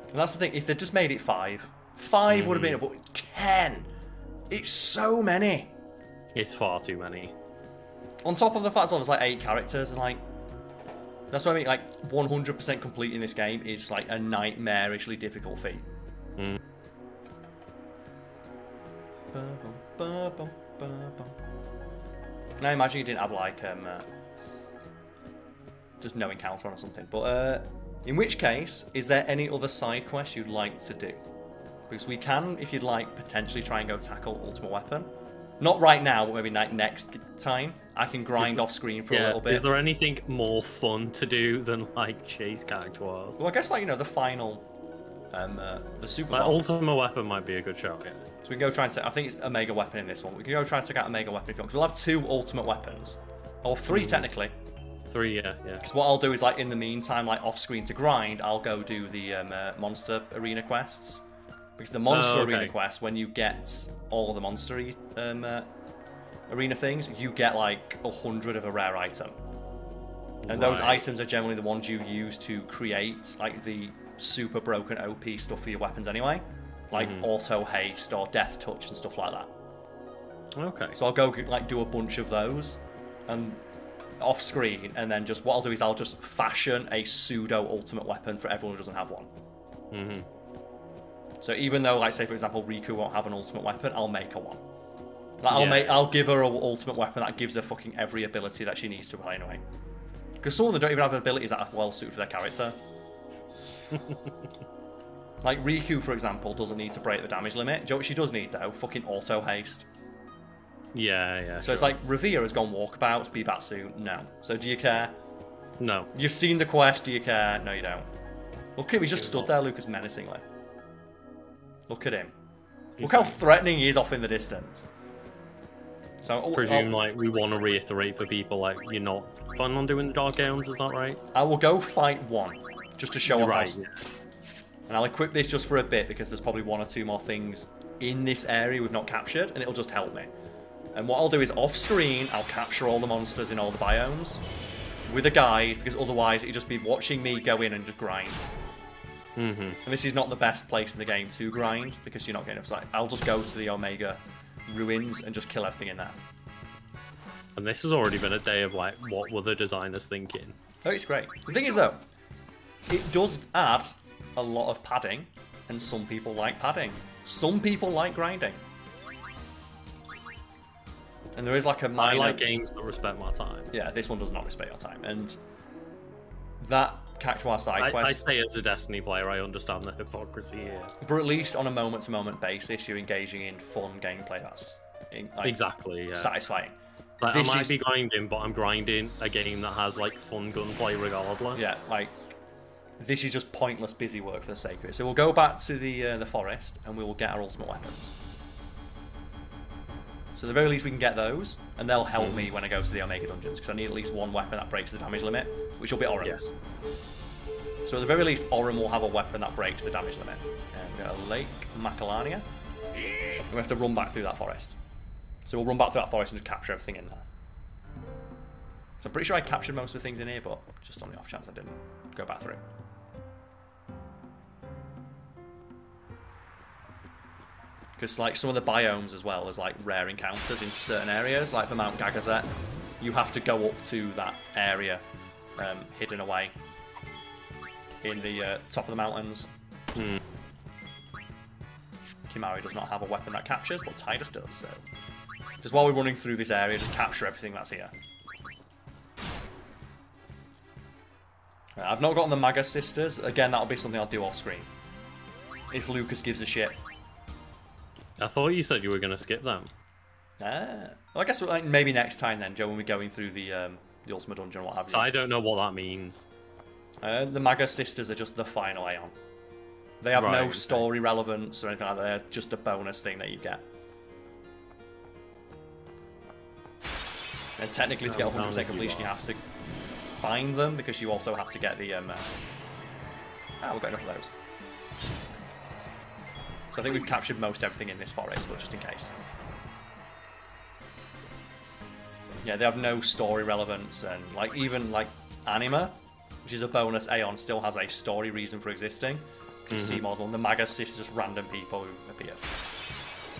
And that's the thing, if they'd just made it 5, 5 would have been, but 10! It's so many! It's far too many. On top of the fact as well, there's like 8 characters, and like, that's what I mean, like, 100% completing this game is like a nightmarishly difficult feat. Mm. And I imagine you didn't have like just no encounter on or something. But in which case, is there any other side quests you'd like to do? Because we can, if you'd like, potentially try and go tackle Ultimate Weapon. Not right now, but maybe next time. I can grind off screen for a little bit. Is there anything more fun to do than like chase Cactuars? Well, I guess like, you know, the final, the super. Like, Ultimate Weapon might be a good shout. Yeah. So we can go try and take. I think it's a mega weapon in this one. We can go try and take out a mega weapon if you want. We'll have 2 ultimate weapons, or 3 technically. 3, yeah. Because what I'll do is like in the meantime, like off screen to grind, I'll go do the monster arena quests. Because the monster arena quest, when you get all the monster arena things, you get like 100 of a rare item. And those items are generally the ones you use to create like the super broken OP stuff for your weapons anyway. Like auto haste or death touch and stuff like that. Okay. So I'll go like do a bunch of those and off screen, and then just what I'll do is I'll just fashion a pseudo ultimate weapon for everyone who doesn't have one. So even though, like, say for example, Riku won't have an ultimate weapon, I'll make her one. Like, I'll give her an ultimate weapon that gives her fucking every ability that she needs to play anyway. Because some of them don't even have abilities that are well suited for their character. Like Riku, for example, doesn't need to break the damage limit. Do you know what she does need though? Fucking auto haste. Yeah. So it's like Revere has gone walkabouts, be back soon. No. So do you care? No. You've seen the quest. Do you care? No, you don't. Look at him, he just stood there, Lucas, menacingly. Look at him. Look how threatening he is off in the distance. So, presume, like, we want to reiterate for people, like, you're not planning on doing the Dark Aeons, is that right? I will go fight one, just to show off. Right. And I'll equip this just for a bit, because there's probably 1 or 2 more things in this area we've not captured, and it'll just help me. And what I'll do is, off-screen, I'll capture all the monsters in all the biomes with a guide, because otherwise it'd just be watching me go in and just grind. And this is not the best place in the game to grind, because you're not getting enough sight. I'll just go to the Omega ruins and just kill everything in there. And this has already been a day of, like, what were the designers thinking? Oh, it's great. The thing is, though, it does add a lot of padding, and some people like padding. Some people like grinding. And there is like a minor... I like games that respect my time. Yeah, this one does not respect your time. And that Cactuar side quest... I say as a Destiny player, I understand the hypocrisy here. But at least on a moment-to-moment basis, you're engaging in fun gameplay that's like, exactly, yeah. satisfying. Like, I might be grinding, but I'm grinding a game that has like fun gunplay regardless. Yeah, like this is just pointless busy work for the sake of it. So we'll go back to the forest and we will get our ultimate weapons. So at the very least we can get those, and they'll help me when I go to the Omega dungeons, because I need at least one weapon that breaks the damage limit, which will be Orim's. Yeah. So at the very least, Orim will have a weapon that breaks the damage limit. And we got a Lake Macalania. We have to run back through that forest. So we'll run back through that forest and just capture everything in there. So I'm pretty sure I captured most of the things in here, but just on the off chance I didn't go back through. Because like some of the biomes as well, there's like rare encounters in certain areas, like for Mount Gagazet. You have to go up to that area hidden away in the top of the mountains. Kimari does not have a weapon that captures, but Tidus does, so... Just while we're running through this area, just capture everything that's here. I've not gotten the Maga Sisters. Again, that'll be something I'll do off screen. If Lucas gives a shit. I thought you said you were going to skip them. Well, I guess like, maybe next time then, Joe, when we're going through the Ultimate Dungeon or what have you. So I don't know what that means. The Maga Sisters are just the final Aeon. They have no story relevance or anything like that. They're just a bonus thing that you get. And technically, to get 100% completion, you have to find them, because you also have to get the... we've got enough of those. So I think we've captured most everything in this forest, but just in case. Yeah, they have no story relevance, and like even like Anima, which is a bonus Aeon, still has a story reason for existing. You can see more than the Maga Sisters, just random people who appear.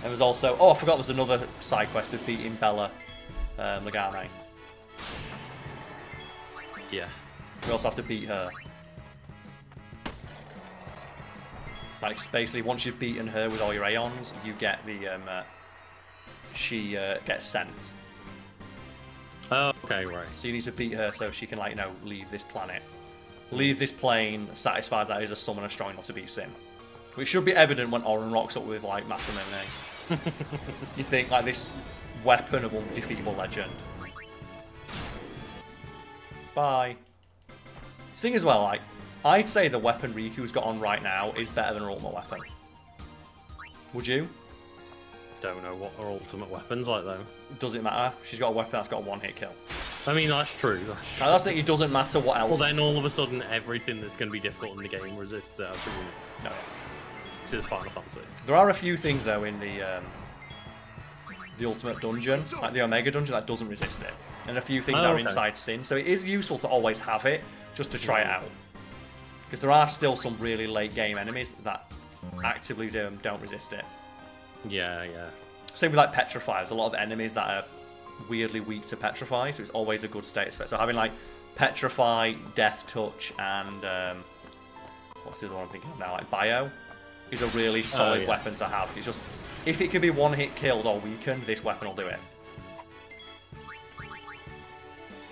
And there's also... Oh, I forgot there's another side quest of beating Bella Lagane. Yeah. We also have to beat her. Like, basically, once you've beaten her with all your Aeons, you get the... she gets sent. Oh, okay, right. So you need to beat her so she can, like, you know, leave this planet. Leave this plane, satisfied that is a summoner strong enough to beat Sin. Which should be evident when Orin rocks up with, like, Masamune. You think, like, this weapon of undefeatable legend. Bye. This thing as well, like, I'd say the weapon Riku's got on right now is better than her ultimate weapon. Would you? Don't know what her ultimate weapon's like, though. Does it matter? She's got a weapon that's got a one-hit kill. I mean, that's true. That's true. Now, that's the thing, it doesn't matter what else. Well, then all of a sudden, everything that's going to be difficult in the game resists it. No. This is Final Fantasy. There are a few things, though, in the Ultimate Dungeon, like the Omega Dungeon, that doesn't resist it. And a few things are inside Sin, so it is useful to always have it, just to try it out. Because there are still some really late-game enemies that actively don't resist it. Yeah, yeah. Same with, like, Petrify. There's a lot of enemies that are weirdly weak to Petrify, so it's always a good status effect. So having, like, Petrify, Death Touch, and, what's the other one I'm thinking of now? Like, Bio is a really solid weapon to have. It's just, if it can be one-hit killed or weakened, this weapon will do it.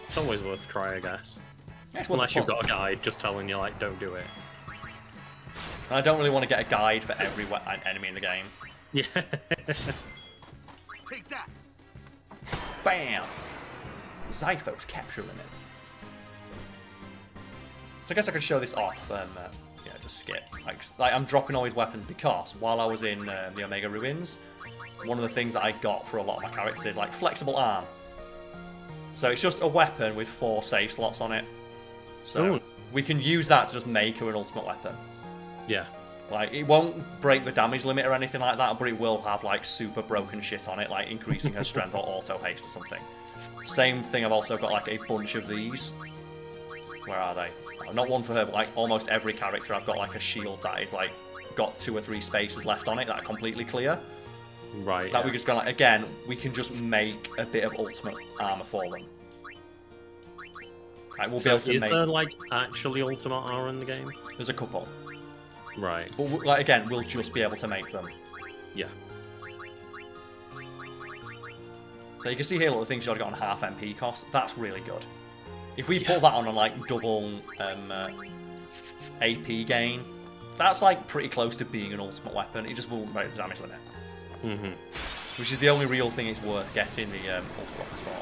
It's always worth a try, I guess. Unless you've got a guide just telling you, like, don't do it. And I don't really want to get a guide for every enemy in the game. Yeah. Take that. Bam! Zypho's capture limit. So I guess I could show this off Yeah, just skip. Like I'm dropping all his weapons because while I was in the Omega Ruins, one of the things that I got for a lot of my characters is like flexible arm. So it's just a weapon with 4 save slots on it. So we can use that to just make her an ultimate weapon. Yeah. Like, it won't break the damage limit or anything like that, but it will have, like, super broken shit on it, like increasing her strength or auto-haste or something. Same thing, I've also got, like, a bunch of these. Where are they? Not one for her, but, like, almost every character I've got, like, a shield that is, like, got 2 or 3 spaces left on it that are completely clear. Right, That we just go, like, again, we can just make a bit of ultimate armor for them. Like, we'll be able to is make... there, like, actually ultimate armor in the game? There's a couple. Right. But, like, again, we'll just be able to make them. Yeah. So you can see here, look, the things you've got on half MP cost. That's really good. If we put that on a, like, double AP gain, that's, like, pretty close to being an ultimate weapon. It just won't break the damage limit. Mm-hmm. Which is the only real thing it's worth getting the ultimate weapons for.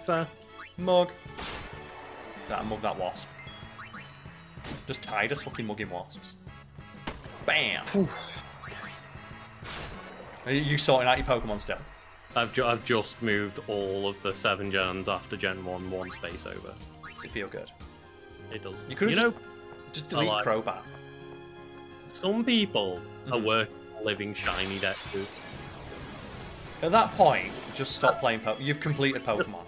Fair. Mug. That mug that wasp. Just tired as fucking mugging wasps. Bam! Are you sorting out your Pokemon still? I've just moved all of the 7 gens after Gen 1 space over. Does it feel good? It does. You could just delete Crobat. Some people are working on living shiny dexters. At that point, just stop playing Pokemon. You've completed Pokemon.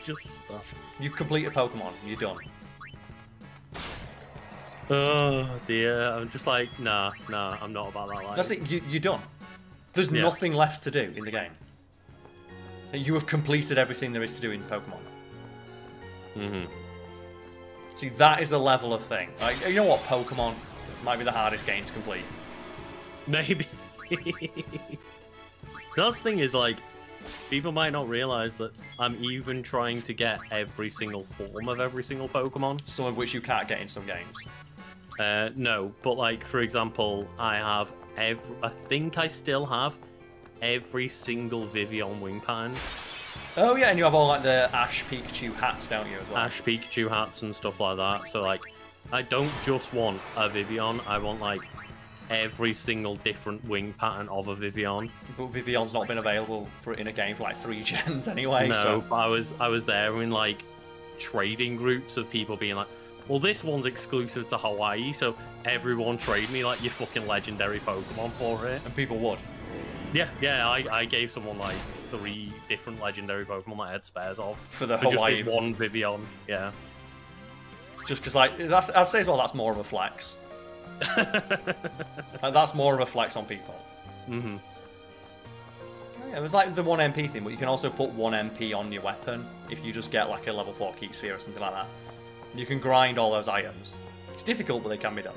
Just stop. You've completed Pokemon. You're done. Oh dear, I'm just like, nah, I'm not about that life. That's it, you're done. There's nothing left to do in the game. You have completed everything there is to do in Pokemon. Mm-hmm. See, that is the level of thing. Like, you know what? Pokemon might be the hardest game to complete. Maybe. That's the thing is, like, people might not realise that I'm even trying to get every single form of every single Pokemon. Some of which you can't get in some games. No, but like, for example, I think I still have every single Vivian wing pattern. Oh yeah, and you have all like the Ash Pikachu hats, don't you, as well? Ash Pikachu hats and stuff like that. So like, I don't just want a Vivian, I want like every single different wing pattern of a Vivian. But Vivian's not been available in a game for like 3 gens anyway. No, so... but I was there in like trading groups of people being like, well, this one's exclusive to Hawaii, so everyone trade me like your fucking legendary Pokemon for it. And people would. Yeah, I gave someone like 3 different legendary Pokemon that I had spares of. For Hawaii. Just this one Vivian, yeah. Just because, like, I'd say as well that's more of a flex. That's more of a flex on people. Mm-hmm. Yeah, it was like the 1 MP thing, but you can also put 1 MP on your weapon if you just get like a level 4 Keep Sphere or something like that. You can grind all those items. It's difficult, but they can be done.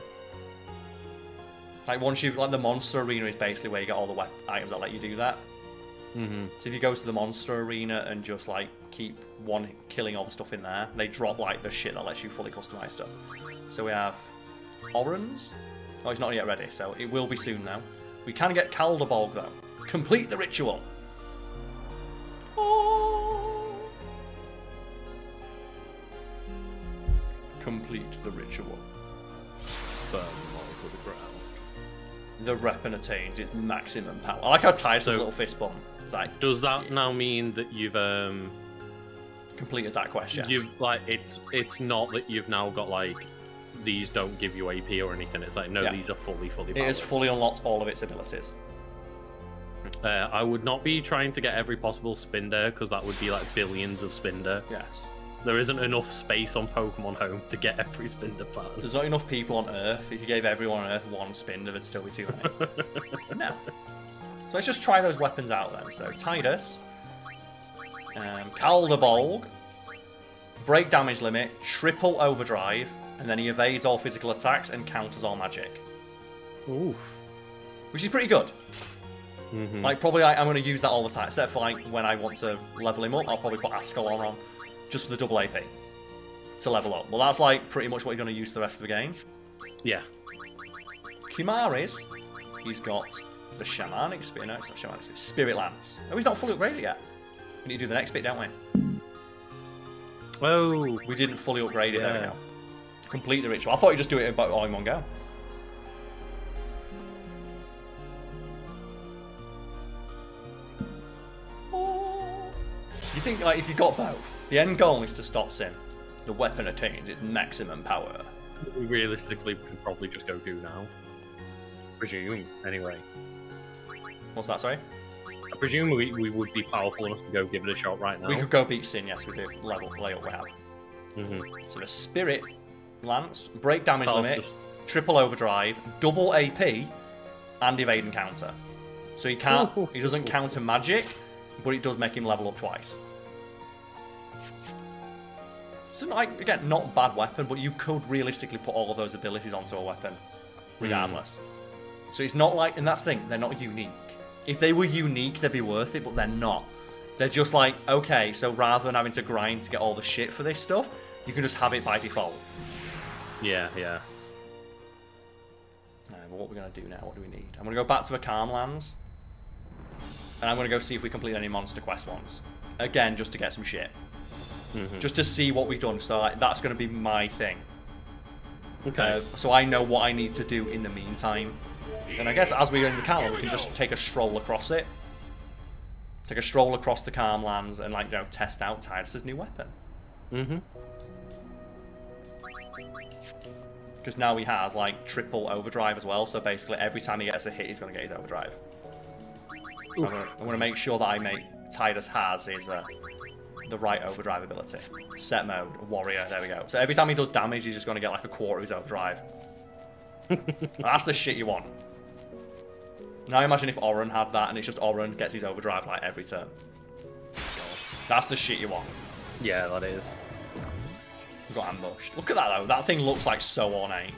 Like once you've like the monster arena is basically where you get all the items that let you do that. Mm-hmm. So if you go to the monster arena and just like keep killing all the stuff in there, they drop like the shit that lets you fully customize stuff. So we have Orans. Oh, he's not yet ready, so it will be soon now. We can get Calderbolg though. Complete the ritual. Oh. Complete the ritual. Firm mark of the ground. The weapon attains its maximum power. I like how Ty's does a little fist bump. It's like, does that now mean that you've completed that quest? Yes. You've like it's not that you've now got like these don't give you AP or anything. It's like no, these are fully powered. It has fully unlocked all of its abilities. I would not be trying to get every possible Spinder because that would be like billions of Spinder. Yes. There isn't enough space on Pokemon Home to get every Spinder pattern. There's not enough people on Earth. If you gave everyone on Earth 1 Spinder, it'd still be too many. No. So let's just try those weapons out then. So Tidus, Calderbolg, break damage limit, triple overdrive, and then he evades all physical attacks and counters all magic. Ooh. Which is pretty good. Mm-hmm. Like probably I'm going to use that all the time, except for like when I want to level him up, I'll probably put Ascalon on. Just for the double AP to level up. Well, that's like pretty much what you're going to use for the rest of the game. Yeah. Kimaris, he's got the Shamanic Spear. No, it's not Shamanic Spear. Spirit Lance. Oh, he's not fully upgraded yet. We need to do the next bit, don't we? Oh. We didn't fully upgrade it. There we go. Complete the ritual. I thought you just do it all in one go. You think, like, if you got both, the end goal is to stop Sin. The weapon attains its maximum power. We realistically could probably just go goo now. Presume, anyway. What's that, sorry? I presume we would be powerful enough to go give it a shot right now. We could go beat Sin, yes, with the layout we have. Mm-hmm. So the Spirit Lance, break damage limit, triple overdrive, double AP, and evade and counter. So he can't, he doesn't counter magic, but it does make him level up twice. So, like, again, not a bad weapon, but you could realistically put all of those abilities onto a weapon, regardless. So it's not like, and that's the thing, they're not unique. If they were unique, they'd be worth it, but they're not. They're just like, okay, so rather than having to grind to get all the shit for this stuff, you can just have it by default. Yeah, yeah. But what we're going to do now, what do we need? I'm going to go back to the Calm Lands, and I'm going to go see if we complete any Monster Quest ones. Again, just to get some shit. Just to see what we've done, so like, that's going to be my thing. Okay. So I know what I need to do in the meantime. And I guess as we go in the Calm, we can just take a stroll across it. Take a stroll across the Calm Lands and, like, you know, test out Tidus's new weapon. Because now he has, like, triple overdrive as well, so basically every time he gets a hit, he's going to get his overdrive. So I'm going to make sure that Tidus has his, the right overdrive ability. Set mode, warrior, there we go. So every time he does damage, he's just going to get, like, a quarter of his overdrive. That's the shit you want. Now imagine if Oren had that, and it's just Oren gets his overdrive, like, every turn. That's the shit you want. Yeah, that is. You got ambushed. Look at that, though. That thing looks like so ornate.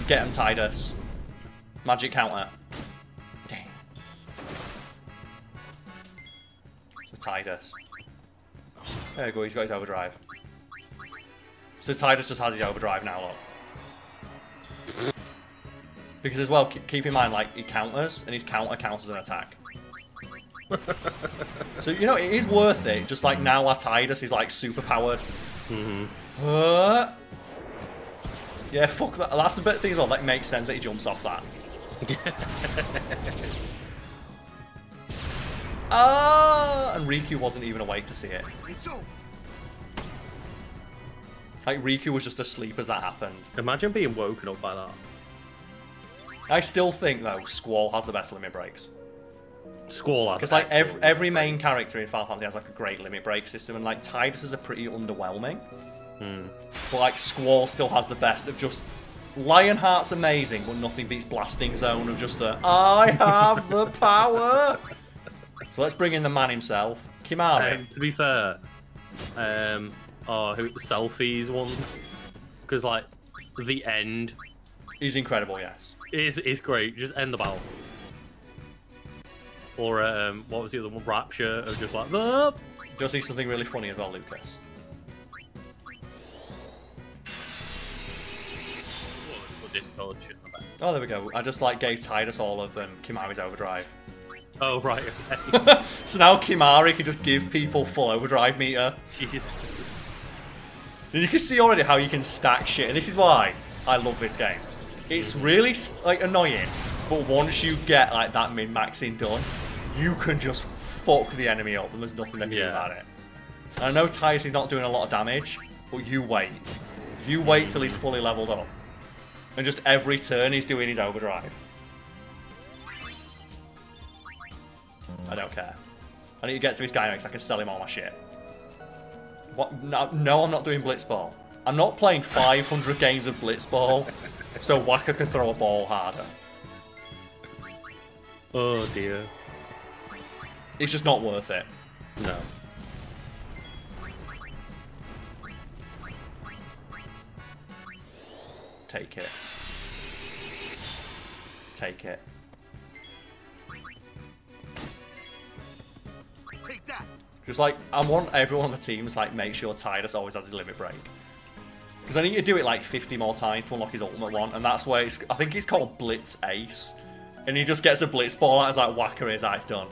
Get him, Tidus. Magic counter. Damn. So Tidus. There we go, he's got his overdrive. So Tidus just has his overdrive now, look. Because as well, keep in mind, like, he counters, and his counter counts as an attack. So, you know, it is worth it. Just like now our Tidus is, like, super powered. Yeah, fuck that. That's the bit thing as well. That makes sense that he jumps off that. And Riku wasn't even awake to see it. Like, Riku was just asleep as that happened. Imagine being woken up by that. I still think, though, Squall has the best limit breaks. Squall has. Because, like, every main character in Final Fantasy has, like, a great limit break system, and, like, Tidus are pretty underwhelming. But, like, Squall still has the best of just... Lionheart's amazing, but nothing beats Blasting Zone of just the, I have the power! So let's bring in the man himself, Kimahri. To be fair, selfies ones, because, like, the end... He's incredible, yes. Is great. Just end the battle. Or what was the other one? Rapture of just like Just see something really funny as well, Lucas. Oh, there we go. I just like gave Tidus all of Kimahri's overdrive. Oh right. Okay. So now Kimahri can just give people full overdrive meter. Jeez. And you can see already how you can stack shit, and this is why I love this game. It's really, like, annoying, but once you get, like, that min-maxing done, you can just fuck the enemy up, and there's nothing they can do about it. And I know Tidus is not doing a lot of damage, but you wait. You wait till he's fully leveled up. And just every turn he's doing his overdrive. I don't care. I need to get to this guy next so I can sell him all my shit. What? No, I'm not doing Blitzball. I'm not playing 500 games of Blitzball so Waka can throw a ball harder. Oh dear. It's just not worth it. No. Take it. Take it. Take that. Just like, I want everyone on the team to, like, make sure Tidus always has his limit break. Because I need to do it like 50 more times to unlock his ultimate one, and that's where I think it's called Blitz Ace. And he just gets a blitz ball out, it's like, Whacker his eyes done.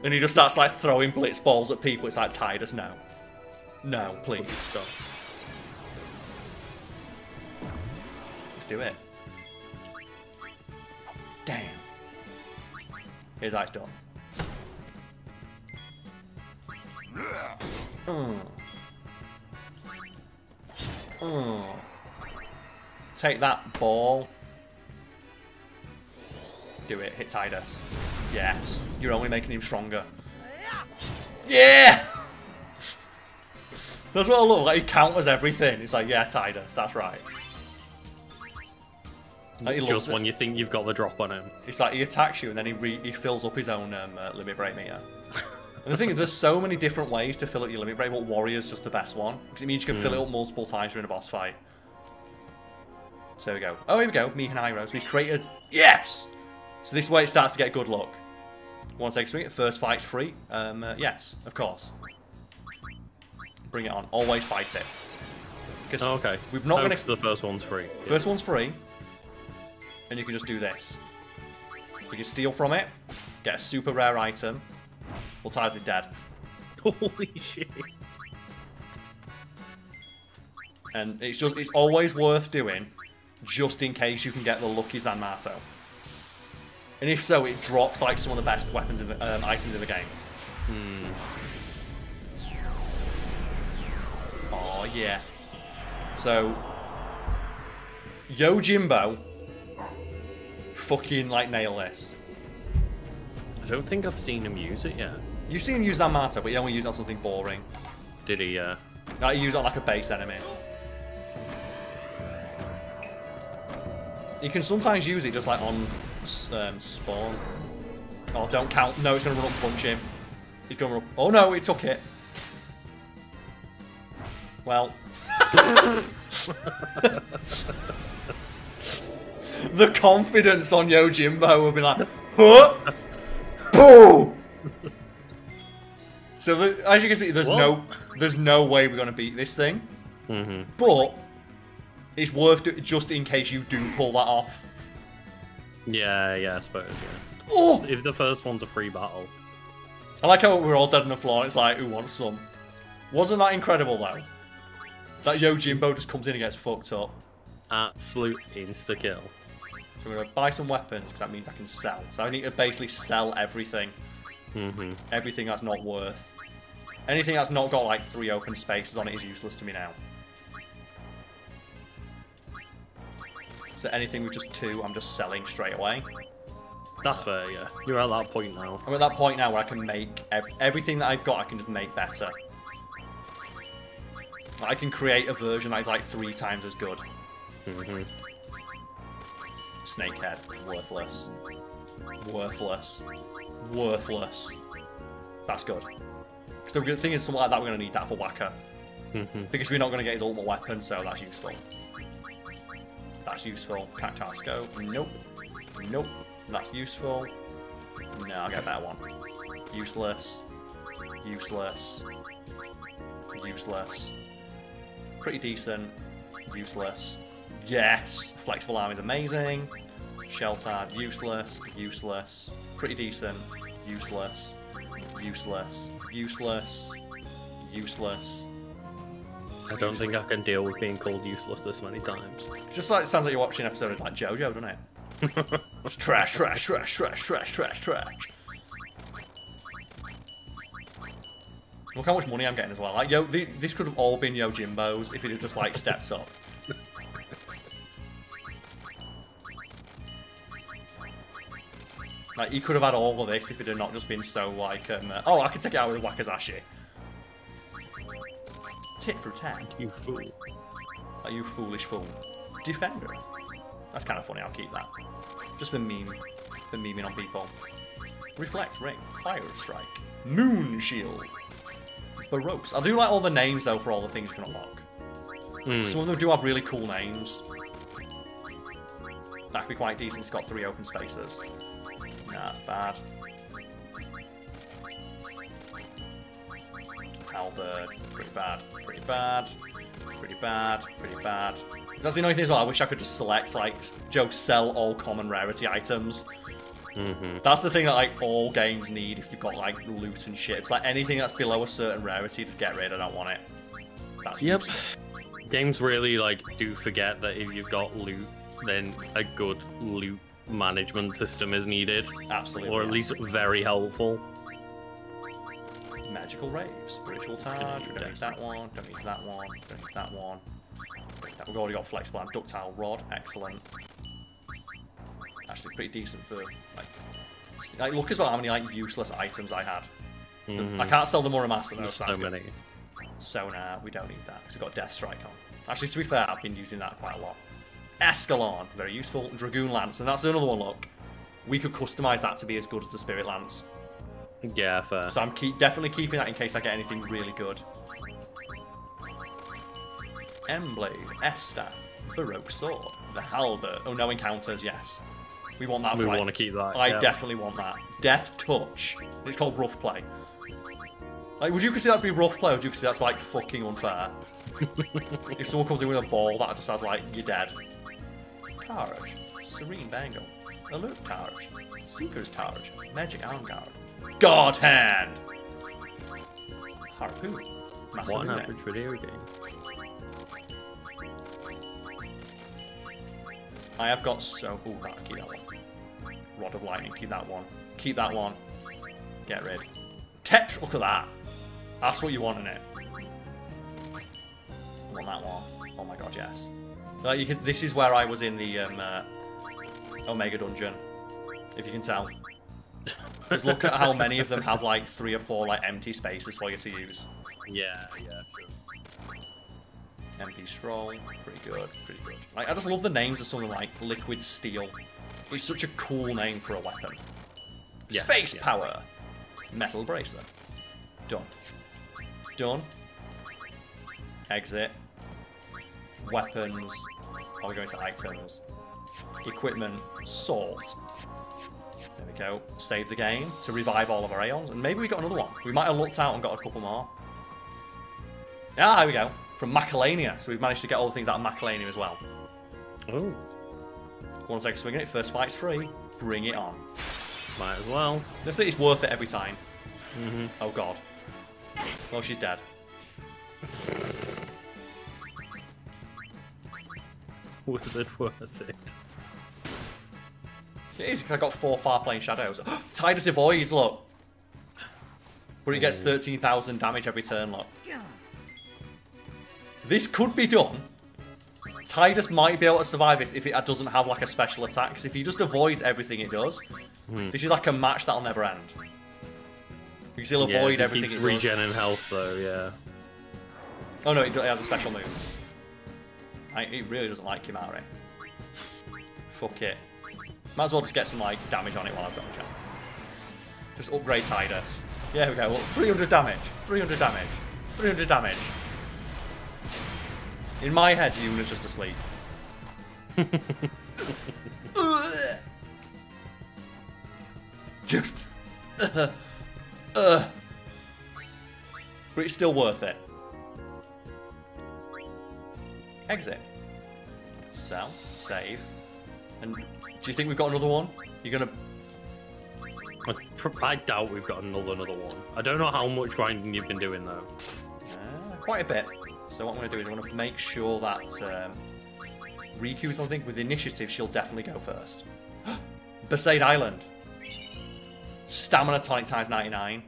And he just starts, like, throwing blitz balls at people. It's like, Tidus, no. No, please. Stop. do it. Damn. Here's how it's done. Take that ball. Do it. Hit Tidus. Yes. You're only making him stronger. Yeah! That's what I love. Like, he counters everything. It's like, yeah, Tidus. That's right. Like, just when you think you've got the drop on him. It's like he attacks you and then he fills up his own limit break meter. And the thing is, there's so many different ways to fill up your limit break, but Warrior's just the best one. Because it means you can fill it up multiple times during a boss fight. So there we go. Oh, here we go. Me and Iroh. So we've created... Yes! So this is where it starts to get good luck. Want to take a swing? First fight's free. Yes, of course. Bring it on. Always fight it. Oh, okay. We've not gonna... The first one's free. First one's free. And you can just do this. You can steal from it. Get a super rare item. Well, Tidus is dead. Holy shit. And it's always worth doing, just in case you can get the lucky Zanmato. And if so, it drops like some of the best weapons in the, items in the game. Oh yeah. So Yojimbo fucking like nail this. I don't think I've seen him use it yet. You've seen him use Zanmato, but he only used it on something boring. Did he? Like, he used it on like a base enemy. You can sometimes use it just like on spawn. Oh, don't count. No, it's going to run up and punch him. He's going to run up. Oh no, he took it. Well. The confidence on Yojimbo will be like, huh? Boo! So as you can see, there's no way we're going to beat this thing. But it's worth it just in case you do pull that off. Yeah, I suppose, yeah. Oh! If the first one's a free battle. I like how we're all dead on the floor, it's like, who wants some? Wasn't that incredible, though? That Yojimbo just comes in and gets fucked up. Absolute insta-kill. So we're going to buy some weapons, because that means I can sell. So I need to basically sell everything. Everything that's not worth. Anything that's not got, like, 3 open spaces on it is useless to me now. So anything with just 2, I'm just selling straight away. That's fair, yeah. You're at that point now. I'm at that point now where I can make everything that I've got, I can just make better. I can create a version that is like 3 times as good. Snakehead, worthless. Worthless. Worthless. That's good. Because the good thing is, something like that, we're going to need that for Waka. Because we're not going to get his ultimate weapon, so that's useful. That's useful. Cactasco. Nope. Nope. That's useful. No, I'll get a better one. Useless. Useless. Useless. Pretty decent. Useless. Yes! Flexible arm is amazing. Sheltard. Useless. Useless. Pretty decent. Useless. Useless. Useless. Useless. I don't think I can deal with being called useless this many times. It's just like, it sounds like you're watching an episode of like JoJo, doesn't it? Just trash, trash, trash, trash, trash, trash, trash. Look how much money I'm getting as well. Like, this could have all been Yojimbo's if it had just like stepped up. Like, he could have had all of this if it had not just been so like, oh, I can take it out with a Wakazashi. Tit for tat. You fool. Like, you foolish fool. Defender. That's kind of funny, I'll keep that. Just for memeing on people. Reflect, ring, fire strike, moon shield, Baroque. I do like all the names though for all the things you can unlock. Some of them do have really cool names. That could be quite decent, it's got 3 open spaces. Nah, bad. Halberd, pretty bad, pretty bad, pretty bad, pretty bad. That's the only thing as well, I wish I could just select, like, sell all common rarity items. That's the thing that, like, all games need if you've got, like, loot and shit. It's like, anything that's below a certain rarity, just get rid, I don't want it. That's useful. Games really, like, do forget that if you've got loot then a good loot management system is needed. Absolutely. Or at least very helpful. Magical Rave, Spiritual Charge, we don't need that one, don't need that one, don't need that one. We've already got Flexible and Ductile Rod, excellent. Actually pretty decent for, like look as well how many like useless items I had. I can't sell the Muramasa though, so that's many. Good. Sonar, we don't need that, because we've got Death Strike on. Actually, to be fair, I've been using that quite a lot. Escalon, very useful. Dragoon Lance, and that's another one, look. We could customize that to be as good as the Spirit Lance. Yeah, fair. So I'm definitely keeping that in case I get anything really good. Emblade, Esther, Baroque Sword, the Halberd. Oh, no encounters, yes. We want that. We want to keep that. I definitely want that. Death Touch. It's called Rough Play. Like, would you consider that to be rough play, or would you consider that's like fucking unfair? If someone comes in with a ball, that just sounds like you're dead. Courage, Serene Bangle, Alert Courage, Seeker's Courage, Magic Arm Guard, God Hand, Harpoon, Massive What an average video game. I have got so... Ooh, that, keep that one. Rod of Lightning, keep that one. Keep that one. Get rid. Tetra, look at that. That's what you want in it. I want that one. Oh my god, yes. Like, you could, this is where I was in the Omega Dungeon, if you can tell. Just look at how many of them have like 3 or 4 like empty spaces for you to use. Yeah, sure. MP Scroll, pretty good, pretty good. Like, I just love the names of something like Liquid Steel. It's such a cool name for a weapon. Yeah, Space Power, Metal Bracer. Done. Done. Exit. Weapons. Are we going to items? Equipment. Salt. There we go. Save the game to revive all of our Aeons. And maybe we got another one. We might have looked out and got a couple more. Ah, here we go. From Macalania. So we've managed to get all the things out of Macalania as well. Oh. One second swinging it. First fight's free. Bring it on. Might as well. Let's say it's worth it every time. Mm-hmm. Oh god. Oh, she's dead. Was it worth it? It is, because I got 4 far-plane shadows. Tidus avoids, look. But it gets 13,000 damage every turn, look. This could be done. Tidus might be able to survive this if it doesn't have like a special attack. Because if he just avoids everything it does, this is like a match that'll never end. Because he'll avoid everything it does. Regening health though, yeah. Oh no, it has a special move. It really doesn't like Kimari. Fuck it. Might as well just get some like damage on it while I've got a chance. Just upgrade Tidus. Yeah, here we go. Well, 300 damage. 300 damage. 300 damage. In my head, Yuna's just asleep. Just. But it's still worth it. Exit. Sell. Save. And do you think we've got another one? You're gonna... I doubt we've got another one. I don't know how much grinding you've been doing though. Quite a bit. So what I'm going to do is I'm going to make sure that Riku's something with initiative, she'll definitely go first. Besaid Island. Stamina tonic times 99.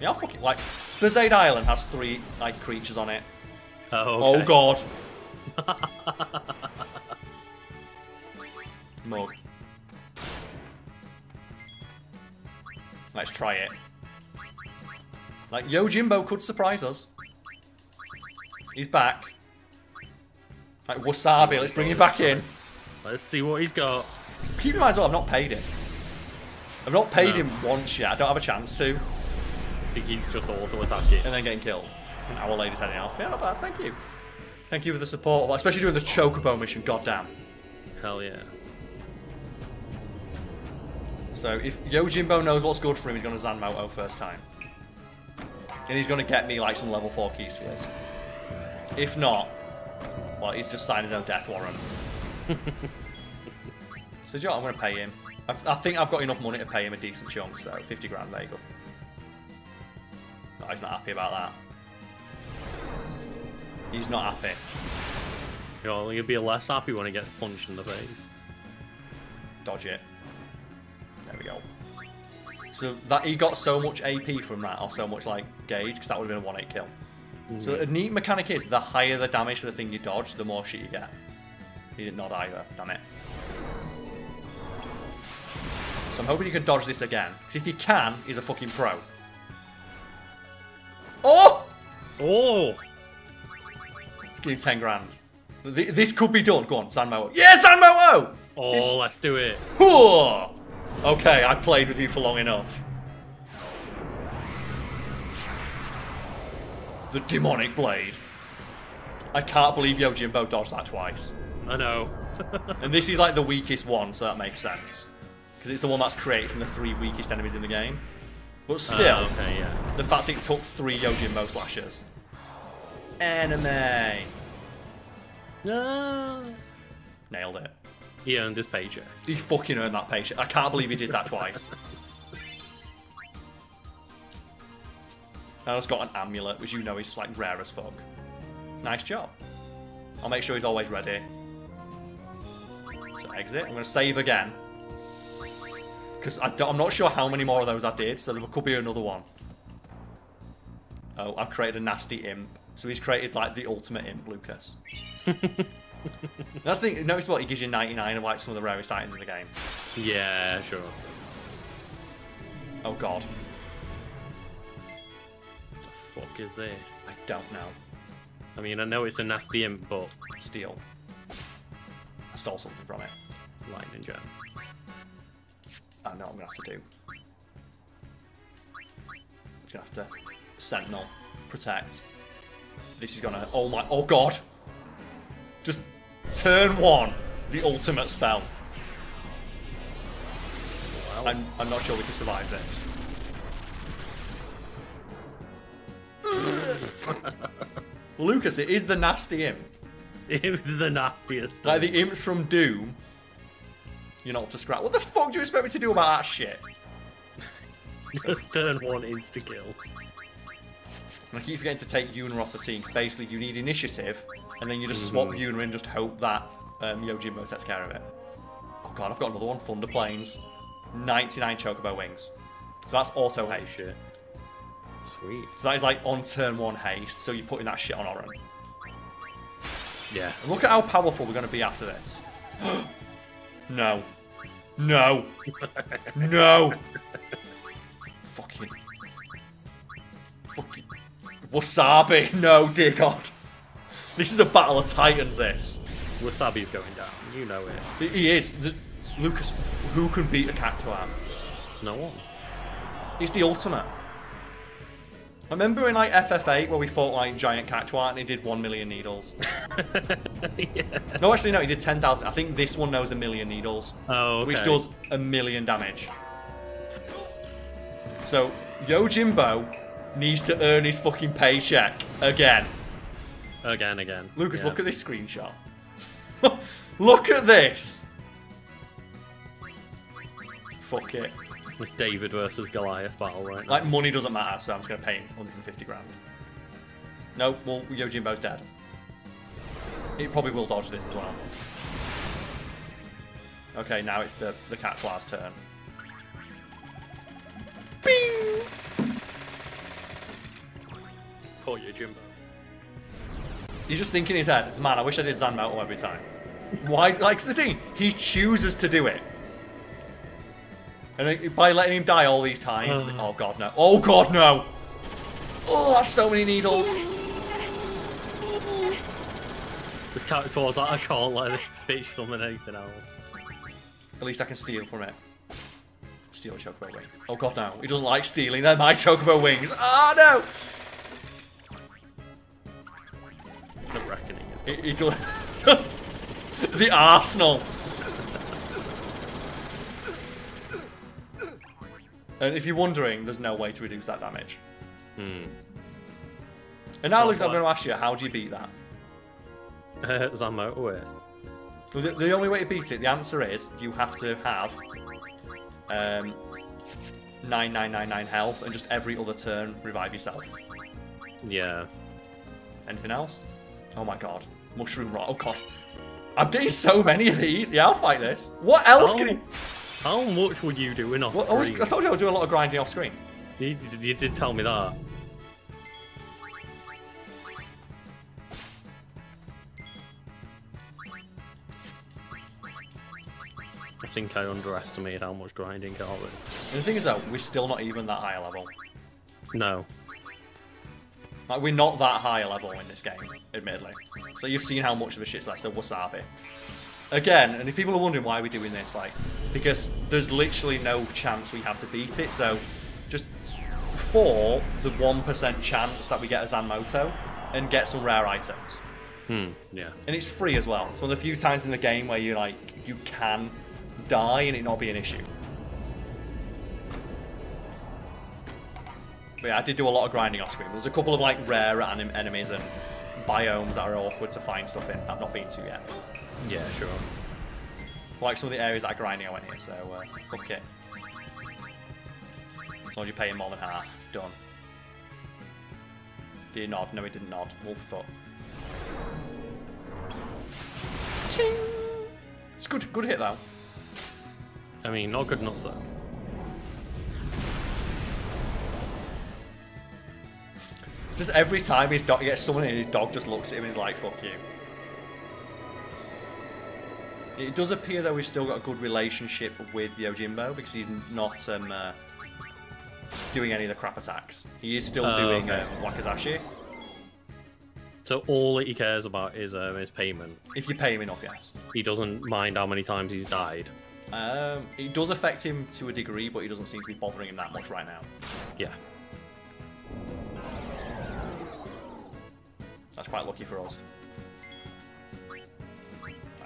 Yeah, I'll fucking like. Besaid Island has 3 like creatures on it. Oh, okay. Oh god. Mug. Let's try it. Like, Yojimbo could surprise us. He's back. Like, Wasabi, let's bring him back in. Let's see what he's got. Keep in mind as well, I've not paid him. I've not paid him once yet. I don't have a chance to. So he keeps just auto-attacking. And then getting killed. An hour later heading off. Yeah, not bad, thank you. Thank you for the support, especially doing the Chocobo mission, goddamn. Hell yeah. So, if Yojimbo knows what's good for him, he's going to Zanmoto first time. And he's going to get me, like, some level 4 keys for this. If not, well, he's just signed his own death warrant. So, you know what? I'm going to pay him. I think I've got enough money to pay him a decent chunk, so 50 grand, there you go. No, he's not happy about that. He's not happy. You'll be less happy when he gets punched in the face. Dodge it. There we go. So that he got so much AP from that, or so much like gauge, because that would have been a 1-8 kill. So a neat mechanic is the higher the damage for the thing you dodge, the more shit you get. He didn't nod either, damn it. So I'm hoping you can dodge this again, because if you can, he's a fucking pro. Oh! Oh! Let's give him 10 grand. This could be done. Go on, Zanmoto. Yeah, Zanmoto! Oh, let's do it. Whoa! Okay, I've played with you for long enough. The demonic blade. I can't believe Yojimbo dodged that twice. I know. And this is like the weakest one, so that makes sense. Because it's the one that's created from the 3 weakest enemies in the game. But still, okay, yeah. The fact it took 3 Yojimbo slashes. Anime. No. Nailed it. He earned his paycheck. He fucking earned that paycheck. I can't believe he did that twice. I just got an amulet, which you know is like rare as fuck. Nice job. I'll make sure he's always ready. So exit. I'm going to save again. Because I'm not sure how many more of those I did, so there could be another one. Oh, I've created a nasty imp. So he's created like the ultimate imp, Lucas. That's the thing. Notice what he gives you 99 of like some of the rarest items in the game. Yeah, sure. Oh god. What the fuck is this? I don't know. I mean, I know it's a nasty imp, but Steal. I stole something from it. lightning gem. I know what I'm gonna have to do. I'm gonna have to sentinel, protect. This is gonna. Oh my. Oh god. Just turn 1, the ultimate spell. Wow. I'm not sure we can survive this. Lucas, it is the nasty imp. It was the nastiest. Like the imps from Doom. You're not up to scratch. What the fuck do you expect me to do about that shit? Just turn 1 insta kill. And I keep forgetting to take Yuna off the team. Basically, you need initiative, and then you just swap Yuna and just hope that Yojimbo takes care of it. Oh god, I've got another one. Thunder Plains. 99 Chocobo Wings. So that's auto haste. Shit. Sweet. So that is like on turn 1 haste, so you're putting that shit on Oren. Yeah. And look at how powerful we're going to be after this. No. No. No. Fucking. Wasabi. No, dear god. This is a battle of titans, this. Wasabi's going down. You know it. He is. Lucas, who can beat a Cactuar? No one. He's the ultimate. I remember in like FF8 where we fought like giant Cactuar and he did 1 million needles. Yeah. No, actually no, he did 10,000. I think this one knows 1 million needles. Oh, okay. Which does 1 million damage. So, Yojimbo needs to earn his fucking paycheck again. Again. Lucas, yeah. look at this screenshot. Look at this. Fuck it. It's David versus Goliath battle right now. Like, money doesn't matter, so I'm just going to pay him 150 grand. No, well, Yojimbo's dead. He probably will dodge this as well. Okay, now it's the Cactuar's turn. Bing! Poor Yojimbo. He's just thinking in his head, man, I wish I did Zanmoto every time. Why? Like, it's the thing, he chooses to do it. And by letting him die all these times, oh god no. Oh god no! Oh, that's so many needles. This Cactuar's like, I can't let this bitch summon anything else. At least I can steal from it. Steal a Chocobo wing. Oh god no, he doesn't like stealing, they're my Chocobo wings. Ah no! The reckoning is He does. The arsenal. And if you're wondering, there's no way to reduce that damage. And now, Luke, I'm going to ask you, how do you beat that? Zanmoto it. Well, the only way to beat it, the answer is, you have to have 9999 health, and just every other turn revive yourself. Yeah. Anything else? Oh my god. Mushroom rot. Oh god. I'm getting so many of these. Yeah, I'll fight this. What else can you... How much were you doing off screen? I told you I was doing a lot of grinding off screen. You did tell me that. I think I underestimated how much grinding Karl did. And the thing is though, we're still not even that high a level. No. Like, we're not that high a level in this game, admittedly. So you've seen how much of a shit's left, so wasabi. Again, and if people are wondering why we're doing this, like, because there's literally no chance we have to beat it, so just for the 1% chance that we get a Zanmoto and get some rare items. Yeah. And it's free as well. It's one of the few times in the game where you can die and it not be an issue. But yeah, I did do a lot of grinding off screen. There's a couple of like rare enemies and biomes that are awkward to find stuff in. I've not been to yet. Yeah, sure. Like some of the areas that are grinding, I went here, so fuck it. As long as you're paying more than half. Done. Did he nod? No, he didn't nod. Wolf foot. Ting! It's good hit though. I mean, not good enough though. Just every time his dog gets someone in, his dog just looks at him and is like, fuck you. It does appear that we've still got a good relationship with Yojimbo because he's not doing any of the crap attacks. He is still doing Wakizashi. So all that he cares about is payment. If you pay him enough, yes. He doesn't mind how many times he's died. It does affect him to a degree, but he doesn't seem to be bothering him that much right now. Yeah. That's quite lucky for us.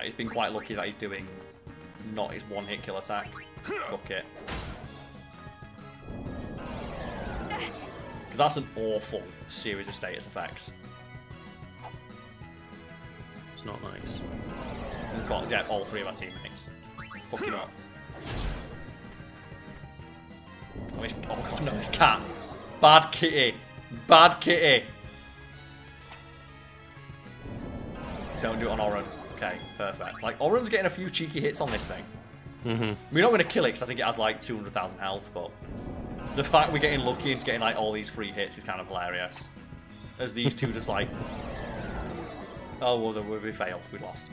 He's been quite lucky that he's doing not his one-hit kill attack. Fuck it. Because that's an awful series of status effects. It's not nice. We've got to get all three of our teammates. Fuck him up. Oh god, no, this cat. Bad kitty. Bad kitty. Don't do it on Oren. Okay, perfect. Like, Oren's getting a few cheeky hits on this thing. We're not going to kill it because I think it has like 200,000 health, but the fact we're getting lucky into getting like all these free hits is kind of hilarious. As these two just like... Oh, well, we failed. We lost.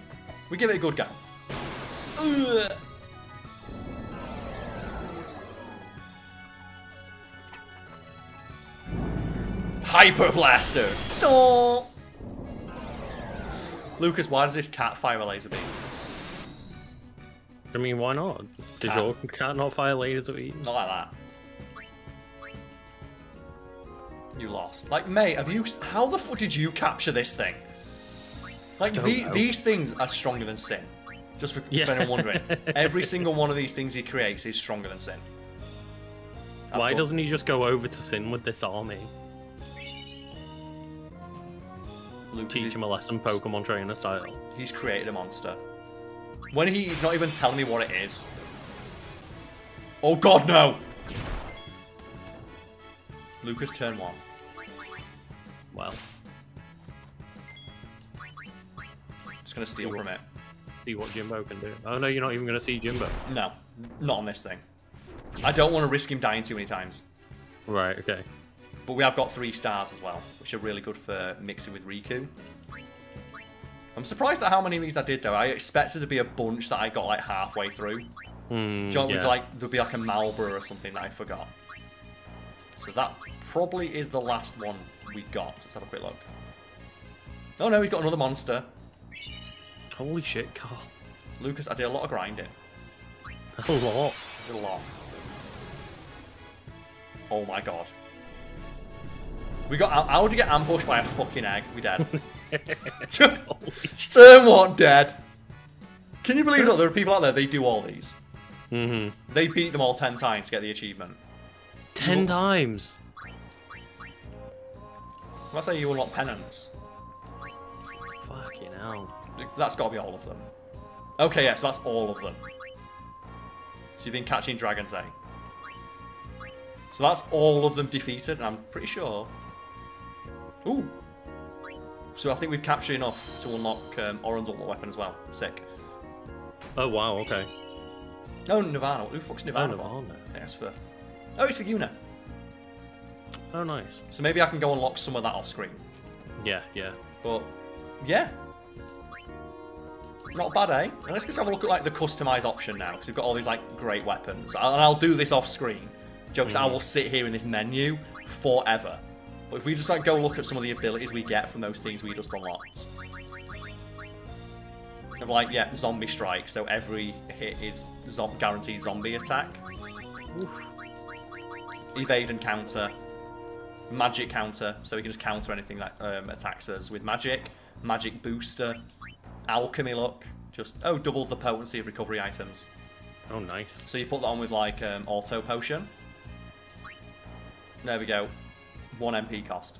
We give it a good go. Ugh. Hyper Blaster! Don't. Lucas, why does this cat fire a laser beam? I mean, why not? Did your cat not fire laser beams? Not like that. You lost. Like, mate, how the fuck did you capture this thing? Like, these things are stronger than Sin. Just for anyone wondering. Every single one of these things he creates is stronger than Sin. Why doesn't he just go over to Sin with this army? Teach him a lesson, Pokemon trainer style. He's created a monster. When he's not even telling me what it is. Oh god, no! Lucas, turn 1. Well. Just gonna steal from it. See what Jimbo can do. Oh no, you're not even gonna see Jimbo. No, not on this thing. I don't want to risk him dying too many times. Right, okay. But we have got 3 stars as well, which are really good for mixing with Riku. I'm surprised at how many of these I did though. I expected to be a bunch that I got like halfway through. Do you know, there'd be like a Malboro or something that I forgot. So that probably is the last one we got. Let's have a quick look. Oh no, he's got another monster. Holy shit, Karl. Lucas, I did a lot of grinding. A lot. I did a lot. Oh my god. How would you get ambushed by a fucking egg? We dead. Just turn 1 dead. Can you believe that there are people out there, they do all these? They beat them all 10 times to get the achievement. 10 times? Let's say you unlock penance. Fucking hell. That's got to be all of them. Okay, yeah, so that's all of them. So you've been catching dragons, eh? So that's all of them defeated, and I'm pretty sure... Ooh. So I think we've captured enough to unlock Oren's ultimate weapon as well. Sick. Oh wow, okay. Oh, Nirvana. Who the fuck's Nirvana? Oh, Nirvana. Yeah, it's for... Oh, it's for Yuna. Oh, nice. So maybe I can go unlock some of that off screen. Yeah, yeah. But, yeah. Not bad, eh? And let's just have a look at like the customize option now, because we've got all these like great weapons. And I'll do this off screen. Jokes, I will sit here in this menu forever. But if we just like go look at some of the abilities we get from those things we just unlocked. Of like, yeah, zombie strike, so every hit is guaranteed zombie attack. Oof. Evade and counter. Magic counter, so we can just counter anything that attacks us with magic. Magic booster. Alchemy luck. Just, oh, doubles the potency of recovery items. Oh, nice. So you put that on with like auto potion. There we go. 1 MP cost.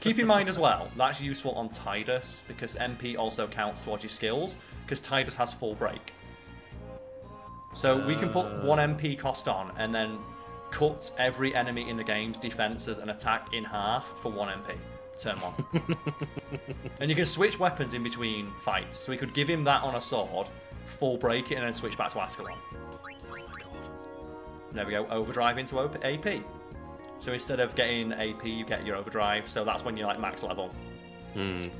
Keep in mind as well, that's useful on Tidus, because MP also counts towards your skills, because Tidus has full break. So we can put 1 MP cost on, and then cut every enemy in the game's defenses and attack in half for 1 MP. Turn 1. And you can switch weapons in between fights. So we could give him that on a sword, full break it, and then switch back to Ascalon. Oh my god. There we go, overdrive into AP. So instead of getting AP, you get your overdrive, so that's when you're like max level.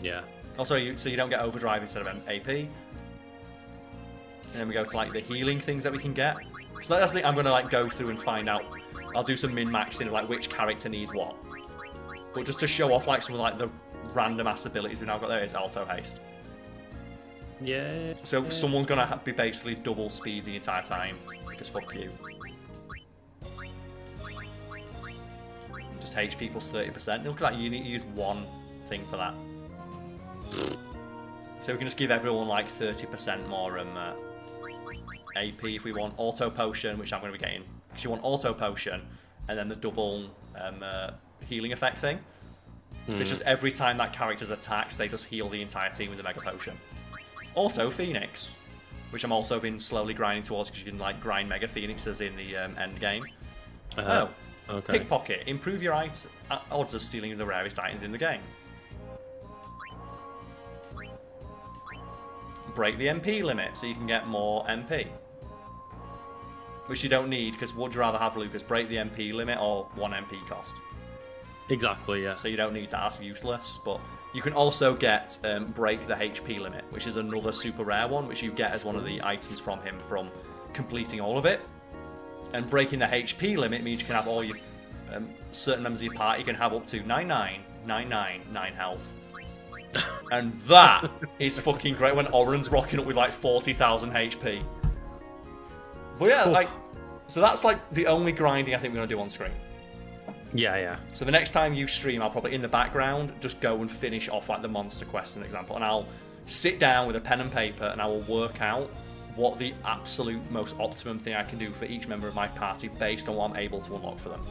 Yeah. Also, so you don't get overdrive instead of AP. And then we go to like the healing things that we can get. So that's the thing I'm going to like go through and find out. I'll do some min-maxing of like which character needs what. But just to show off like some of like the random ass abilities we've now got there is auto haste. Yeah. So someone's going to be basically double speed the entire time. Because fuck you. Just HP plus 30%. Look at that, you need to use one thing for that. So we can just give everyone like 30% more AP if we want. Auto potion, which I'm going to be getting. Because you want auto potion, and then the double healing effect thing. So it's just every time that character's attacks, they just heal the entire team with the Mega Potion. Also, Phoenix, which I'm also been slowly grinding towards, because you can like grind Mega Phoenixes in the end game. Oh, okay. Pickpocket. Improve your odds of stealing the rarest items in the game. Break the MP limit, so you can get more MP. Which you don't need, because would you rather have, Lucas, break the MP limit or 1 MP cost? Exactly, yeah. So you don't need that, that's useless. But you can also get break the HP limit, which is another super rare one, which you get as one of the items from him from completing all of it. And breaking the HP limit means you can have all your certain members of your party can have up to 9 health. And that is fucking great when Oren's rocking up with like 40,000 HP. But yeah, like, so that's like the only grinding I think we're going to do on screen. Yeah, yeah. So the next time you stream, I'll probably, in the background, just go and finish off like the monster quest, as an example. And I'll sit down with a pen and paper and I will work out what the absolute most optimum thing I can do for each member of my party based on what I'm able to unlock for them.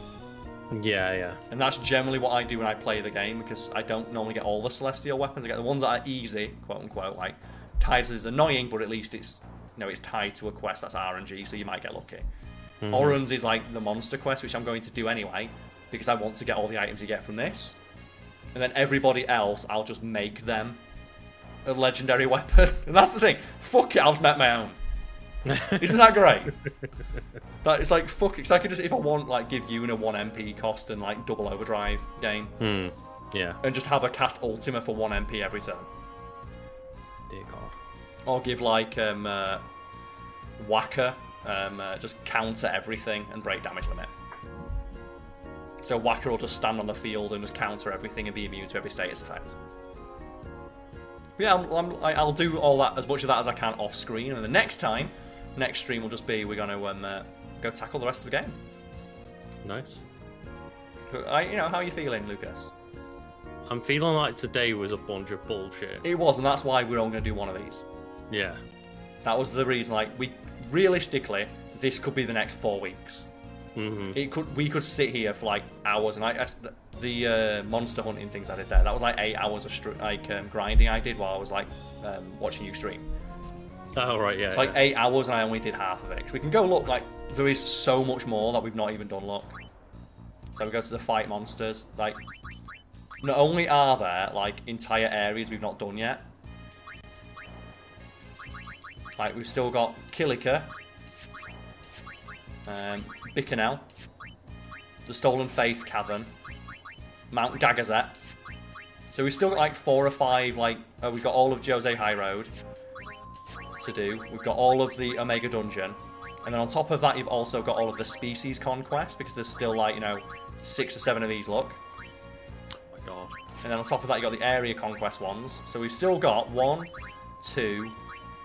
Yeah, yeah. And that's generally what I do when I play the game, because I don't normally get all the celestial weapons. I get the ones that are easy, quote unquote. Like Tidus is annoying, but at least it's, you know, it's tied to a quest that's RNG, so you might get lucky. Oren's is like the monster quest, which I'm going to do anyway, because I want to get all the items you get from this. And then everybody else, I'll just make them a legendary weapon. And that's the thing. Fuck it, I'll just make my own. Isn't that great? That it's like fuck it. So I could just, if I want, like give Yuna 1 MP cost and like double overdrive game. Yeah. And just have her cast Ultima for 1 MP every turn. Dear God. Or give like Whacker just counter everything and break damage limit. So Whacker will just stand on the field and just counter everything and be immune to every status effect. Yeah, I'll do all that, as much of that as I can off screen, and the next stream will just be we're going to go tackle the rest of the game. Nice. You know, how are you feeling, Lucas? I'm feeling like today was a bunch of bullshit. It was, and that's why we're all going to do one of these. Yeah. That was the reason. Like, realistically, this could be the next 4 weeks. We could sit here for like hours, and the monster hunting things I did there, that was like 8 hours of grinding I did while I was like watching you stream. Oh right, yeah. It's like 8 hours, and I only did half of it. Because we can go look, like there is so much more that we've not even done. Look, so we go to the fight monsters. Like not only are there like entire areas we've not done yet, like we've still got Kilika, Bicanel, the Stolen Faith Cavern, Mount Gagazet. So we've still got like 4 or 5, like, we've got all of Jose High Road to do. We've got all of the Omega Dungeon. And then on top of that, you've also got all of the Species Conquest, because there's still like, 6 or 7 of these, look. Oh my god. And then on top of that, you've got the Area Conquest ones. So we've still got 1, 2,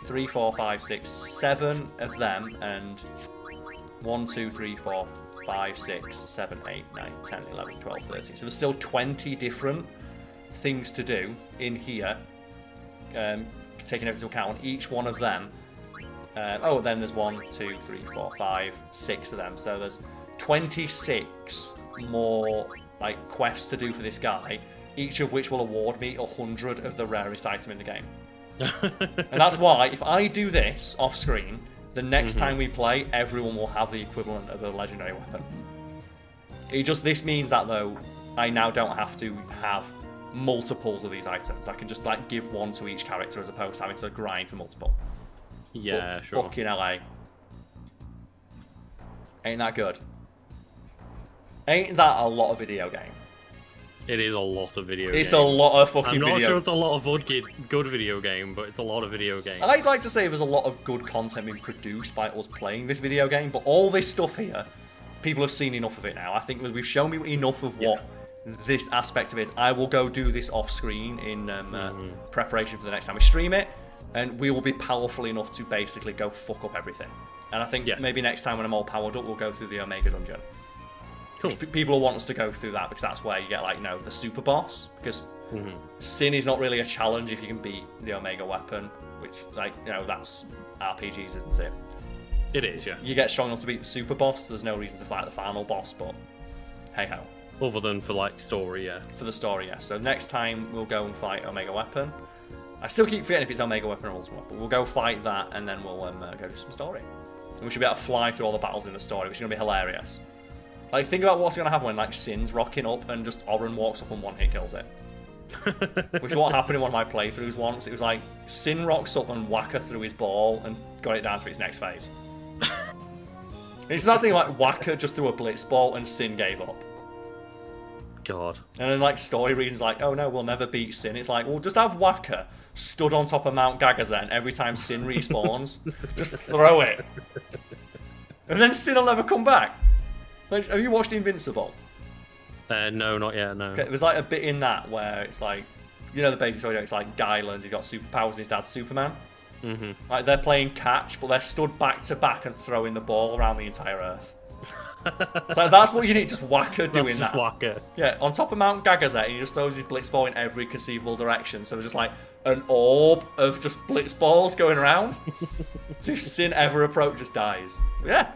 3, 4, 5, 6, 7 of them, and 1, 2, 3, 4, 5, 6, 7, 8, 9, 10, 11, 12, 13. So there's still 20 different things to do in here, taking everything into account. Each one of them. Then there's 1, 2, 3, 4, 5, 6 of them. So there's 26 more like quests to do for this guy, each of which will award me 100 of the rarest item in the game. And that's why if I do this off screen, the next time we play, everyone will have the equivalent of a legendary weapon. This means that though, I now don't have to have multiples of these items. I can just like give one to each character as opposed to having to grind for multiple. Yeah, but sure. Fucking LA. Ain't that good? Ain't that a lot of video game? It is a lot of video game. It's a lot of fucking video. I'm not sure it's a lot of good video game, but it's a lot of video game. I'd like to say there's a lot of good content being produced by us playing this video game, but all this stuff here, people have seen enough of it now. I think we've shown me enough of what this aspect of it is. I will go do this off screen in preparation for the next time we stream it, and we will be powerful enough to basically go fuck up everything. And I think maybe next time when I'm all powered up, we'll go through the Omega Dungeon. Cool. People will want us to go through that because that's where you get like the super boss. Because Sin is not really a challenge if you can beat the Omega weapon, which like that's RPGs, isn't it? It is, yeah. You get strong enough to beat the super boss. There's no reason to fight the final boss, but hey ho. Other than for like story, yeah. For the story, yeah. So next time we'll go and fight Omega Weapon. I still keep forgetting if it's Omega Weapon or Ultimate Weapon. We'll go fight that and then we'll go do some story. And we should be able to fly through all the battles in the story, which is going to be hilarious. Like, think about what's going to happen when, like, Sin's rocking up and just Oren walks up and one hit kills it. Which is what happened in one of my playthroughs once. It was like, Sin rocks up and Whacker threw his ball and got it down to its next phase. It's that thing like Whacker just threw a blitz ball and Sin gave up. God. And then, like, story reasons like, oh no, we'll never beat Sin. It's like, well, just have Whacker stood on top of Mount Gagazet and every time Sin respawns, just throw it. And then Sin will never come back. Like, have you watched Invincible? No, not yet, no. Okay, there's like a bit in that where it's like, the basic story, it's like Guy learns he's got superpowers and his dad's Superman. Like, they're playing catch, but they're stood back to back and throwing the ball around the entire Earth. So that's what you need, just Whacker doing that. Whacker. Yeah, on top of Mount Gagazet, and he just throws his blitz ball in every conceivable direction. So there's just like an orb of just blitz balls going around. So if Sin ever approach, just dies. Yeah.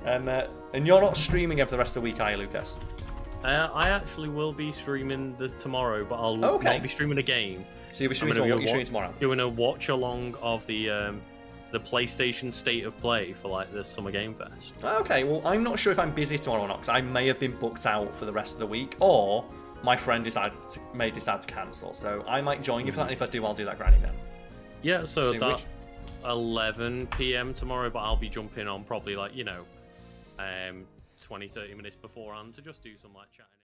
And you're not streaming for the rest of the week, are you, Lucas? I actually will be streaming tomorrow, but I'll not be streaming a game. So you'll be streaming tomorrow. What are you streaming tomorrow? Doing a watch along of the PlayStation State of Play for like the Summer Game Fest. Okay, well I'm not sure if I'm busy tomorrow or not because I may have been booked out for the rest of the week, or my friend may decide to cancel. So I might join you for that. And if I do, I'll do that grinding then. Yeah, so that's 11 PM tomorrow, but I'll be jumping on probably like 20-30 minutes beforehand to just do some like chatting.